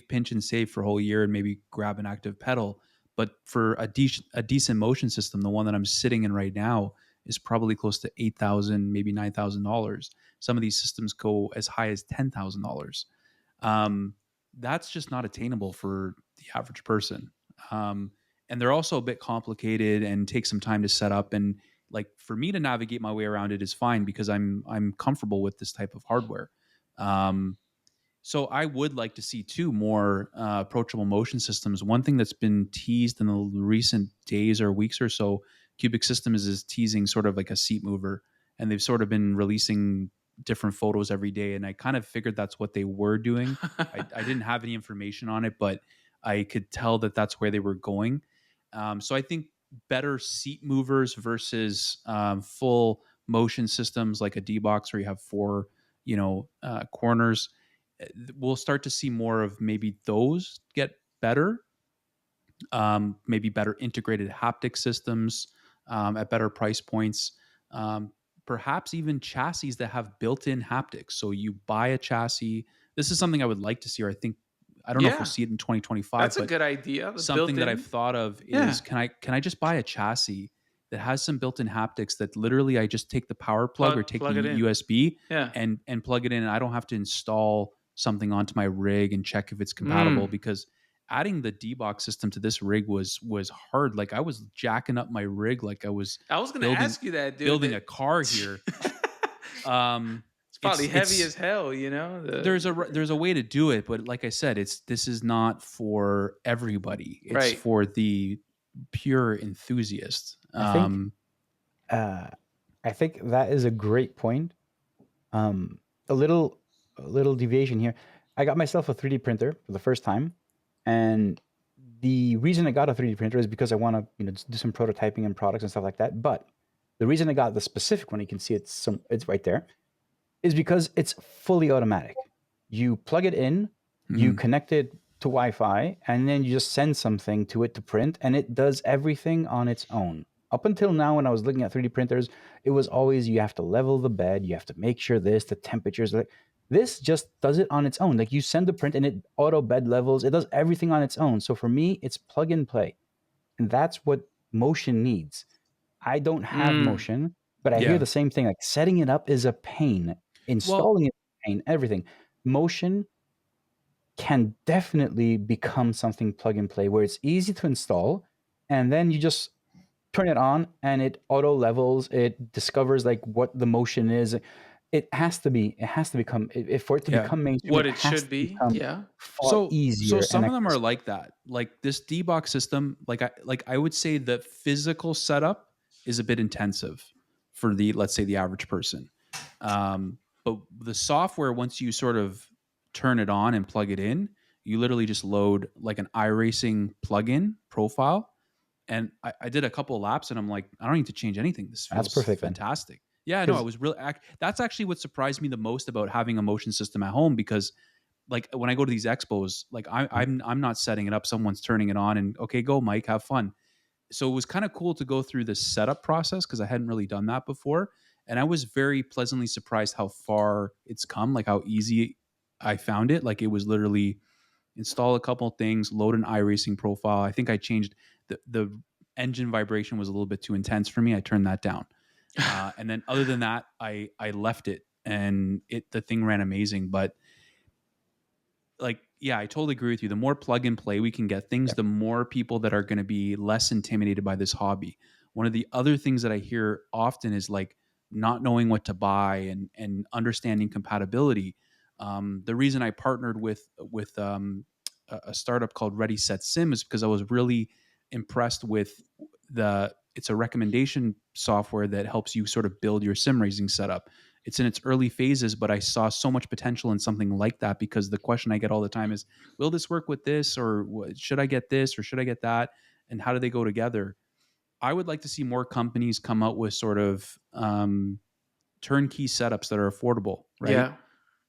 pinch and save for a whole year and maybe grab an active pedal. But for a decent motion system, the one that I'm sitting in right now is probably close to $8,000, maybe $9,000. Some of these systems go as high as $10,000. Um, that's just not attainable for the average person. Um, and they're also a bit complicated and take some time to set up. And like for me to navigate my way around it is fine because I'm comfortable with this type of hardware. Um, so I would like to see two more approachable motion systems. One thing that's been teased in the recent days or weeks or so, Cubic Systems is teasing sort of like a seat mover, and they've sort of been releasing different photos every day. And I kind of figured that's what they were doing. I didn't have any information on it, but I could tell that that's where they were going. So I think better seat movers versus full motion systems like a D box where you have four, corners. We'll start to see more of maybe those get better, maybe better integrated haptic systems at better price points. Um, Perhaps even chassis that have built-in haptics. So you buy a chassis. This is something I would like to see, or I don't know if we'll Yeah. see it in 2025, That's a but good idea. The built something that I've in. thought of Yeah. is can I just buy a chassis that has some built-in haptics that literally I just take the power plug or take Plug it the in. USB Yeah. and plug it in, and I don't have to install something onto my rig and check if it's compatible, Mm. because adding the D-box system to this rig was hard. Like I was jacking up my rig like I was I was gonna building ask you that, dude. building a car here. Um It's probably heavy it's as hell, there's a way to do it, but like I said, this is not for everybody. It's right. for the pure enthusiast. I think uh, I think that is a great point. Um, a little deviation here. I got myself a 3D printer for the first time, and the reason I got a 3D printer is because I want to do some prototyping and products and stuff like that. But the reason I got the specific one, you can see it's right there, is because it's fully automatic. You plug it in, you Mhm. connect it to Wi-Fi, and then you just send something to it to print, and it does everything on its own. Up until now, when I was looking at 3D printers, it was always you have to level the bed, you have to make sure the temperatures. This just does it on its own. Like you send the print, and it auto bed levels. It does everything on its own. So for me, it's plug and play, and that's what motion needs. I don't have Mm. motion, but I hear Yeah. the same thing. Like setting it up is a pain. Well, Installing it is a pain. Everything. Motion can definitely become something plug and play where it's easy to install, and then you just turn it on and it auto levels. It discovers like what the motion is. It has to become for it to yeah. become mainstream. What It it has should to be. become Yeah. far So easier and some of them are accessible. like that. Like this D-box system, I would say the physical setup is a bit intensive for the, let's say, the average person. But the software, once you sort of turn it on and plug it in, you literally just load like an iRacing plugin profile. And I did a couple of laps and I'm like, I don't need to change anything. This That's feels perfect then, fantastic. Yeah, no, I because was really, that's actually what surprised me the most about having a motion system at home, because like when I go to these expos, like I'm not setting it up. Someone's turning it on and okay, go Mike, have fun. So it was kind of cool to go through the setup process because I hadn't really done that before. And I was very pleasantly surprised how far it's come, like how easy I found it. Like it was literally install a couple of things, load an iRacing profile. I think I changed the engine vibration was a little bit too intense for me. I turned that down. And then other than that, I left it, and the thing ran amazing. But like, yeah, I totally agree with you. The more plug and play we can get things, the more people that are going to be less intimidated by this hobby. One of the other things that I hear often is like not knowing what to buy and understanding compatibility. The reason I partnered with a startup called Ready Set Sim is because I was really impressed with it's a recommendation software that helps you sort of build your sim racing setup. It's in its early phases, but I saw so much potential in something like that, because the question I get all the time is, will this work with this, or should I get this, or should I get that? And how do they go together? I would like to see more companies come out with sort of turnkey setups that are affordable, right? Yeah.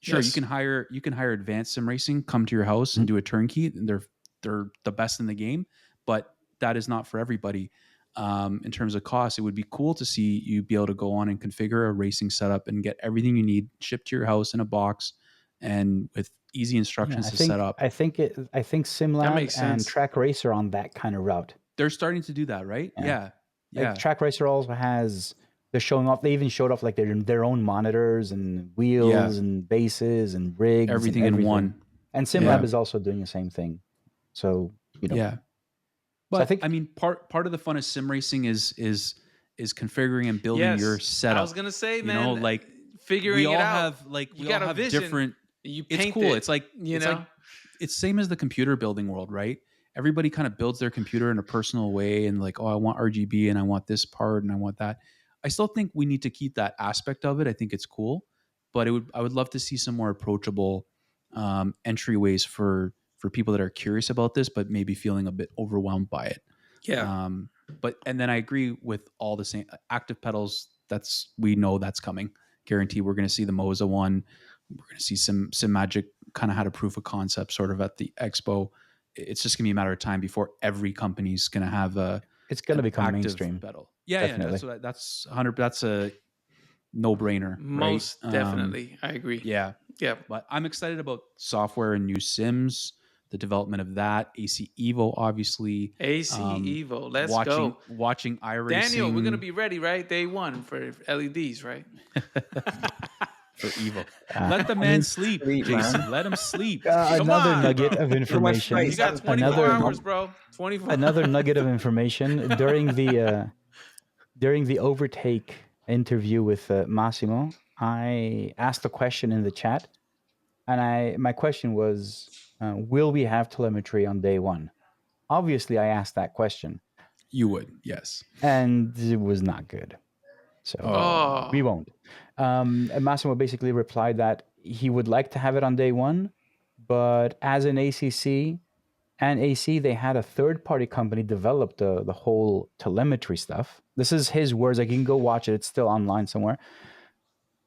Sure, Yes. you can hire Advanced Sim Racing, come to your house and do a turnkey, and they're the best in the game, but that is not for everybody. In terms of cost, it would be cool to see you be able to go on and configure a racing setup and get everything you need shipped to your house in a box and with easy instructions to set up. I think SimLab makes and sense. Track Racer on that kind of route. They're starting to do that, right? Yeah. Like Track Racer also has, they're showing off. They even showed off like their own monitors and wheels and bases and rigs, everything and in one. And SimLab is also doing the same thing. So yeah. But so I think, I mean, part of the fun of sim racing is configuring and building your setup. I was gonna say, man, you know, like figuring we it all out. have like You we got all a have vision, different. You It's paint cool. it, It's like it's same as the computer building world, right? Everybody kind of builds their computer in a personal way, and like, oh, I want RGB and I want this part and I want that. I still think we need to keep that aspect of it. I think it's cool, but I would love to see some more approachable entryways for people that are curious about this, but maybe feeling a bit overwhelmed by it. Yeah. And then I agree with all the same active pedals. We know that's coming. Guarantee we're going to see the Moza one. We're going to see some Magic kind of had a proof of concept sort of at the expo. It's just going to be a matter of time before every company's going to have it's going to become active mainstream pedal. Yeah, definitely. yeah, that's 100. That's a no-brainer, Most right? definitely, I agree. Yeah, yeah. But I'm excited about software and new sims, the development of that. AC Evo, obviously. AC Evo, let's go. Watching iRacing. Daniel, we're gonna be ready, right? Day one for LEDs, right? For Evo. Let the man sleep, Jason. Let him sleep. Another nugget of information. You got 24 hours, bro. 24. Another nugget of information during the Overtake interview with Massimo. I asked a question in the chat, and my question was, will we have telemetry on day one? Obviously, I asked that question. You would, yes. And it was not good. So we won't. And Massimo basically replied that he would like to have it on day one, but as an ACC and AC, they had a third-party company develop the whole telemetry stuff. This is his words. Like, you can go watch it. It's still online somewhere.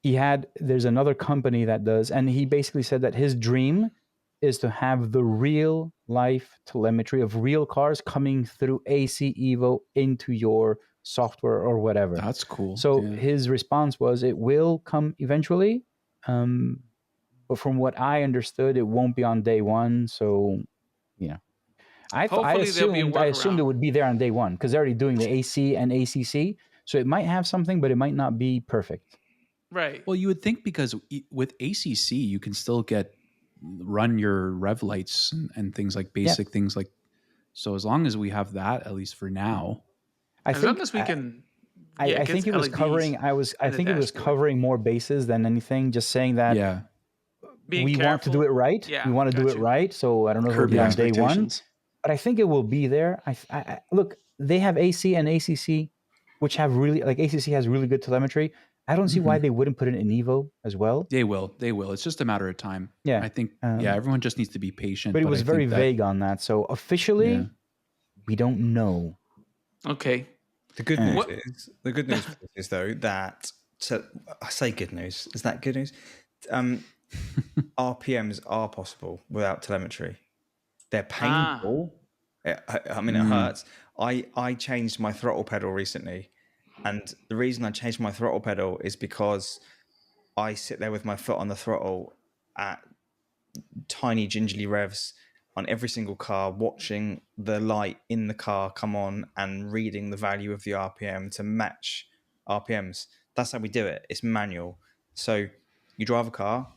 There's another company that does, and he basically said that his dream is to have the real life telemetry of real cars coming through AC Evo into your software or whatever. That's cool. So his response was, it will come eventually. But from what I understood, it won't be on day one. So, I assumed it would be there on day one because they're already doing the AC and ACC. So it might have something, but it might not be perfect. Right. Well, you would think, because with ACC, you can still run your rev lights and things like basic things like. So as long as we have that, at least for now, as long as we can. I think it was covering. I think it was covering more bases than anything. Just saying that. We want to do it right. Yeah, we want to do it right. So I don't know if it'll be on day one, but I think it will be there. I look, they have AC and ACC, which have ACC has really good telemetry. I don't see why they wouldn't put it in Evo as well. They will. It's just a matter of time. Yeah. I think, everyone just needs to be patient. But it was very vague on that. So officially, we don't know. Okay. The good news is though that, I say good news. Is that good news? RPMs are possible without telemetry. They're painful. It hurts. I changed my throttle pedal recently, and the reason I changed my throttle pedal is because I sit there with my foot on the throttle at tiny gingerly revs, on every single car, watching the light in the car come on and reading the value of the RPM to match RPMs. That's how we do it. It's manual. So you drive a car,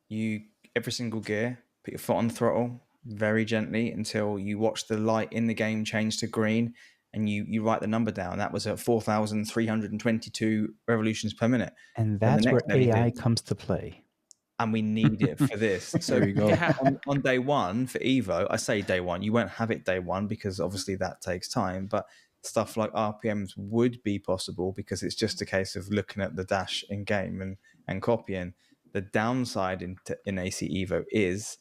you every single gear, put your foot on the throttle very gently until you watch the light in the game change to green, and you write the number down. That was at 4,322 revolutions per minute. And Then the that's where next day you AI did, comes to play. and we need it for this. So There you go. Yeah. on day one for Evo, I say day one, you won't have it day one because obviously that takes time, but stuff like RPMs would be possible because it's just a case of looking at the dash in game and copying. The downside in AC Evo is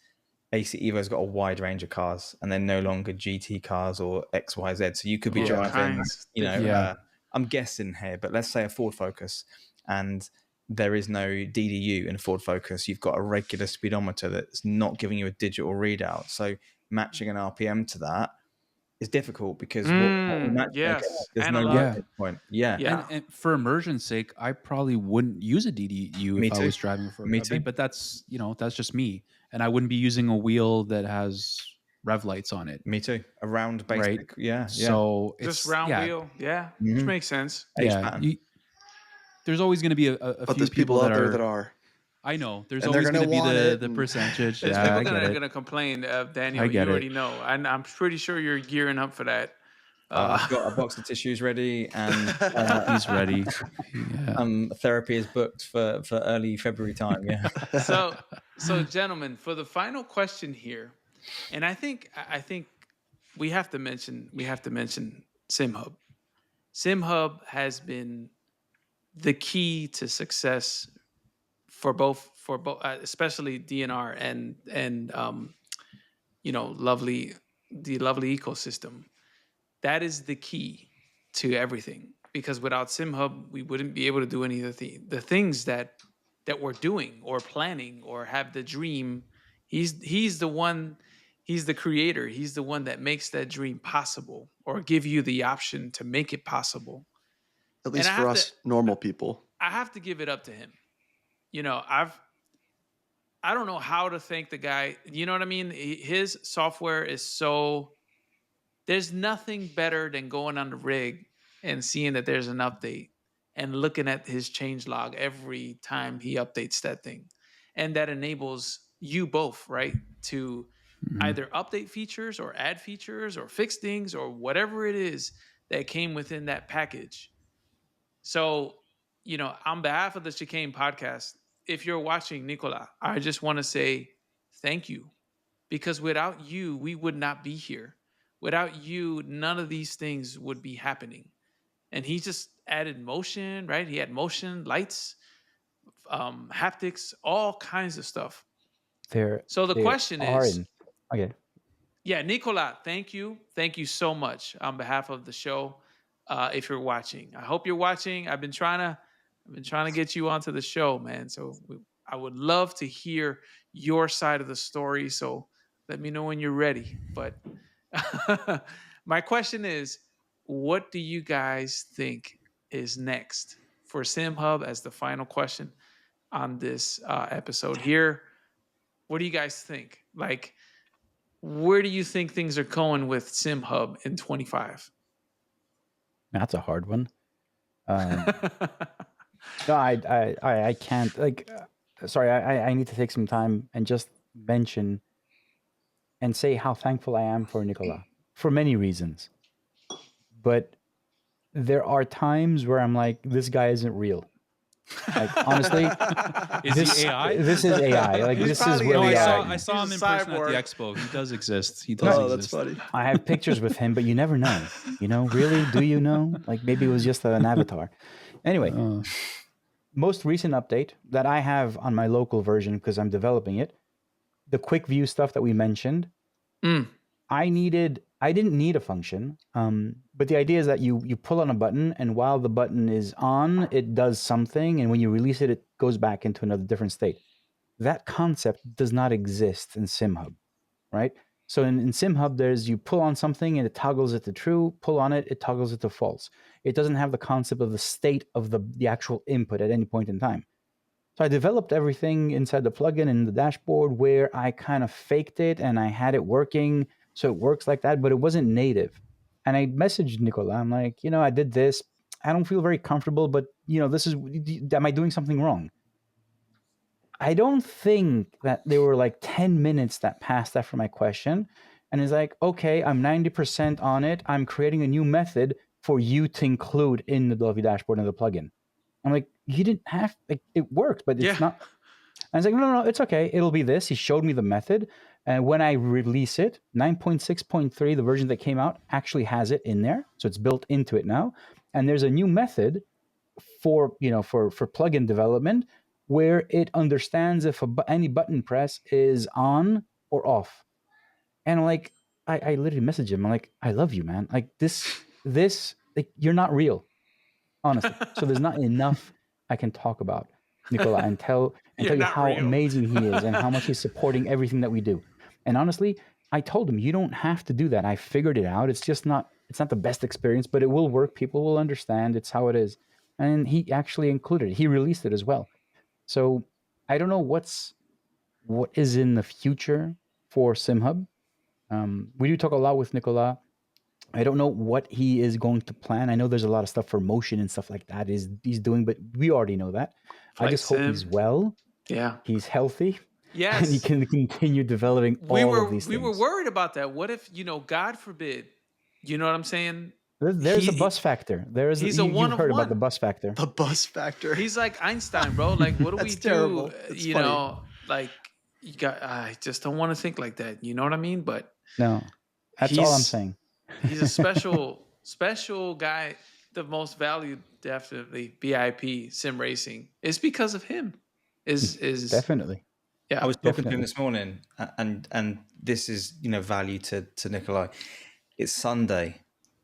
AC Evo's got a wide range of cars, and they're no longer GT cars or XYZ. So you could be All driving, kinds. Yeah. I'm guessing here, but let's say a Ford Focus, and there is no DDU in a Ford Focus. You've got a regular speedometer that's not giving you a digital readout. So matching an RPM to that is difficult because what we match Yes. against, there's no Analog. reference point. Yeah. Yeah. And for immersion's sake, I probably wouldn't use a DDU Me if I too. was driving for Me I mean, too. but that's that's just me, and I wouldn't be using a wheel that has rev lights on it, Me too. A round basic. right? Yeah. So it's Just round wheel. Yeah. Which Mhm. makes sense. H yeah. pattern. There's always going to be a But few there's people out there that are. I know there's And they're always gonna going to be want the it and- percentage. There's Yeah, people I get it. gonna complain, Daniel. I get You already it. know, and I'm pretty sure you're gearing up for that. I've got a box of tissues ready, and He's ready. Yeah. therapy is booked for early February time. Yeah. so gentlemen, for the final question here, and I think we have to mention SimHub. SimHub has been the key to success for both especially DNR and the lovely ecosystem. That is the key to everything, because without SimHub we wouldn't be able to do any of the things that we're doing or planning or have the dream. He's the one. He's the creator. He's the one that makes that dream possible, or give you the option to make it possible. At least for us normal people. I have to give it up to him. I don't know how to thank the guy. You know what I mean? His software is so. There's nothing better than going on the rig and seeing that there's an update and looking at his change log every time he updates that thing. And that enables you both, right, to either update features or add features or fix things or whatever it is that came within that package. So, on behalf of the Chicane podcast, if you're watching, Nicola, I just want to say thank you, because without you, we would not be here. Without you, none of these things would be happening. And he just added motion, right? He had motion, lights, haptics, all kinds of stuff. So the question is, okay. Yeah, Nicola, thank you. Thank you so much on behalf of the show. If you're watching, I hope you're watching. I've been trying to get you onto the show, man. So I would love to hear your side of the story. So let me know when you're ready. But my question is, what do you guys think is next for SimHub as the final question on this episode here? What do you guys think? Like, where do you think things are going with SimHub in 25? That's a hard one. No, I can't. Sorry, I need to take some time and just mention and say how thankful I am for Nicola for many reasons. But there are times where I'm like, this guy isn't real. Like, honestly, Is he AI? This is AI. Like, He's this is probably where we AI. are. I saw him He's in a person at the cyborg. expo. He does exist. He does Oh, that's exist. funny. I have pictures with him, but you never know. Really? Do you know? Like, maybe it was just an avatar. Anyway, most recent update that I have on my local version, because I'm developing it, the quick view stuff that we mentioned, I didn't need a function, but the idea is that you pull on a button, and while the button is on, it does something, and when you release it, it goes back into another different state. That concept does not exist in SimHub, right? So in SimHub, there's you pull on something and it toggles it to true, pull on it, it toggles it to false. It doesn't have the concept of the state of the actual input at any point in time. So I developed everything inside the plugin and the dashboard where I kind of faked it and I had it working. So it works like that, but it wasn't native. And I messaged Nicola. I'm like, I did this. I don't feel very comfortable, but this is, am I doing something wrong? I don't think that there were like 10 minutes that passed after my question. And it's like, okay, I'm 90% on it. I'm creating a new method for you to include in the Dolby dashboard and the plugin. I'm like, you didn't have, like, it worked, but it's not. I was like, no, it's okay. It'll be this. He showed me the method. And when I release it, 9.6.3, the version that came out, actually has it in there. So it's built into it now. And there's a new method for plugin development where it understands if any button press is on or off. And like, I literally messaged him. I'm like, I love you, man. Like this, like, you're not real, honestly. So there's not enough I can talk about Nicola and tell you how real. amazing he is and how much he's supporting everything that we do. And honestly, I told him, you don't have to do that. I figured it out. It's just not the best experience, but it will work. People will understand. It's how it is. And he actually included it. He released it as well. So I don't know what is in the future for SimHub. We do talk a lot with Nicola. I don't know what he is going to plan. I know there's a lot of stuff for motion and stuff like that he's doing, but we already know that. I just hope he's well. Yeah. He's healthy. Yes. And he can continue developing all of these things. We were worried about that. What if, God forbid, you know what I'm saying? There's a bus factor. He's a one you've heard about the bus factor. The bus factor. He's like Einstein, bro. Like, what do we terrible. do? It's you funny. know, like, I just don't want to think like that. You know what I mean? But no, that's all I'm saying. He's a special guy. The most valued, definitely, BIP sim racing. It's because of him. Is definitely. Yeah, I was talking to him this morning, and this is value to Nikolai. It's Sunday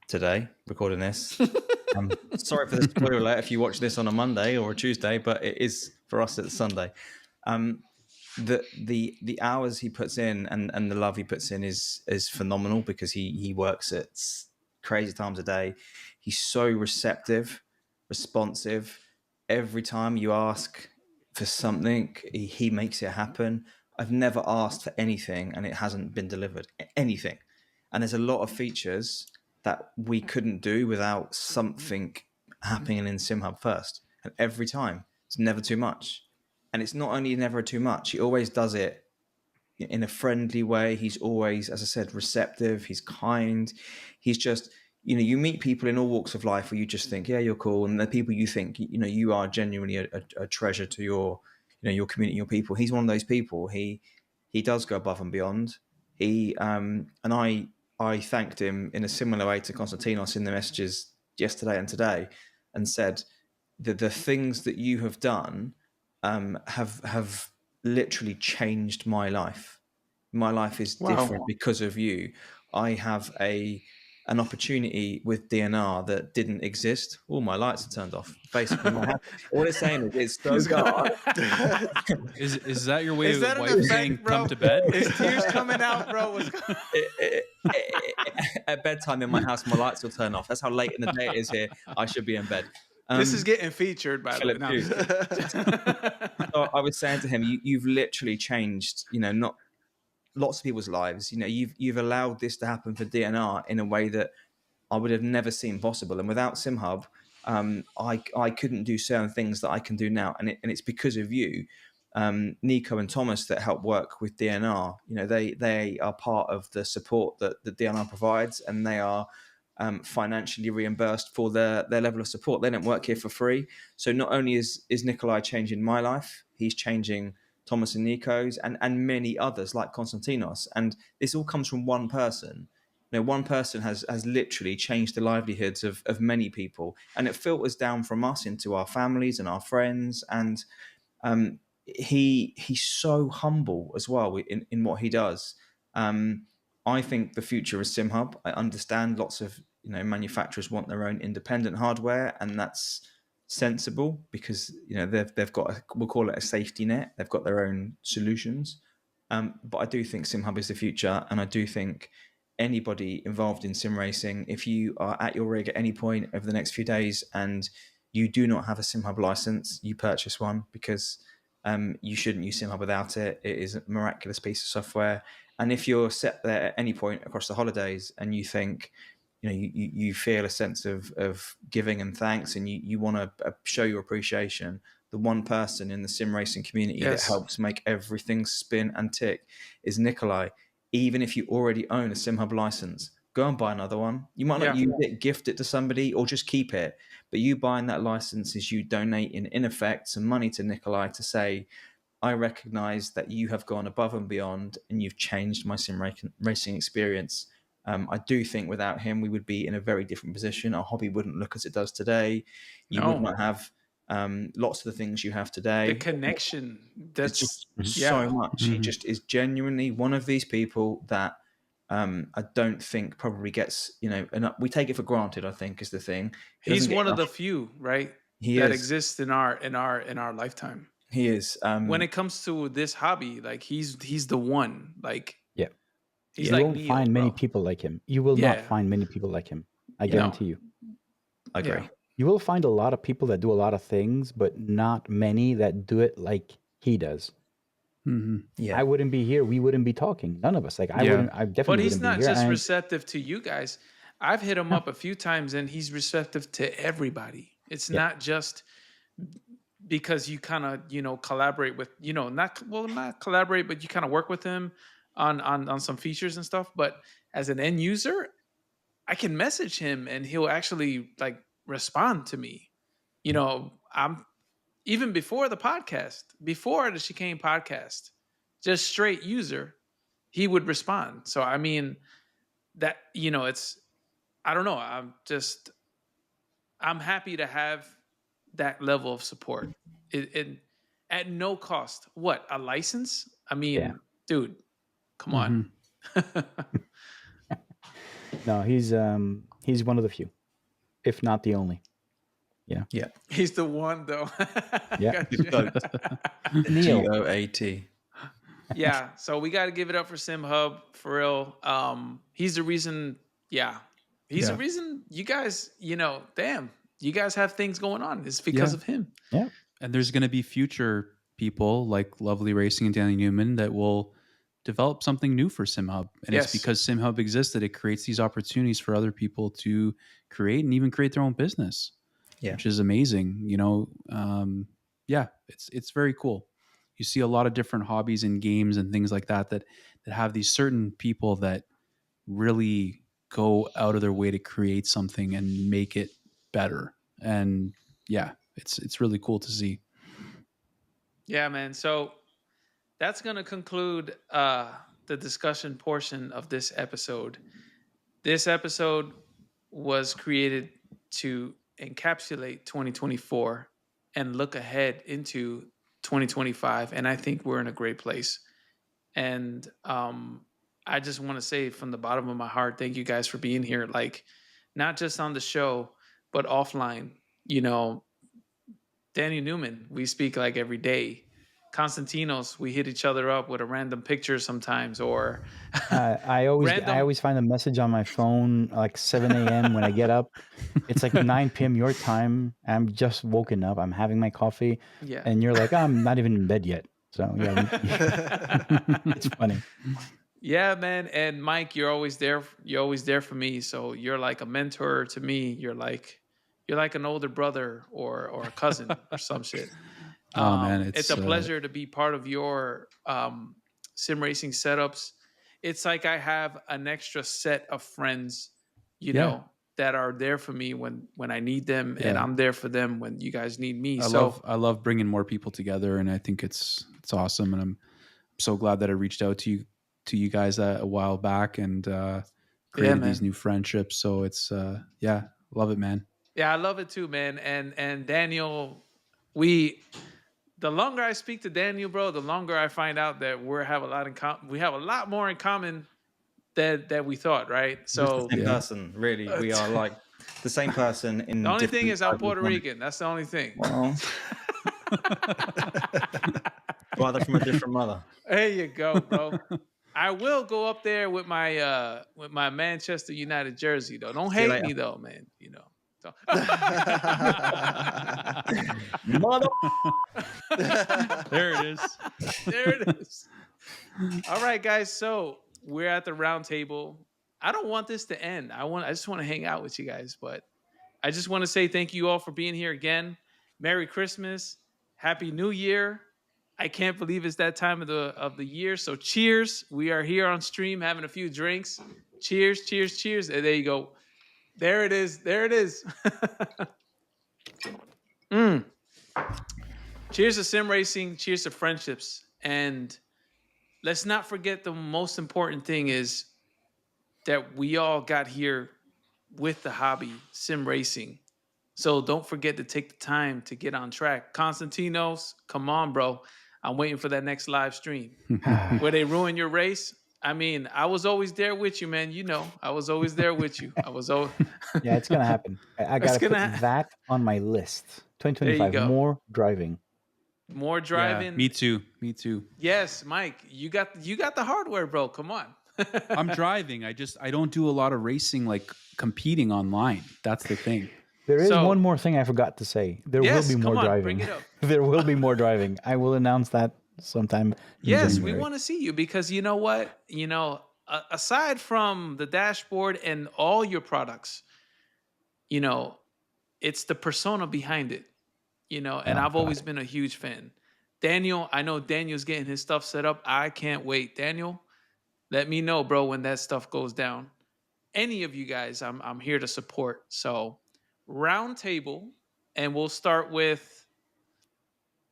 today, recording this. Sorry for the spoiler alert if you watch this on a Monday or a Tuesday, but it is for us. It's Sunday. The hours he puts in and the love he puts in is phenomenal because he works at crazy times a day. He's so receptive, responsive. Every time you ask for something, he makes it happen. I've never asked for anything and it hasn't been delivered. Anything. And there's a lot of features that we couldn't do without something happening in SimHub first. And every time, it's never too much. And it's not only never too much, he always does it in a friendly way. He's always, as I said, receptive. He's kind. He's just, you meet people in all walks of life where you just think, yeah, you're cool. And the people you think, you are genuinely a treasure to your, your community, your people. He's one of those people. He does go above and beyond. And I thanked him in a similar way to Constantinos in the messages yesterday and today, and said that the things that you have done have literally changed my life. My life is different because of you. I have an opportunity with DNR that didn't exist. All my lights are turned off. Basically, all it's saying is it's so dark. Is that your way of saying come to bed? His tears coming out, bro. At bedtime in my house, my lights will turn off. That's how late in the day it is here. I should be in bed. This is getting featured, by the way. No, so I was saying to him, you've literally changed, not lots of people's lives. You've allowed this to happen for DNR in a way that I would have never seen possible. And without SimHub, I couldn't do certain things that I can do now. And it's because of you, Nico and Thomas, that help work with DNR. They are part of the support that the DNR provides, and they are financially reimbursed for their level of support. They don't work here for free. So not only is Nikolai changing my life, he's changing Thomas and Nico's and many others like Constantinos. And this all comes from one person. One person has literally changed the livelihoods of many people, and it filters down from us into our families and our friends. And he's so humble as well in what he does. I think the future is SimHub. I understand lots of manufacturers want their own independent hardware, and that's sensible because they've got we'll call it a safety net. They've got their own solutions, but I do think SimHub is the future, and I do think anybody involved in sim racing, if you are at your rig at any point over the next few days and you do not have a SimHub license, you purchase one, because You shouldn't use SimHub without it. It is a miraculous piece of software. And if you're set there at any point across the holidays and you think, you feel a sense of giving and thanks, and you want to show your appreciation, the one person in the sim racing community that helps make everything spin and tick is Nikolai. Even if you already own a SimHub license, go and buy another one. You might not use it, gift it to somebody, or just keep it. But you buying that license is you donating, in effect, some money to Nikolai to say, I recognize that you have gone above and beyond and you've changed my sim racing experience. I do think without him, we would be in a very different position. Our hobby wouldn't look as it does today. You would not have lots of the things you have today. The connection, that's just so much. He just is genuinely one of these people that I don't think probably gets, enough. We take it for granted, I think, is the thing. He's one of the few, right? That exists in our lifetime. He is. When it comes to this hobby, like he's the one. Like, he's you like won't Neo, find many bro. people like him. You will not find many people like him. I guarantee you. I agree. Yeah. You will find a lot of people that do a lot of things, but not many that do it like he does. Mm-hmm. Yeah, I wouldn't be here. We wouldn't be talking. None of us. Like I wouldn't. I definitely. But he's wouldn't not be here. just receptive to you guys. I've hit him up a few times, and he's receptive to everybody. It's not just because you kind of collaborate with not collaborate, but you kind of work with him on some features and stuff. But as an end user, I can message him and he'll actually like respond to me. I'm even before the podcast, before the Chicane podcast, just straight user, he would respond. So I mean that it's, I don't know. I'm happy to have that level of support. It at no cost. What, a license? I mean, dude, come on. No, he's one of the few, if not the only. Yeah. He's the one though. Yeah. GOAT. Yeah. So we got to give it up for SimHub for real. He's the reason. Yeah. He's the reason you guys, damn, you guys have things going on. It's because of him. Yeah. And there's going to be future people like Lovely Racing and Danny Newman that will develop something new for SimHub. And it's because SimHub exists that it creates these opportunities for other people to create and even create their own business, which is amazing. It's very cool. You see a lot of different hobbies and games and things like that have these certain people that really go out of their way to create something and make it better. And it's really cool to see. Yeah, man. So that's going to conclude the discussion portion of this episode. This episode was created to encapsulate 2024 and look ahead into 2025. And I think we're in a great place. And I just want to say from the bottom of my heart, thank you guys for being here. Like, not just on the show, but offline. Danny Newman, we speak like every day. Constantinos, we hit each other up with a random picture sometimes, or I always find a message on my phone like 7 a.m. when I get up. It's like 9 p.m. your time. I'm just woken up. I'm having my coffee, and you're like, I'm not even in bed yet. So it's funny. Yeah, man. And Mike, you're always there. You're always there for me. So you're like a mentor to me. You're like an older brother or a cousin or some shit. Oh man, it's a pleasure to be part of your sim racing setups. It's like I have an extra set of friends, that are there for me when I need them, and I'm there for them when you guys need me. I love bringing more people together, and I think it's awesome, and I'm so glad that I reached out to you guys a while back and created these new friendships. So it's love it, man. Yeah, I love it too, man. And Daniel, the longer I speak to Daniel, bro, the longer I find out that we have a lot in common. We have a lot more in common that we thought, right? So the same person, really. We are like the same person. In the only thing is I'm Puerto Rican. That's the only thing. Well, brother from a different mother. There you go, bro. I will go up there with my Manchester United jersey though. Don't hate me though, man. So. Mother. There it is. There it is. All right, guys. So we're at the round table. I don't want this to end. I just want to hang out with you guys, but I just want to say thank you all for being here again. Merry Christmas. Happy New Year. I can't believe it's that time of the year. So cheers. We are here on stream having a few drinks. Cheers, cheers, cheers. And there you go. There it is. There it is. Cheers to sim racing. Cheers to friendships. And let's not forget the most important thing is that we all got here with the hobby, sim racing. So don't forget to take the time to get on track. Constantinos, come on, bro. I'm waiting for that next live stream. Where they ruin your race. I mean, I was always there with you, man. You know, I was always there with you. I was always Yeah, it's gonna happen. I It's gotta put gonna that on my list. There you 2025, go. more driving. More Yeah, driving. me too. Me too. Yes, Mike. You got the hardware, bro. Come on. I'm driving. I don't do a lot of racing, like competing online. That's the thing. There is So- one more thing I forgot to say. There Yes, will be more come on, driving. bring it up. There will be more driving. I will announce that sometime. in Yes, we January. want to see you because you know what? Aside from the dashboard and all your products, it's the persona behind it, and I've always been a huge fan. Daniel, I know Daniel's getting his stuff set up. I can't wait. Daniel, let me know, bro, when that stuff goes down. Any of you guys, I'm here to support. So, round table, and we'll start with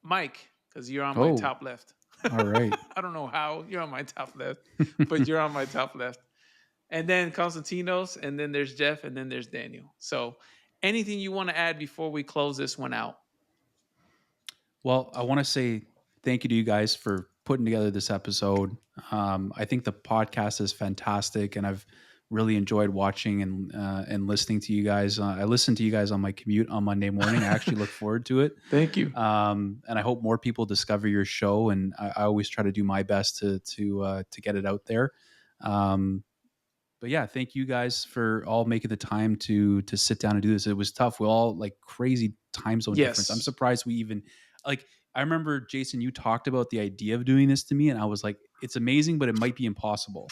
Mike because you're on my Oh. top left. All right. I don't know how you're on my top left, but you're on my top left. And then Constantinos, and then there's Jeff, and then there's Daniel. So, anything you want to add before we close this one out? Well, I want to say thank you to you guys for putting together this episode. I think the podcast is fantastic, and I've really enjoyed watching and listening to you guys. I listen to you guys on my commute on Monday morning. I actually look forward to it. Thank you. And I hope more people discover your show. And I always try to do my best to get it out there. But yeah, thank you guys for all making the time to sit down and do this. It was tough. We all like crazy time zone difference. I'm surprised we even like. I remember Jason, you talked about the idea of doing this to me, and I was like, "It's amazing, but it might be impossible."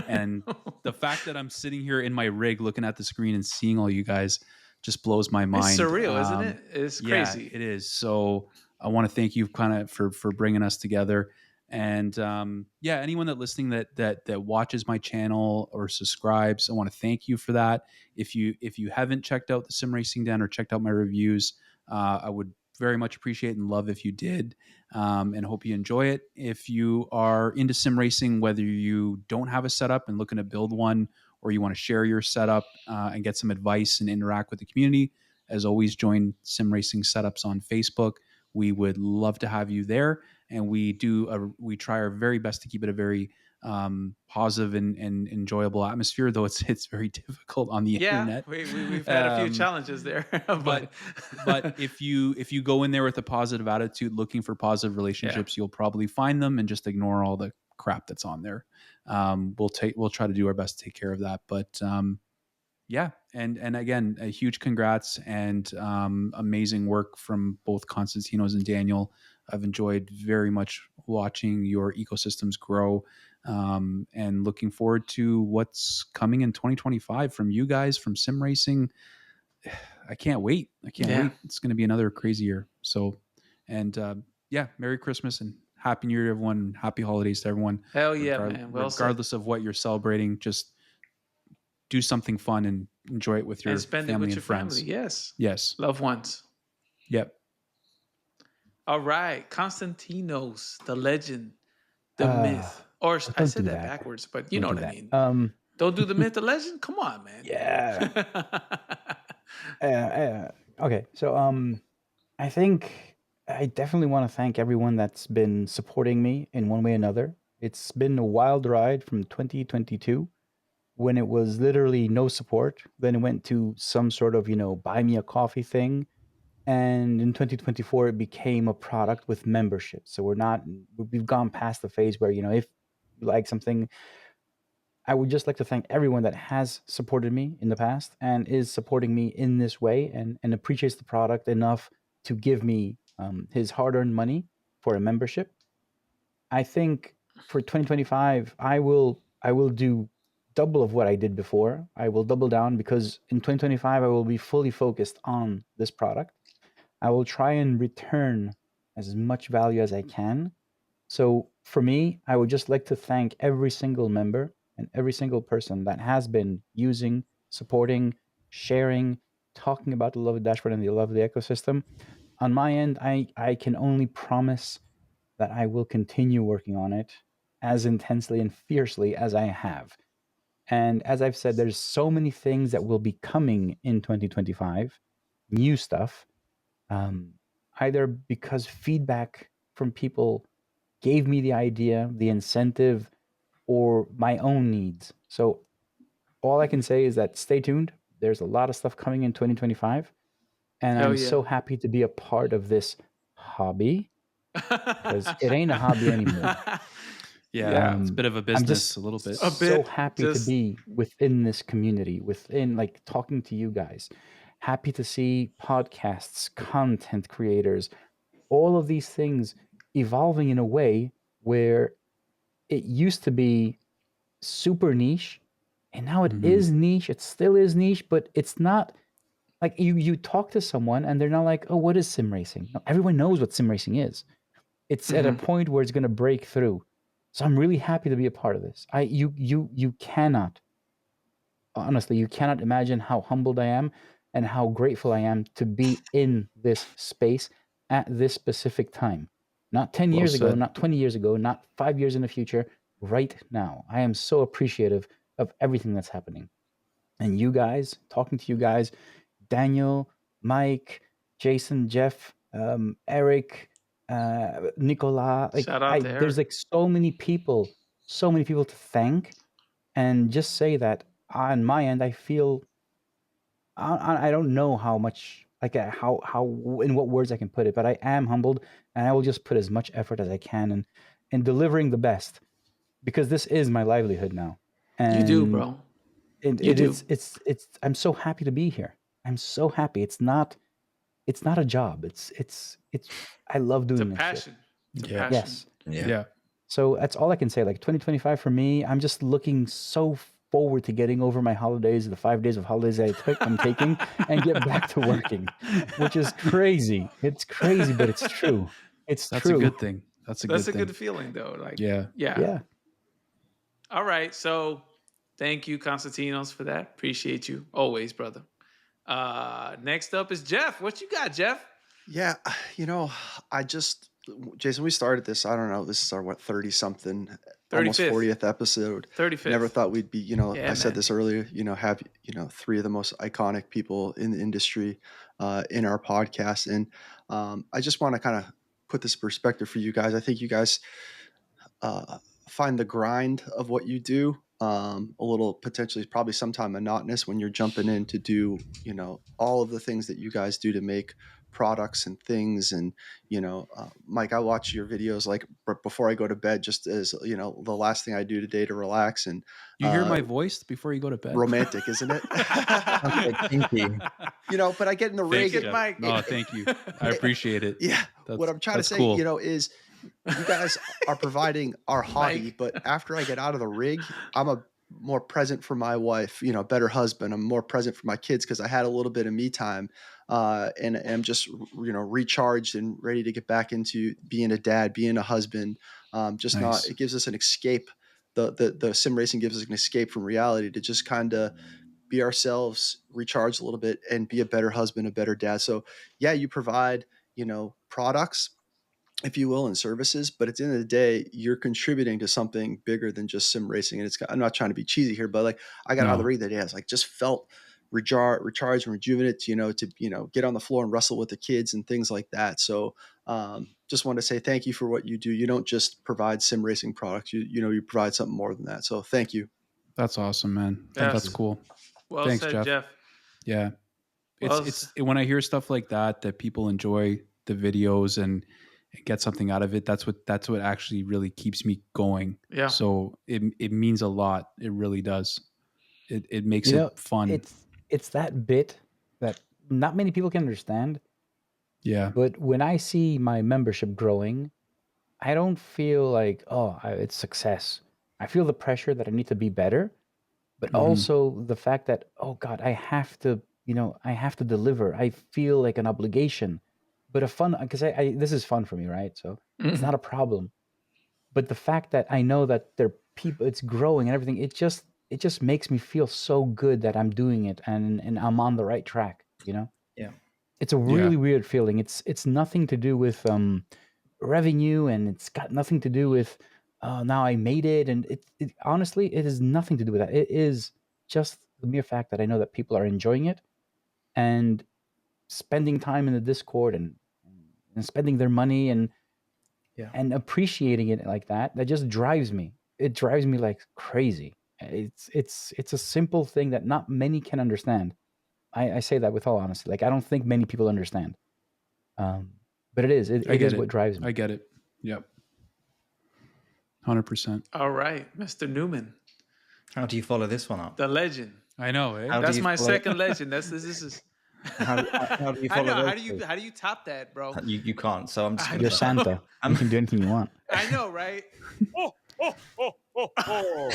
And the fact that I'm sitting here in my rig, looking at the screen and seeing all you guys, just blows my mind. It's surreal, isn't it? It's crazy. Yeah, it is. So I want to thank you kind of for bringing us together. And yeah, anyone that listening that watches my channel or subscribes, I want to thank you for that. If you haven't checked out the Sim Racing Den or checked out my reviews, I would very much appreciate and love if you did, and hope you enjoy it. If you are into sim racing, whether you don't have a setup and looking to build one, or you want to share your setup and get some advice and interact with the community, as always, join Sim Racing Setups on Facebook. We would love to have you there, and we try our very best to keep it a very positive and enjoyable atmosphere, though it's very difficult on the internet. We've had a few challenges there, but if you go in there with a positive attitude, looking for positive relationships, you'll probably find them, and just ignore all the crap that's on there. We'll try to do our best to take care of that. But yeah, and again, a huge congrats and amazing work from both Constantinos and Daniel. I've enjoyed very much watching your ecosystems grow, and looking forward to what's coming in 2025 from you guys, from sim racing. I can't wait. Wait. It's going to be another crazy year. So, and yeah, Merry Christmas and Happy New Year, everyone. Happy holidays to everyone. Hell yeah, man. Well regardless of what you're celebrating, just do something fun and enjoy it with your and spend family it with and your friends. family. Yes. Yes. Loved ones. Yep. All right. Constantinos, the legend, the myth. Or I said that backwards, but you know what I mean. Don't do the myth, the legend? Come on, man. Yeah. Okay. So I think I definitely want to thank everyone that's been supporting me in one way or another. It's been a wild ride from 2022 when it was literally no support. Then it went to some sort of, buy me a coffee thing. And in 2024, it became a product with membership. So we've gone past the phase where, if you like something, I would just like to thank everyone that has supported me in the past and is supporting me in this way and appreciates the product enough to give me his hard-earned money for a membership. I think for 2025, I will do double of what I did before. I will double down because in 2025 I will be fully focused on this product. I will try and return as much value as I can. So for me, I would just like to thank every single member and every single person that has been using, supporting, sharing, talking about the love of dashboard and the love of the ecosystem. On my end, I can only promise that I will continue working on it as intensely and fiercely as I have. And as I've said, there's so many things that will be coming in 2025, new stuff, um, either because feedback from people gave me the idea, the incentive, or my own needs. So all I can say is that stay tuned. There's a lot of stuff coming in 2025, and Hell I'm yeah. so happy to be a part of this hobby because it ain't a hobby anymore. Yeah, it's a bit of a I'm business, just a little bit. A so bit, happy to just be within this community, within like talking to you guys. Happy to see podcasts, content creators, all of these things evolving in a way where it used to be super niche and now it Mhm. is niche. It still is niche, but it's not like you talk to someone and they're not like, "Oh, what is sim racing?" No, everyone knows what sim racing is. It's at a point where it's going to break through. So I'm really happy to be a part of this. You cannot, honestly, you cannot imagine how humbled I am and how grateful I am to be in this space at this specific time. Not 10 Well years ago, said. not 20 years ago, not 5 years in the future, right now. I am so appreciative of everything that's happening. And you guys, talking to you guys, Daniel, Mike, Jason, Jeff, Eric, Nicola, like shout out to there's Eric. like so many people to thank, and just say that on my end, I feel I don't know how much like how in what words I can put it, but I am humbled, and I will just put as much effort as I can in delivering the best because this is my livelihood now, You do, and bro. it, You it do. it's I'm so happy to be here. I'm so happy. It's not a job. It's I love It's a doing this shit. passion. It's a Yeah. passion. Yes. Yeah. So that's all I can say. Like 2025 for me, I'm just looking so forward to getting over my holidays, the 5 days of holidays that I'm taking, and get back to working, which is crazy. It's crazy, but it's true. It's That's a true. good thing. That's a That's good a thing. good feeling, though. Like, Yeah. yeah. Yeah. All right. So, thank you, Constantinos, for that. Appreciate you always, brother. Next up is Jeff. What you got, Jeff? Yeah, I just Jason, we started this, I don't know, this is our 30 something, almost 35th, 40th episode. 35th. Never thought we'd be, Yeah, I said man. this earlier, have, three of the most iconic people in the industry in our podcast. And I just want to kind of put this perspective for you guys. I think you guys find the grind of what you do a little potentially probably sometime monotonous when you're jumping in to do all of the things that you guys do to make products and things. And Mike, I watch your videos like before I go to bed, just as the last thing I do today to relax. And You hear my voice before you go to bed? romantic, isn't it? Okay, thank you. But I get in the Thanks, rig. Jeff. Mike. No, thank you. I appreciate it. Yeah, what I'm trying to that's say, cool. is you guys are providing our hobby, Mike. but after I get out of the rig, I'm a more present for my wife, better husband. I'm more present for my kids because I had a little bit of me time, and I'm just recharged and ready to get back into being a dad, being a husband. Just not. Nice. It gives us an escape. The sim racing gives us an escape from reality to just kind of be ourselves, recharge a little bit, and be a better husband, a better dad. So yeah, you provide products, if you will, and services, but at the end of the day, you're contributing to something bigger than just sim racing. And I'm not trying to be cheesy here, but like I got out of the No. rig that day, I was like, just felt recharged and rejuvenate, to get on the floor and wrestle with the kids and things like that. So just want to say thank you for what you do. You don't just provide sim racing products, you provide something more than that. So thank you. That's awesome, man. Yes. That's cool. Well Thanks, said, Jeff. Yeah. Well It's when I hear stuff like that people enjoy the videos and get something out of it. That's what actually really keeps me going. Yeah. So it means a lot. It really does. It makes You know, it fun. it's that bit that not many people can understand. Yeah. But when I see my membership growing, I don't feel like, oh, it's success. I feel the pressure that I need to be better, but Mhm. also the fact that, oh God, I have to, I have to deliver. I feel like an obligation, but a fun, because this is fun for me, right? So it's Mhm. not a problem. But the fact that I know that there are people, it's growing and everything, it just makes me feel so good that I'm doing it and I'm on the right track, Yeah. It's a Yeah. really weird feeling. It's nothing to do with revenue, and it's got nothing to do with now I made it, and it honestly it has nothing to do with that. It is just the mere fact that I know that people are enjoying it and spending time in the Discord and spending their money Yeah. and appreciating it like that. That just drives me. It drives me like crazy. It's a simple thing that not many can understand. I say that with all honesty. Like I don't think many people understand. Um, but it is. It, I it get is it. what drives I me. get it. Yep. 100%. All right, Mr. Newman, How do you follow this one up? the legend. I know, eh? How do That's you my follow? second legend. This is. How do you I follow know. those two? How do you top that, bro? You can't. So I'm just I going to You're say. know. Santa. Um, You can do anything you want. I know, right? oh, oh, oh, oh, oh.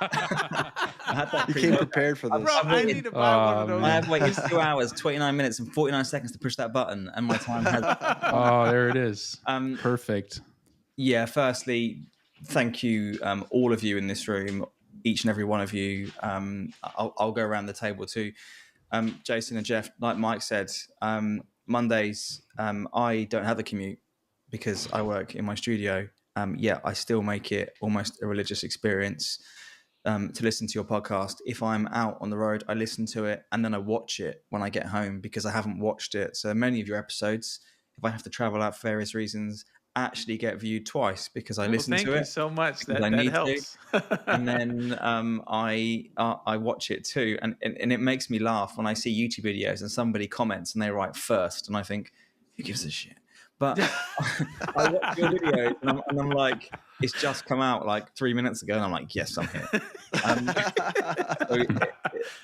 I had that You came pre-workout. prepared for I've, this. Bro, I've I waited. need to buy one of Oh, those. I man. have waited 2 hours, 29 minutes, and 49 seconds to push that button, and my time has. Oh, there it is. Um, Perfect. Yeah, firstly, thank you, all of you in this room, each and every one of you. I'll go around the table too. Jason and Jeff, like Mike said, Mondays, I don't have a commute because I work in my studio. Yeah, I still make it almost a religious experience to listen to your podcast. If I'm out on the road, I listen to it and then I watch it when I get home because I haven't watched it. So many of your episodes, if I have to travel out for various reasons, actually get viewed twice because I Well, listen to thank you it so much. because I That need to, helps. and then I watch it too, and it makes me laugh when I see YouTube videos and somebody comments and they write first, and I think, who gives a shit? But I watch your videos and I'm like, it's just come out like 3 minutes ago, and I'm like, yes, I'm here. So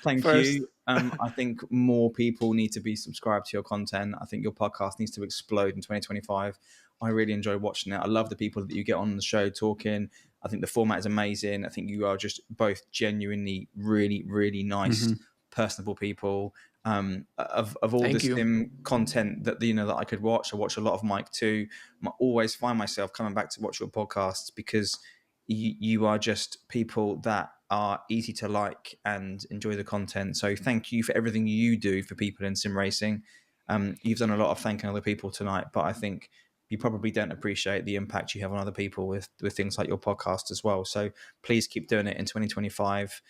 thank First, you. I think more people need to be subscribed to your content. I think your podcast needs to explode in 2025. I really enjoy watching it. I love the people that you get on the show talking. I think the format is amazing. I think you are just both genuinely really, really nice, Mm-hmm. personable people. Of all the thank you. sim content that that I could watch, I watch a lot of Mike too. I always find myself coming back to watch your podcasts because you are just people that are easy to like and enjoy the content. So thank you for everything you do for people in sim racing. You've done a lot of thanking other people tonight, but I think you probably don't appreciate the impact you have on other people with things like your podcast as well. So please keep doing it in 2025.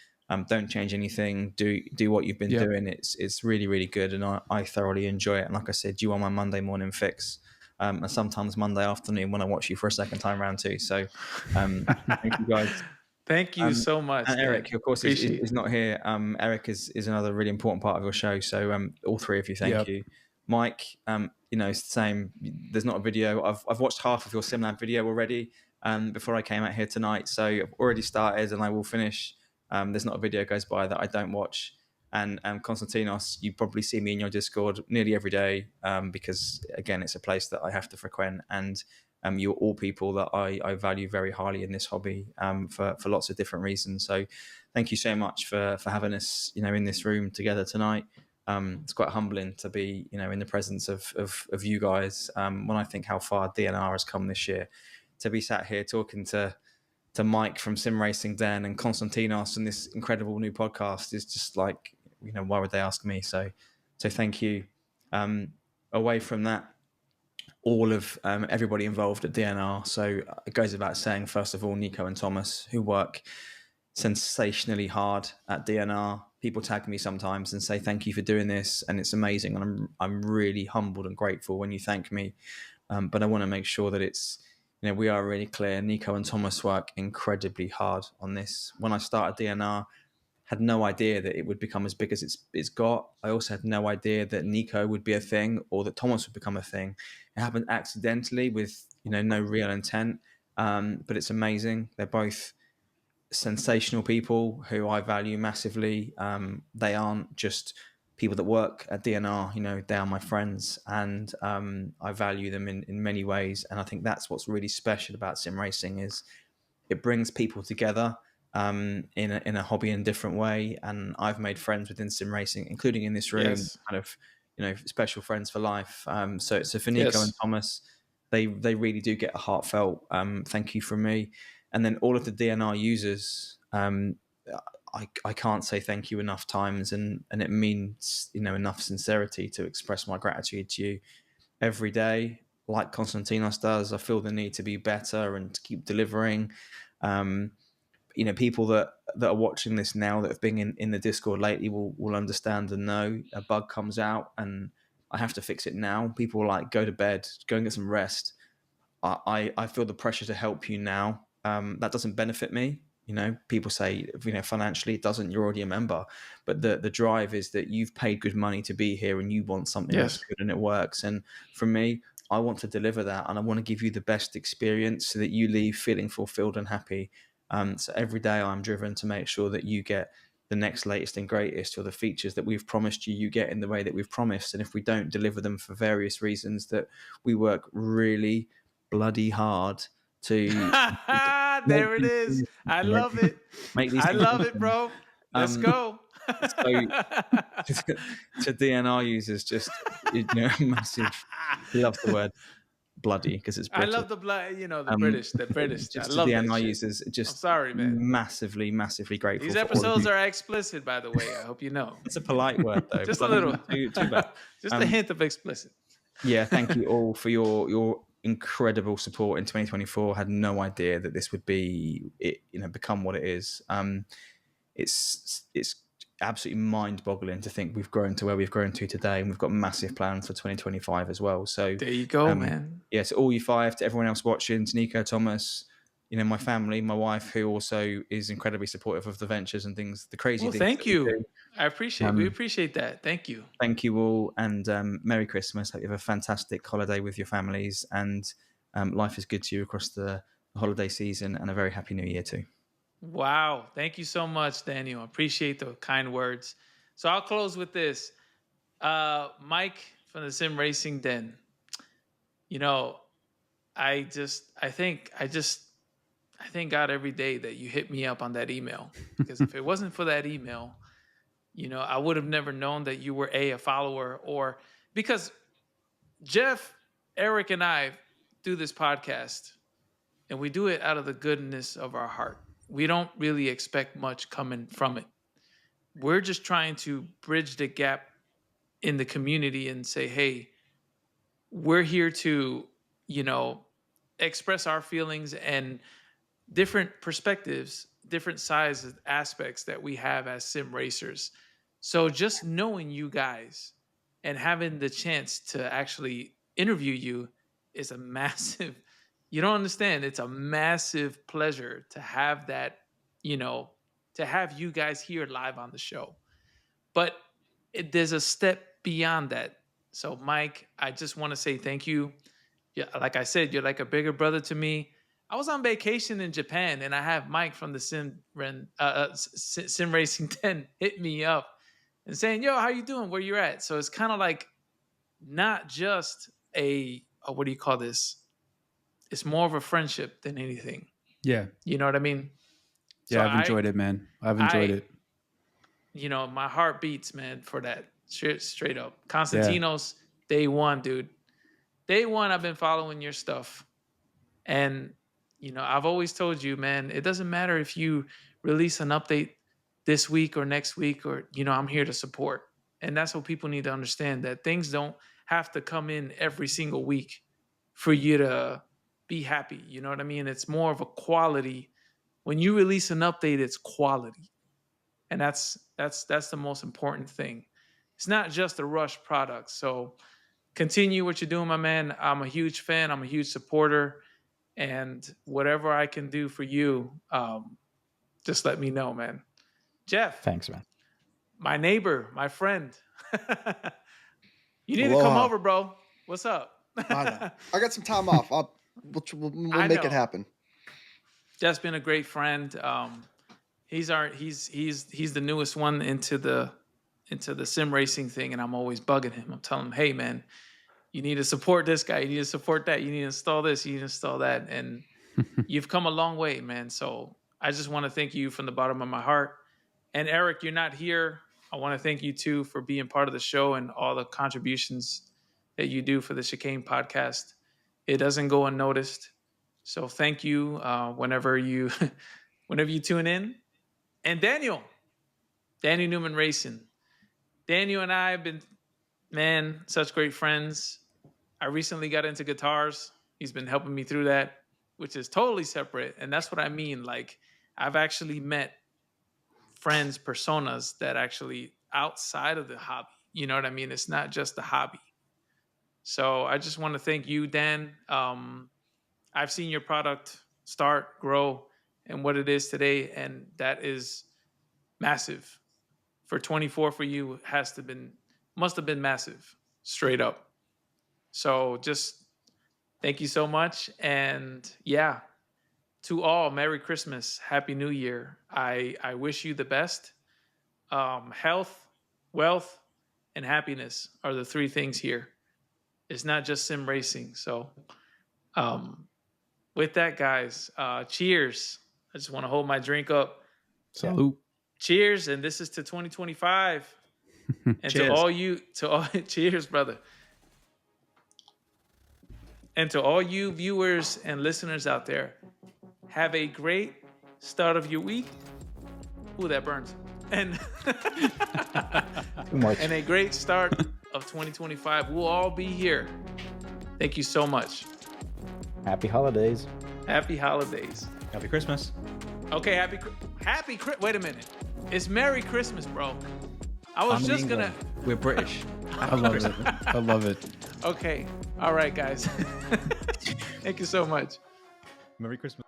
Don't change anything. Do what you've been Yep. doing. It's really, really good, and I thoroughly enjoy it. And like I said, you are my Monday morning fix, and sometimes Monday afternoon when I watch you for a second time round too. So thank you guys. Thank you so much, And man. Eric, who of course, Appreciate is not here. Eric is another really important part of your show. So all three of you, thank Yep. you. Mike, it's the same. There's not a video. I've watched half of your SimLab video already before I came out here tonight. So I've already started and I will finish. There's not a video goes by that I don't watch. And Constantinos, you probably see me in your Discord nearly every day because, again, it's a place that I have to frequent. And you're all people that I value very highly in this hobby for lots of different reasons. So thank you so much for having us, in this room together tonight. It's quite humbling to be, in the presence of you guys. When I think how far DNR has come this year, to be sat here talking to Mike from Sim Racing Den and Constantinos and this incredible new podcast is just like, why would they ask me? So thank you. Away from that, all of everybody involved at DNR. So it goes without saying, first of all, Nico and Thomas, who work sensationally hard at DNR. People tag me sometimes and say thank you for doing this, and it's amazing. And I'm really humbled and grateful when you thank me. But I want to make sure that it's we are really clear. Nico and Thomas work incredibly hard on this. When I started DNR, had no idea that it would become as big as it's got. I also had no idea that Nico would be a thing or that Thomas would become a thing. It happened accidentally with no real intent, but it's amazing. They're both sensational people who I value massively. They aren't just people that work at DNR, they are my friends, and I value them in many ways. And I think that's what's really special about sim racing is it brings people together in a hobby in a different way. And I've made friends within sim racing, including in this room, Yes. kind of, special friends for life. So for Nico and Yes. Thomas, they really do get a heartfelt thank you from me. And then all of the DNR users, I can't say thank you enough times, and it means enough sincerity to express my gratitude to you every day. Like Constantinos does, I feel the need to be better and to keep delivering. People that are watching this now that have been in the Discord lately will understand and know a bug comes out and I have to fix it now. People are like, go to bed, go and get some rest. I feel the pressure to help you now. That doesn't benefit me. People say, financially it doesn't, you're already a member, but the drive is that you've paid good money to be here and you want something that's Yes. good and it works. And for me, I want to deliver that, and I want to give you the best experience so that you leave feeling fulfilled and happy. So every day I'm driven to make sure that you get the next latest and greatest, or the features that we've promised you get in the way that we've promised. And if we don't deliver them for various reasons, that we work really bloody hard to make There it these is. things I happen, love it. make these I things love it, happen. bro. Let's go. So to DNR users, just massive. He loves the word bloody because it's I British. love the blood, the Um, British, the British. I just to love that DNR shit. users, I'm just sorry, man. massively grateful These for all of episodes you. are explicit, by the way. I hope you know. It's a polite word though. Just a Bloody little. not too bad. Just a hint of explicit. Yeah, thank you all for your incredible support in 2024. Had no idea that this would become what it is. It's absolutely mind-boggling to think we've grown to where we've grown to today, and we've got massive plans for 2025 as well. So There you go, man. yeah, to all you five, to everyone else watching, to Nico, Thomas, my family, my wife, who also is incredibly supportive of the ventures and things, the crazy Well, things thank that we you. do. We appreciate that. Thank you. Thank you all, and Merry Christmas. Hope you have a fantastic holiday with your families, and life is good to you across the holiday season, and a very happy new year too. Wow. Thank you so much, Daniel. I appreciate the kind words. So I'll close with this. Mike from the Sim Racing Den. I thank God every day that you hit me up on that email, because if it wasn't for that email, I would have never known that you were a follower, or because Jeff, Eric, and I do this podcast, and we do it out of the goodness of our heart. We don't really expect much coming from it. We're just trying to bridge the gap in the community and say, hey, we're here to, express our feelings and different perspectives, different sides, aspects that we have as sim racers. So just knowing you guys and having the chance to actually interview you is a massive, you don't understand, it's a massive pleasure to have that, to have you guys here live on the show. But there's a step beyond that. So, Mike, I just want to say thank you. Yeah, like I said, you're like a bigger brother to me. I was on vacation in Japan, and I have Mike from the Sim Racing 10 hit me up and saying, "Yo, how you doing? Where you're at?" So it's kind of like not just a what do you call this? It's more of a friendship than anything. Yeah. You know what I mean? So Yeah, I've enjoyed it, man. I've enjoyed it. My heart beats, man, for that. Straight up. Yeah. Constantinos, day one, dude. Day one, I've been following your stuff. And, I've always told you, man, it doesn't matter if you release an update this week or next week, or, I'm here to support. And that's what people need to understand, that things don't have to come in every single week for you to be happy. You know what I mean? It's more of a quality. When you release an update, it's quality. And that's the most important thing. It's not just a rush product. So continue what you're doing, my man. I'm a huge fan. I'm a huge supporter, and whatever I can do for you, just let me know, man. Jeff, Thanks, man. my neighbor, my friend. You need to come Aloha. over, bro. What's up? I got some time off. We'll I make know. it happen. Jeff's been a great friend. He's the newest one into into the sim racing thing, and I'm always bugging him. I'm telling him, hey man, you need to support this guy, you need to support that, you need to install this, you need to install that. And you've come a long way, man. So I just want to thank you from the bottom of my heart. And Eric, you're not here. I want to thank you too for being part of the show and all the contributions that you do for the Chicane podcast. It doesn't go unnoticed. So thank you whenever you tune in. And Daniel Newman Racing. Daniel and I have been, man, such great friends. I recently got into guitars. He's been helping me through that, which is totally separate. And that's what I mean. Like, I've actually met friends, personas that actually outside of the hobby. You know what I mean? It's not just the hobby. So I just want to thank you, Dan. I've seen your product start, grow, and what it is today. And that is massive. For 24 for you must have been massive, straight up. So just thank you so much. And yeah, to all, Merry Christmas, Happy New Year. I wish you the best. Health, wealth, and happiness are the three things here. It's not just sim racing. So with that, guys, cheers. I just want to hold my drink up. Salute. Cheers. And this is to 2025. And to all, cheers, brother. And to all you viewers and listeners out there, have a great start of your week. Ooh, that burns. And Too much. and a great start of 2025. We'll all be here. Thank you so much. Happy holidays. Happy holidays. Happy Christmas. Okay, wait a minute. It's Merry Christmas, bro. I was just gonna. We're British. I love it. I love it. Okay. All right, guys. Thank you so much. Merry Christmas.